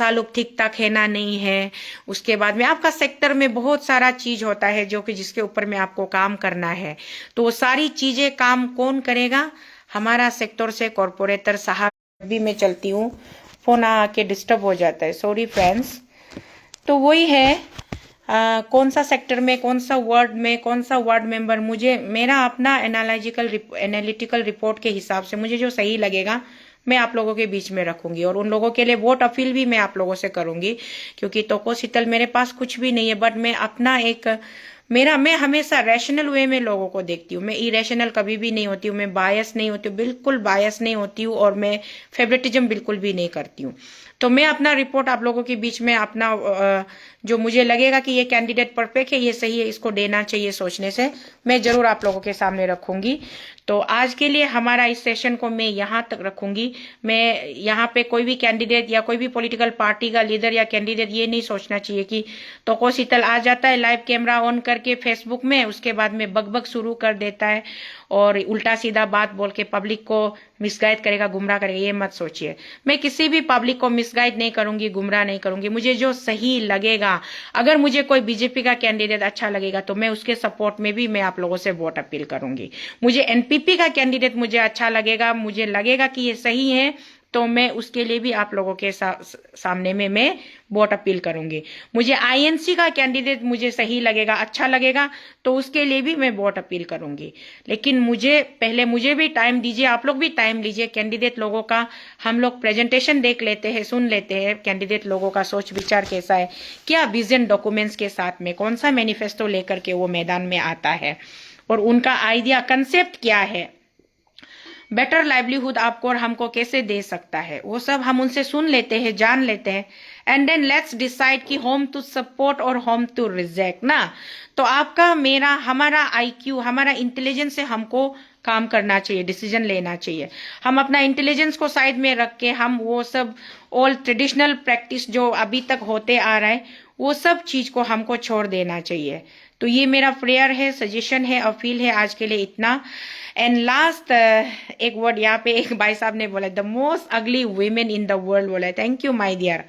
लुक ठीक ठाक है ना नहीं है। उसके बाद में आपका सेक्टर में बहुत सारा चीज होता है जो कि जिसके ऊपर में आपको काम करना है। तो वो सारी चीजें काम कौन करेगा? हमारा सेक्टर से कॉर्पोरेटर साहब। भी मैं चलती हूँ, फोन आके डिस्टर्ब हो जाता है, सॉरी फ्रेंड्स। तो वही है, कौन सा सेक्टर में, कौन सा वार्ड में, कौन सा वार्ड मेंबर, मुझे मेरा अपना एनालिटिकल रिपोर्ट के हिसाब से मुझे जो सही लगेगा मैं आप लोगों के बीच में रखूंगी। और उन लोगों के लिए वोट अपील भी मैं आप लोगों से करूंगी, क्योंकि तोको शीतल मेरे पास कुछ भी नहीं है, बट मैं अपना एक मैं हमेशा रैशनल वे में लोगों को देखती हूँ। मैं इरेशनल कभी भी नहीं होती हूँ, मैं बायस नहीं होती हूँ, बिल्कुल बायस नहीं होती हूँ, और मैं फेवरेटिज्म बिल्कुल भी नहीं करती हूँ। तो मैं अपना रिपोर्ट आप लोगों के बीच में अपना जो मुझे लगेगा कि ये कैंडिडेट परफेक्ट है, ये सही है, इसको देना चाहिए सोचने से, मैं जरूर आप लोगों के सामने रखूंगी। तो आज के लिए हमारा इस सेशन को मैं यहाँ तक रखूंगी। मैं यहाँ पे कोई भी कैंडिडेट या कोई भी पॉलिटिकल पार्टी का लीडर या कैंडिडेट ये नहीं सोचना चाहिए कि तो शीतल आ जाता है लाइव कैमरा ऑन करके फेसबुक में, उसके बाद में बकबक शुरू कर देता है और उल्टा सीधा बात बोल के पब्लिक को मिसगाइड करेगा, गुमराह करेगा। ये मत सोचिए। मैं किसी भी पब्लिक को मिसगाइड नहीं करूंगी, गुमराह नहीं करूंगी। मुझे जो सही लगेगा, अगर मुझे कोई बीजेपी का कैंडिडेट अच्छा लगेगा तो मैं उसके सपोर्ट में भी मैं आप लोगों से वोट अपील करूंगी। मुझे एनपीपी का कैंडिडेट मुझे अच्छा लगेगा, मुझे लगेगा कि ये सही है, तो मैं उसके लिए भी आप लोगों के सामने में मैं वोट अपील करूंगी। मुझे आईएनसी का कैंडिडेट मुझे सही लगेगा, अच्छा लगेगा, तो उसके लिए भी मैं वोट अपील करूंगी। लेकिन मुझे भी टाइम दीजिए, आप लोग भी टाइम लीजिए। कैंडिडेट लोगों का हम लोग प्रेजेंटेशन देख लेते हैं, सुन लेते हैं, कैंडिडेट लोगों का सोच विचार कैसा है, क्या विजन डॉक्यूमेंट्स के साथ में, कौन सा मैनिफेस्टो लेकर के वो मैदान में आता है, और उनका आइडिया कंसेप्ट क्या है, बेटर लाइवलीहुड आपको और हमको कैसे दे सकता है, वो सब हम उनसे सुन लेते हैं, जान लेते हैं। एंड देन लेट्स डिसाइड कि होम टू सपोर्ट और होम टू रिजेक्ट ना। तो आपका, मेरा, हमारा आईक्यू, हमारा इंटेलिजेंस से हमको काम करना चाहिए, डिसीजन लेना चाहिए। हम अपना इंटेलिजेंस को साइड में रख के हम वो सब ऑल ट्रेडिशनल प्रैक्टिस जो अभी तक होते आ रहा है, वो सब चीज को हमको छोड़ देना चाहिए। तो ये मेरा प्रेयर है, सजेशन है, अपील है। आज के लिए इतना। एंड लास्ट एक वर्ड यहाँ पे एक भाई साहब ने बोला, the most ugly women in the world बोला है। Thank you my dear.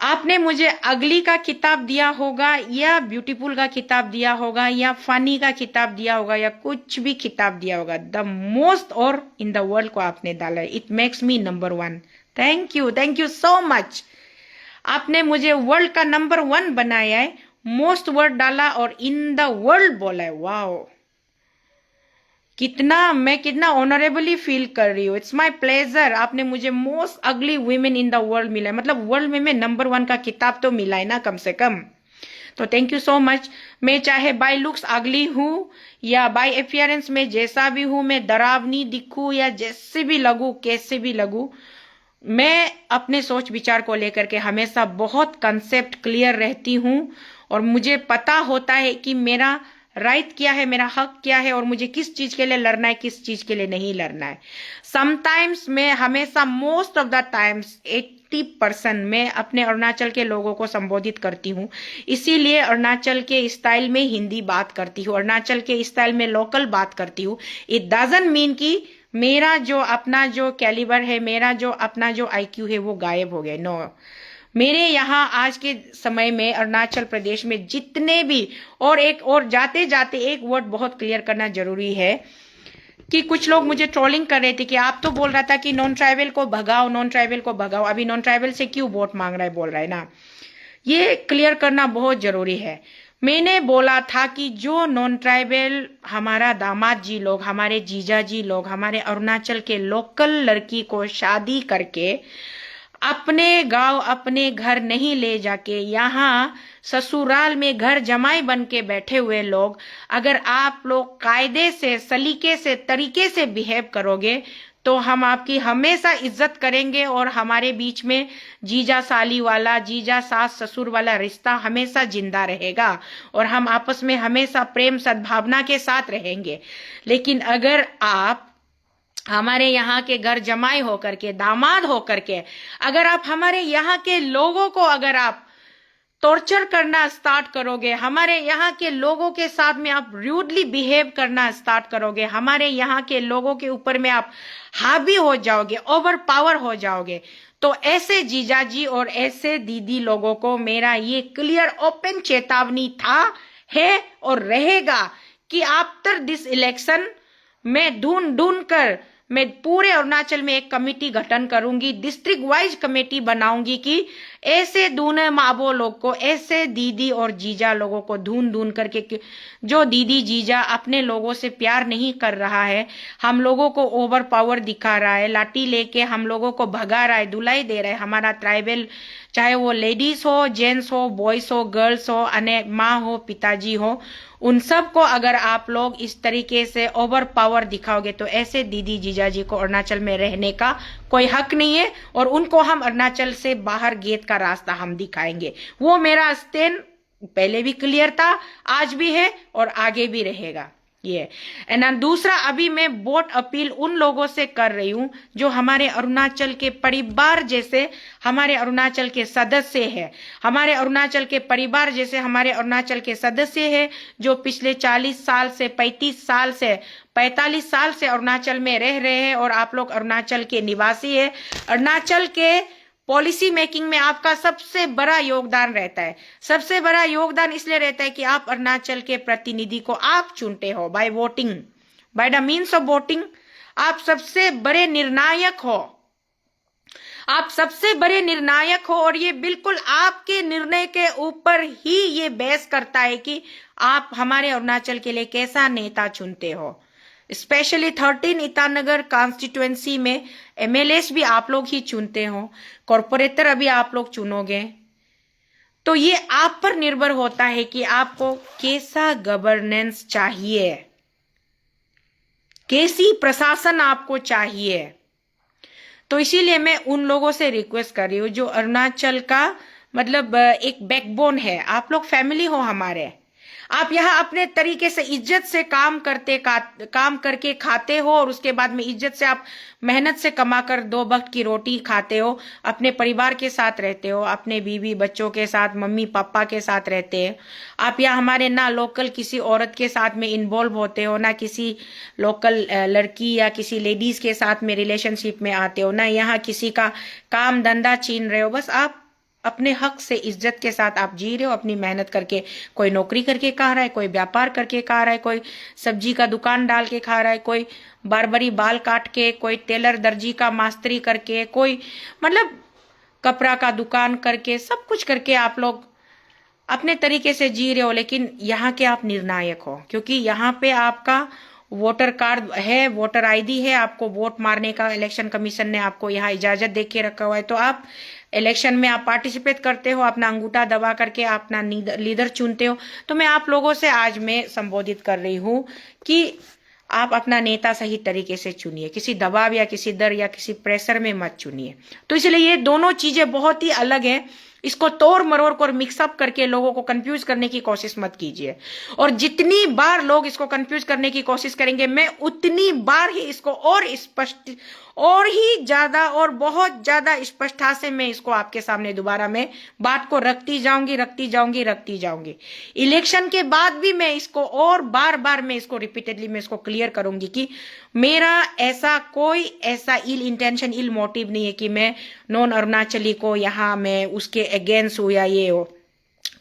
आपने मुझे अगली का किताब दिया होगा, या ब्यूटीफुल का किताब दिया होगा, या फनी का किताब दिया होगा, या कुछ भी किताब दिया होगा, द मोस्ट और इन द वर्ल्ड को आपने डाला है। It makes me number 1। Thank you so much. आपने मुझे वर्ल्ड का नंबर 1 बनाया है, मोस्ट वर्ड डाला और इन द वर्ल्ड बोला है। वाओ, मैं कितना ऑनरेबली फील कर रही हूँ। It's my pleasure. आपने मुझे most ugly women in the world मिला है, मतलब वर्ल्ड में मैं नंबर 1 का किताब तो मिला है ना कम से कम। तो थैंक यू सो मच। मैं चाहे बाय लुक्स अगली हूँ या बाय अपियरेंस में जैसा भी हूँ, मैं डरावनी दिखूं या जैसे भी लगूं, कैसे भी लगूं, मैं अपने सोच विचार को लेकर के हमेशा बहुत कंसेप्ट क्लियर रहती हूँ, और मुझे पता होता है कि मेरा राइट क्या है, मेरा हक क्या है, और मुझे किस चीज के लिए लड़ना है, किस चीज के लिए नहीं लड़ना है। समटाइम्स मैं हमेशा, मोस्ट ऑफ द टाइम्स 80% मैं अपने अरुणाचल के लोगों को संबोधित करती हूँ, इसीलिए अरुणाचल के स्टाइल में हिंदी बात करती हूँ, अरुणाचल के स्टाइल में लोकल बात करती हूँ। इट डजंट मीन कि मेरा जो अपना जो कैलिबर है, मेरा जो अपना जो आईक्यू है वो गायब हो गया। नो, मेरे यहाँ आज के समय में अरुणाचल प्रदेश में जितने भी, और जाते जाते एक वर्ड बहुत क्लियर करना जरूरी है कि कुछ लोग मुझे ट्रोलिंग कर रहे थे कि आप तो बोल रहा था कि नॉन ट्राइबल को भगाओ, नॉन ट्राइबल को भगाओ, अभी नॉन ट्राइबल से क्यों वोट मांग रहा है, बोल रहा है ना। ये क्लियर करना बहुत जरूरी है। मैंने बोला था कि जो नॉन ट्राइबल हमारा दामाद जी लोग, हमारे जीजा जी लोग, हमारे अरुणाचल के लोकल लड़की को शादी करके अपने गांव, अपने घर नहीं ले जाके यहाँ ससुराल में घर जमाई बन के बैठे हुए लोग, अगर आप लोग कायदे से, सलीके से, तरीके से बिहेव करोगे तो हम आपकी हमेशा इज्जत करेंगे, और हमारे बीच में जीजा साली वाला, जीजा सास ससुर वाला रिश्ता हमेशा जिंदा रहेगा, और हम आपस में हमेशा प्रेम सद्भावना के साथ रहेंगे। लेकिन अगर आप हमारे यहाँ के घर जमाई होकर के, दामाद होकर के, अगर आप हमारे यहाँ के लोगों को अगर आप टॉर्चर करना स्टार्ट करोगे, हमारे यहाँ के लोगों के साथ में आप रूडली बिहेव करना स्टार्ट करोगे, हमारे यहाँ के लोगों के ऊपर में आप हावी हो जाओगे, ओवर पावर हो जाओगे, तो ऐसे जीजा जी और ऐसे दीदी लोगों को मेरा ये क्लियर ओपन चेतावनी था, है और रहेगा कि आफ्टर दिस इलेक्शन मैं ढूंढ ढूंढ कर मैं पूरे अरुणाचल में एक कमेटी गठन करूंगी, डिस्ट्रिक्ट वाइज कमेटी बनाऊंगी कि ऐसे दूने माबो लोग को, ऐसे दीदी और जीजा लोगों को ढूंढ ढूंढ करके, जो दीदी जीजा अपने लोगों से प्यार नहीं कर रहा है, हम लोगों को ओवर पावर दिखा रहा है, लाठी लेके हम लोगों को भगा रहा है, धुलाई दे रहा है, हमारा ट्राइबल, चाहे वो लेडीज हो, जेंट्स हो, बॉयज हो, गर्ल्स हो, अने माँ हो, पिताजी हो, उन सब को अगर आप लोग इस तरीके से ओवर पावर दिखाओगे तो ऐसे दीदी जीजाजी को अरुणाचल में रहने का कोई हक नहीं है, और उनको हम अरुणाचल से बाहर गेट का रास्ता हम दिखाएंगे। वो मेरा स्टैंड पहले भी क्लियर था, आज भी है और आगे भी रहेगा ये। एंड दूसरा, अभी मैं वोट अपील उन लोगों से कर रही हूं जो हमारे अरुणाचल के परिवार जैसे, हमारे अरुणाचल के सदस्य है, हमारे अरुणाचल के परिवार जैसे हमारे अरुणाचल के सदस्य है, जो पिछले 40 साल से 35 साल से 45 साल से अरुणाचल में रह रहे हैं, और आप लोग अरुणाचल के निवासी है। अरुणाचल के पॉलिसी मेकिंग में आपका सबसे बड़ा योगदान रहता है। सबसे बड़ा योगदान इसलिए रहता है कि आप अरुणाचल के प्रतिनिधि को आप चुनते हो by voting, by the means of voting. आप सबसे बड़े निर्णायक हो, आप सबसे बड़े निर्णायक हो, और ये बिल्कुल आपके निर्णय के ऊपर ही ये बहस करता है कि आप हमारे अरुणाचल के लिए कैसा नेता चुनते हो। स्पेशली 13 ईटानगर कॉन्स्टिट्युएंसी में एमएलएस भी आप लोग ही चुनते हो, कॉर्पोरेटर अभी आप लोग चुनोगे, तो ये आप पर निर्भर होता है कि आपको कैसा गवर्नेंस चाहिए, कैसी प्रशासन आपको चाहिए। तो इसीलिए मैं उन लोगों से रिक्वेस्ट कर रही हूँ जो अरुणाचल का मतलब एक बैकबोन है, आप लोग फैमिली हो हमारे, आप यहाँ अपने तरीके से इज्जत से काम करके खाते हो, और उसके बाद में इज्जत से आप मेहनत से कमाकर 2 वक्त की रोटी खाते हो, अपने परिवार के साथ रहते हो, अपने बीवी बच्चों के साथ, मम्मी पापा के साथ रहते हैं। आप यहाँ हमारे ना लोकल किसी औरत के साथ में इन्वॉल्व होते हो, ना किसी लोकल लड़की या किसी लेडीज के साथ में रिलेशनशिप में आते हो, ना यहाँ किसी का काम धंधा छीन रहे हो। बस आप अपने हक से इज्जत के साथ आप जी रहे हो, अपनी मेहनत करके। कोई नौकरी करके खा रहा है, कोई व्यापार करके खा रहा है, कोई सब्जी का दुकान डाल के खा रहा है, कोई बारबरी बाल काट के, कोई टेलर दर्जी का मास्टरी करके, कोई मतलब कपड़ा का दुकान करके, सब कुछ करके आप लोग अपने तरीके से जी रहे हो। लेकिन यहाँ के आप निर्णायक हो, क्योंकि यहाँ पे आपका वोटर कार्ड है, वोटर आईडी है, आपको वोट मारने का इलेक्शन कमीशन ने आपको यहाँ इजाजत दे के रखा हुआ है। तो आप इलेक्शन में आप पार्टिसिपेट करते हो, अपना अंगूठा दबा करके अपना लीडर चुनते हो। तो मैं आप लोगों से आज मैं संबोधित कर रही हूँ कि आप अपना नेता सही तरीके से चुनिए, किसी दबाव या किसी डर या किसी प्रेशर में मत चुनिए। तो इसलिए ये दोनों चीजें बहुत ही अलग है, इसको तोड़ मरोड़ कर मिक्सअप करके लोगों को कंफ्यूज करने की कोशिश मत कीजिए। और जितनी बार लोग इसको कंफ्यूज करने की कोशिश करेंगे, मैं उतनी बार ही इसको और स्पष्ट और ही ज्यादा और बहुत ज्यादा स्पष्टता से मैं इसको आपके सामने दोबारा मैं बात को रखती जाऊंगी। इलेक्शन के बाद भी मैं इसको और बार बार मैं इसको रिपीटेडली मैं इसको क्लियर करूंगी कि मेरा ऐसा कोई ऐसा इल इंटेंशन, इल मोटिव नहीं है कि मैं नॉन अरुणाचली को यहाँ मैं उसके अगेंस्ट हूँ या ये हो,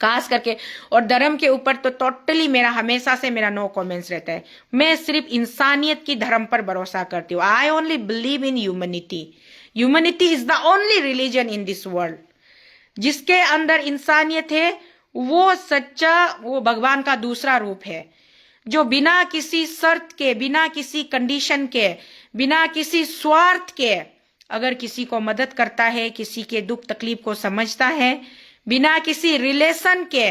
खास करके। और धर्म के ऊपर तो टोटली मेरा हमेशा से मेरा नो कमेंट्स रहता है। मैं सिर्फ इंसानियत की धर्म पर भरोसा करती हूँ। I only believe in humanity. Humanity is the only religion in this world. जिसके अंदर इंसानियत है वो सच्चा, वो भगवान का दूसरा रूप है, जो बिना किसी शर्त के, बिना किसी कंडीशन के, बिना किसी स्वार्थ के अगर किसी को मदद करता है, किसी के दुख तकलीफ को समझता है, बिना किसी रिलेशन के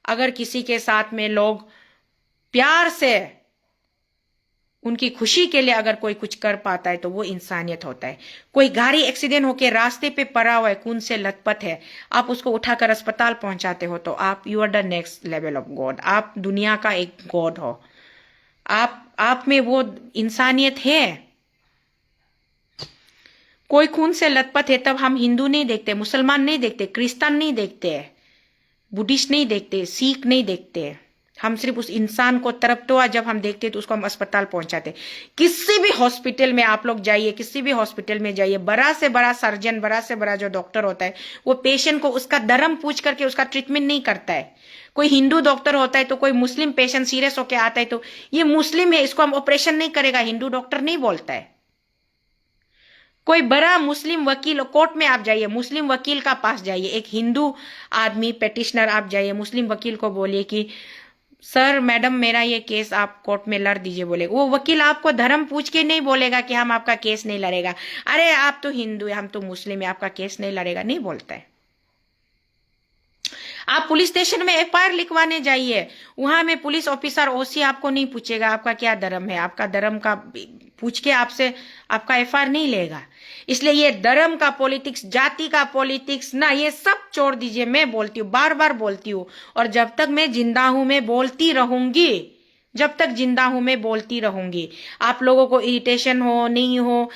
अगर किसी के साथ में लोग प्यार से उनकी खुशी के लिए अगर कोई कुछ कर पाता है तो वो इंसानियत होता है। कोई गाड़ी एक्सीडेंट होके रास्ते पे पड़ा हुआ है, खून से लथपथ है, आप उसको उठाकर अस्पताल पहुंचाते हो तो आप you are the next level of god. आप दुनिया का एक गॉड हो। आप में वो इंसानियत है। कोई खून से लथपथ है तब हम हिंदू नहीं देखते, मुसलमान नहीं देखते, क्रिश्चियन नहीं देखते, बुद्धिस्ट नहीं देखते, सिख नहीं देखते। हम सिर्फ उस इंसान को तरफतोआ जब हम देखते तो उसको हम अस्पताल पहुंचाते। किसी भी हॉस्पिटल में आप लोग जाइए, किसी भी हॉस्पिटल में जाइए, बड़ा से बड़ा सर्जन, बड़ा से बड़ा जो डॉक्टर होता है वो पेशेंट को उसका धर्म पूछ करके उसका ट्रीटमेंट नहीं करता है। कोई हिंदू डॉक्टर होता है तो कोई मुस्लिम पेशेंट सीरियस होकर आता है तो ये मुस्लिम है, इसको हम ऑपरेशन नहीं करेगा, हिंदू डॉक्टर नहीं बोलता है। कोई बड़ा मुस्लिम वकील, कोर्ट में आप जाइए, मुस्लिम वकील का पास जाइए, एक हिंदू आदमी पेटिशनर, आप जाइए मुस्लिम वकील को बोलिए कि सर मैडम मेरा ये केस आप कोर्ट में लड़ दीजिए, बोले वो वकील आपको धर्म पूछ के नहीं बोलेगा कि हम आपका केस नहीं लड़ेगा। अरे आप तो हिंदू है, हम तो मुस्लिम है, आपका केस नहीं लड़ेगा, नहीं बोलता है। आप पुलिस स्टेशन में एफआईआर लिखवाने जाइए, वहां में पुलिस ऑफिसर ओसी आपको नहीं पूछेगा आपका क्या धर्म है, आपका धर्म का पूछ के आपसे आपका एफआईआर नहीं लेगा। इसलिए ये धर्म का पॉलिटिक्स, जाति का पॉलिटिक्स ना, ये सब छोड़ दीजिए। मैं बोलती हूँ, बार बार बोलती हूँ, और जब तक मैं जिंदा हूं मैं बोलती रहूंगी, जब तक जिंदा हूं मैं बोलती रहूंगी। आप लोगों को इरिटेशन हो नहीं हो,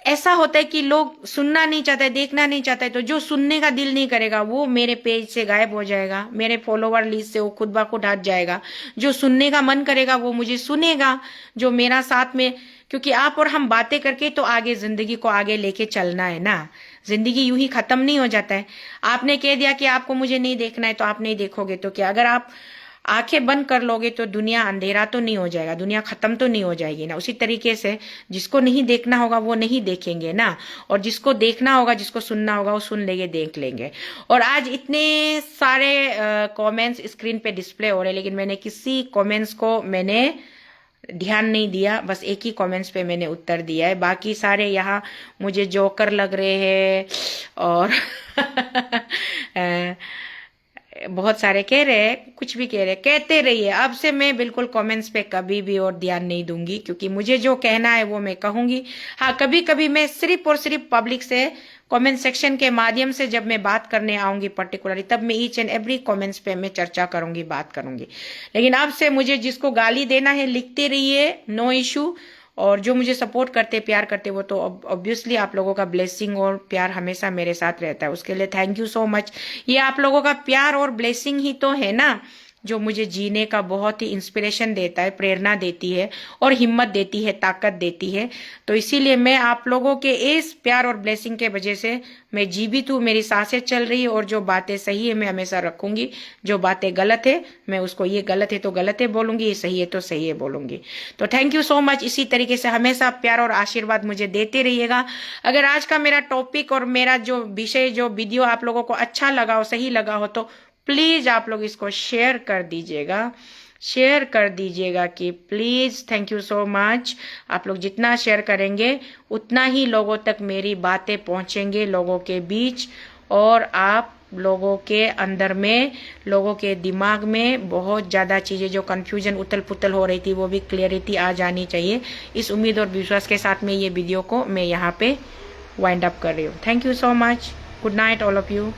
ऐसा होता है कि लोग सुनना नहीं चाहते, देखना नहीं चाहते, तो जो सुनने का दिल नहीं करेगा वो मेरे पेज से गायब हो जाएगा, मेरे फॉलोवर लिस्ट से वो खुद ब खुद हट जाएगा। जो सुनने का मन करेगा वो मुझे सुनेगा, जो मेरा साथ में, क्योंकि आप और हम बातें करके तो आगे जिंदगी को आगे लेके चलना है ना। जिंदगी यूं ही खत्म नहीं हो जाता है। आपने कह दिया कि आपको मुझे नहीं देखना है तो आप नहीं देखोगे तो क्या? अगर आप आंखें बंद कर लोगे तो दुनिया अंधेरा तो नहीं हो जाएगा, दुनिया खत्म तो नहीं हो जाएगी ना। उसी तरीके से जिसको नहीं देखना होगा वो नहीं देखेंगे ना, और जिसको देखना होगा, जिसको सुनना होगा वो सुन लेंगे, देख लेंगे। और आज इतने सारे कमेंट्स स्क्रीन पे डिस्प्ले हो रहे, लेकिन मैंने किसी कमेंट्स को मैंने ध्यान नहीं दिया, बस एक ही कमेंट्स पे मैंने उत्तर दिया है। बाकी सारे यहाँ मुझे जोकर लग रहे हैं और बहुत सारे कह रहे हैं, कुछ भी कह रहे हैं, कहते रहिए। अब से मैं बिल्कुल कमेंट्स पे कभी भी और ध्यान नहीं दूंगी, क्योंकि मुझे जो कहना है वो मैं कहूंगी। हाँ, कभी कभी मैं सिर्फ और सिर्फ पब्लिक से कमेंट सेक्शन के माध्यम से जब मैं बात करने आऊंगी पर्टिकुलरली, तब मैं ईच एंड एवरी कमेंट्स पे मैं चर्चा करूंगी, बात करूंगी। लेकिन अब से मुझे जिसको गाली देना है लिखते रहिए, नो इशू। और जो मुझे सपोर्ट करते, प्यार करते, वो तो ऑब्वियसली आप लोगों का ब्लेसिंग और प्यार हमेशा मेरे साथ रहता है, उसके लिए थैंक यू सो मच। ये आप लोगों का प्यार और ब्लेसिंग ही तो है ना जो मुझे जीने का बहुत ही इंस्पिरेशन देता है, प्रेरणा देती है और हिम्मत देती है, ताकत देती है। तो इसीलिए मैं आप लोगों के इस प्यार और ब्लेसिंग के वजह से मैं जीवित हूँ, मेरी सांसें चल रही है, और जो बातें सही है मैं हमेशा रखूंगी, जो बातें गलत है मैं उसको ये गलत है तो गलत है बोलूंगी, ये सही है तो सही है बोलूंगी। तो थैंक यू सो मच। इसी तरीके से हमेशा प्यार और आशीर्वाद मुझे देते रहिएगा। अगर आज का मेरा टॉपिक और मेरा जो विषय, जो वीडियो आप लोगों को अच्छा लगा हो, सही लगा हो, तो प्लीज आप लोग इसको शेयर कर दीजिएगा, शेयर कर दीजिएगा कि please. Thank you so much. आप लोग जितना शेयर करेंगे उतना ही लोगों तक मेरी बातें पहुंचेंगे, लोगों के बीच, और आप लोगों के अंदर में, लोगों के दिमाग में बहुत ज्यादा चीजें, जो कंफ्यूजन उथल पुथल हो रही थी, वो भी क्लियरिटी आ जानी चाहिए। इस उम्मीद और विश्वास के साथ में ये वीडियो को मैं यहाँ पे वाइंड अप कर रही हूँ। Thank you so much. Good night all of you.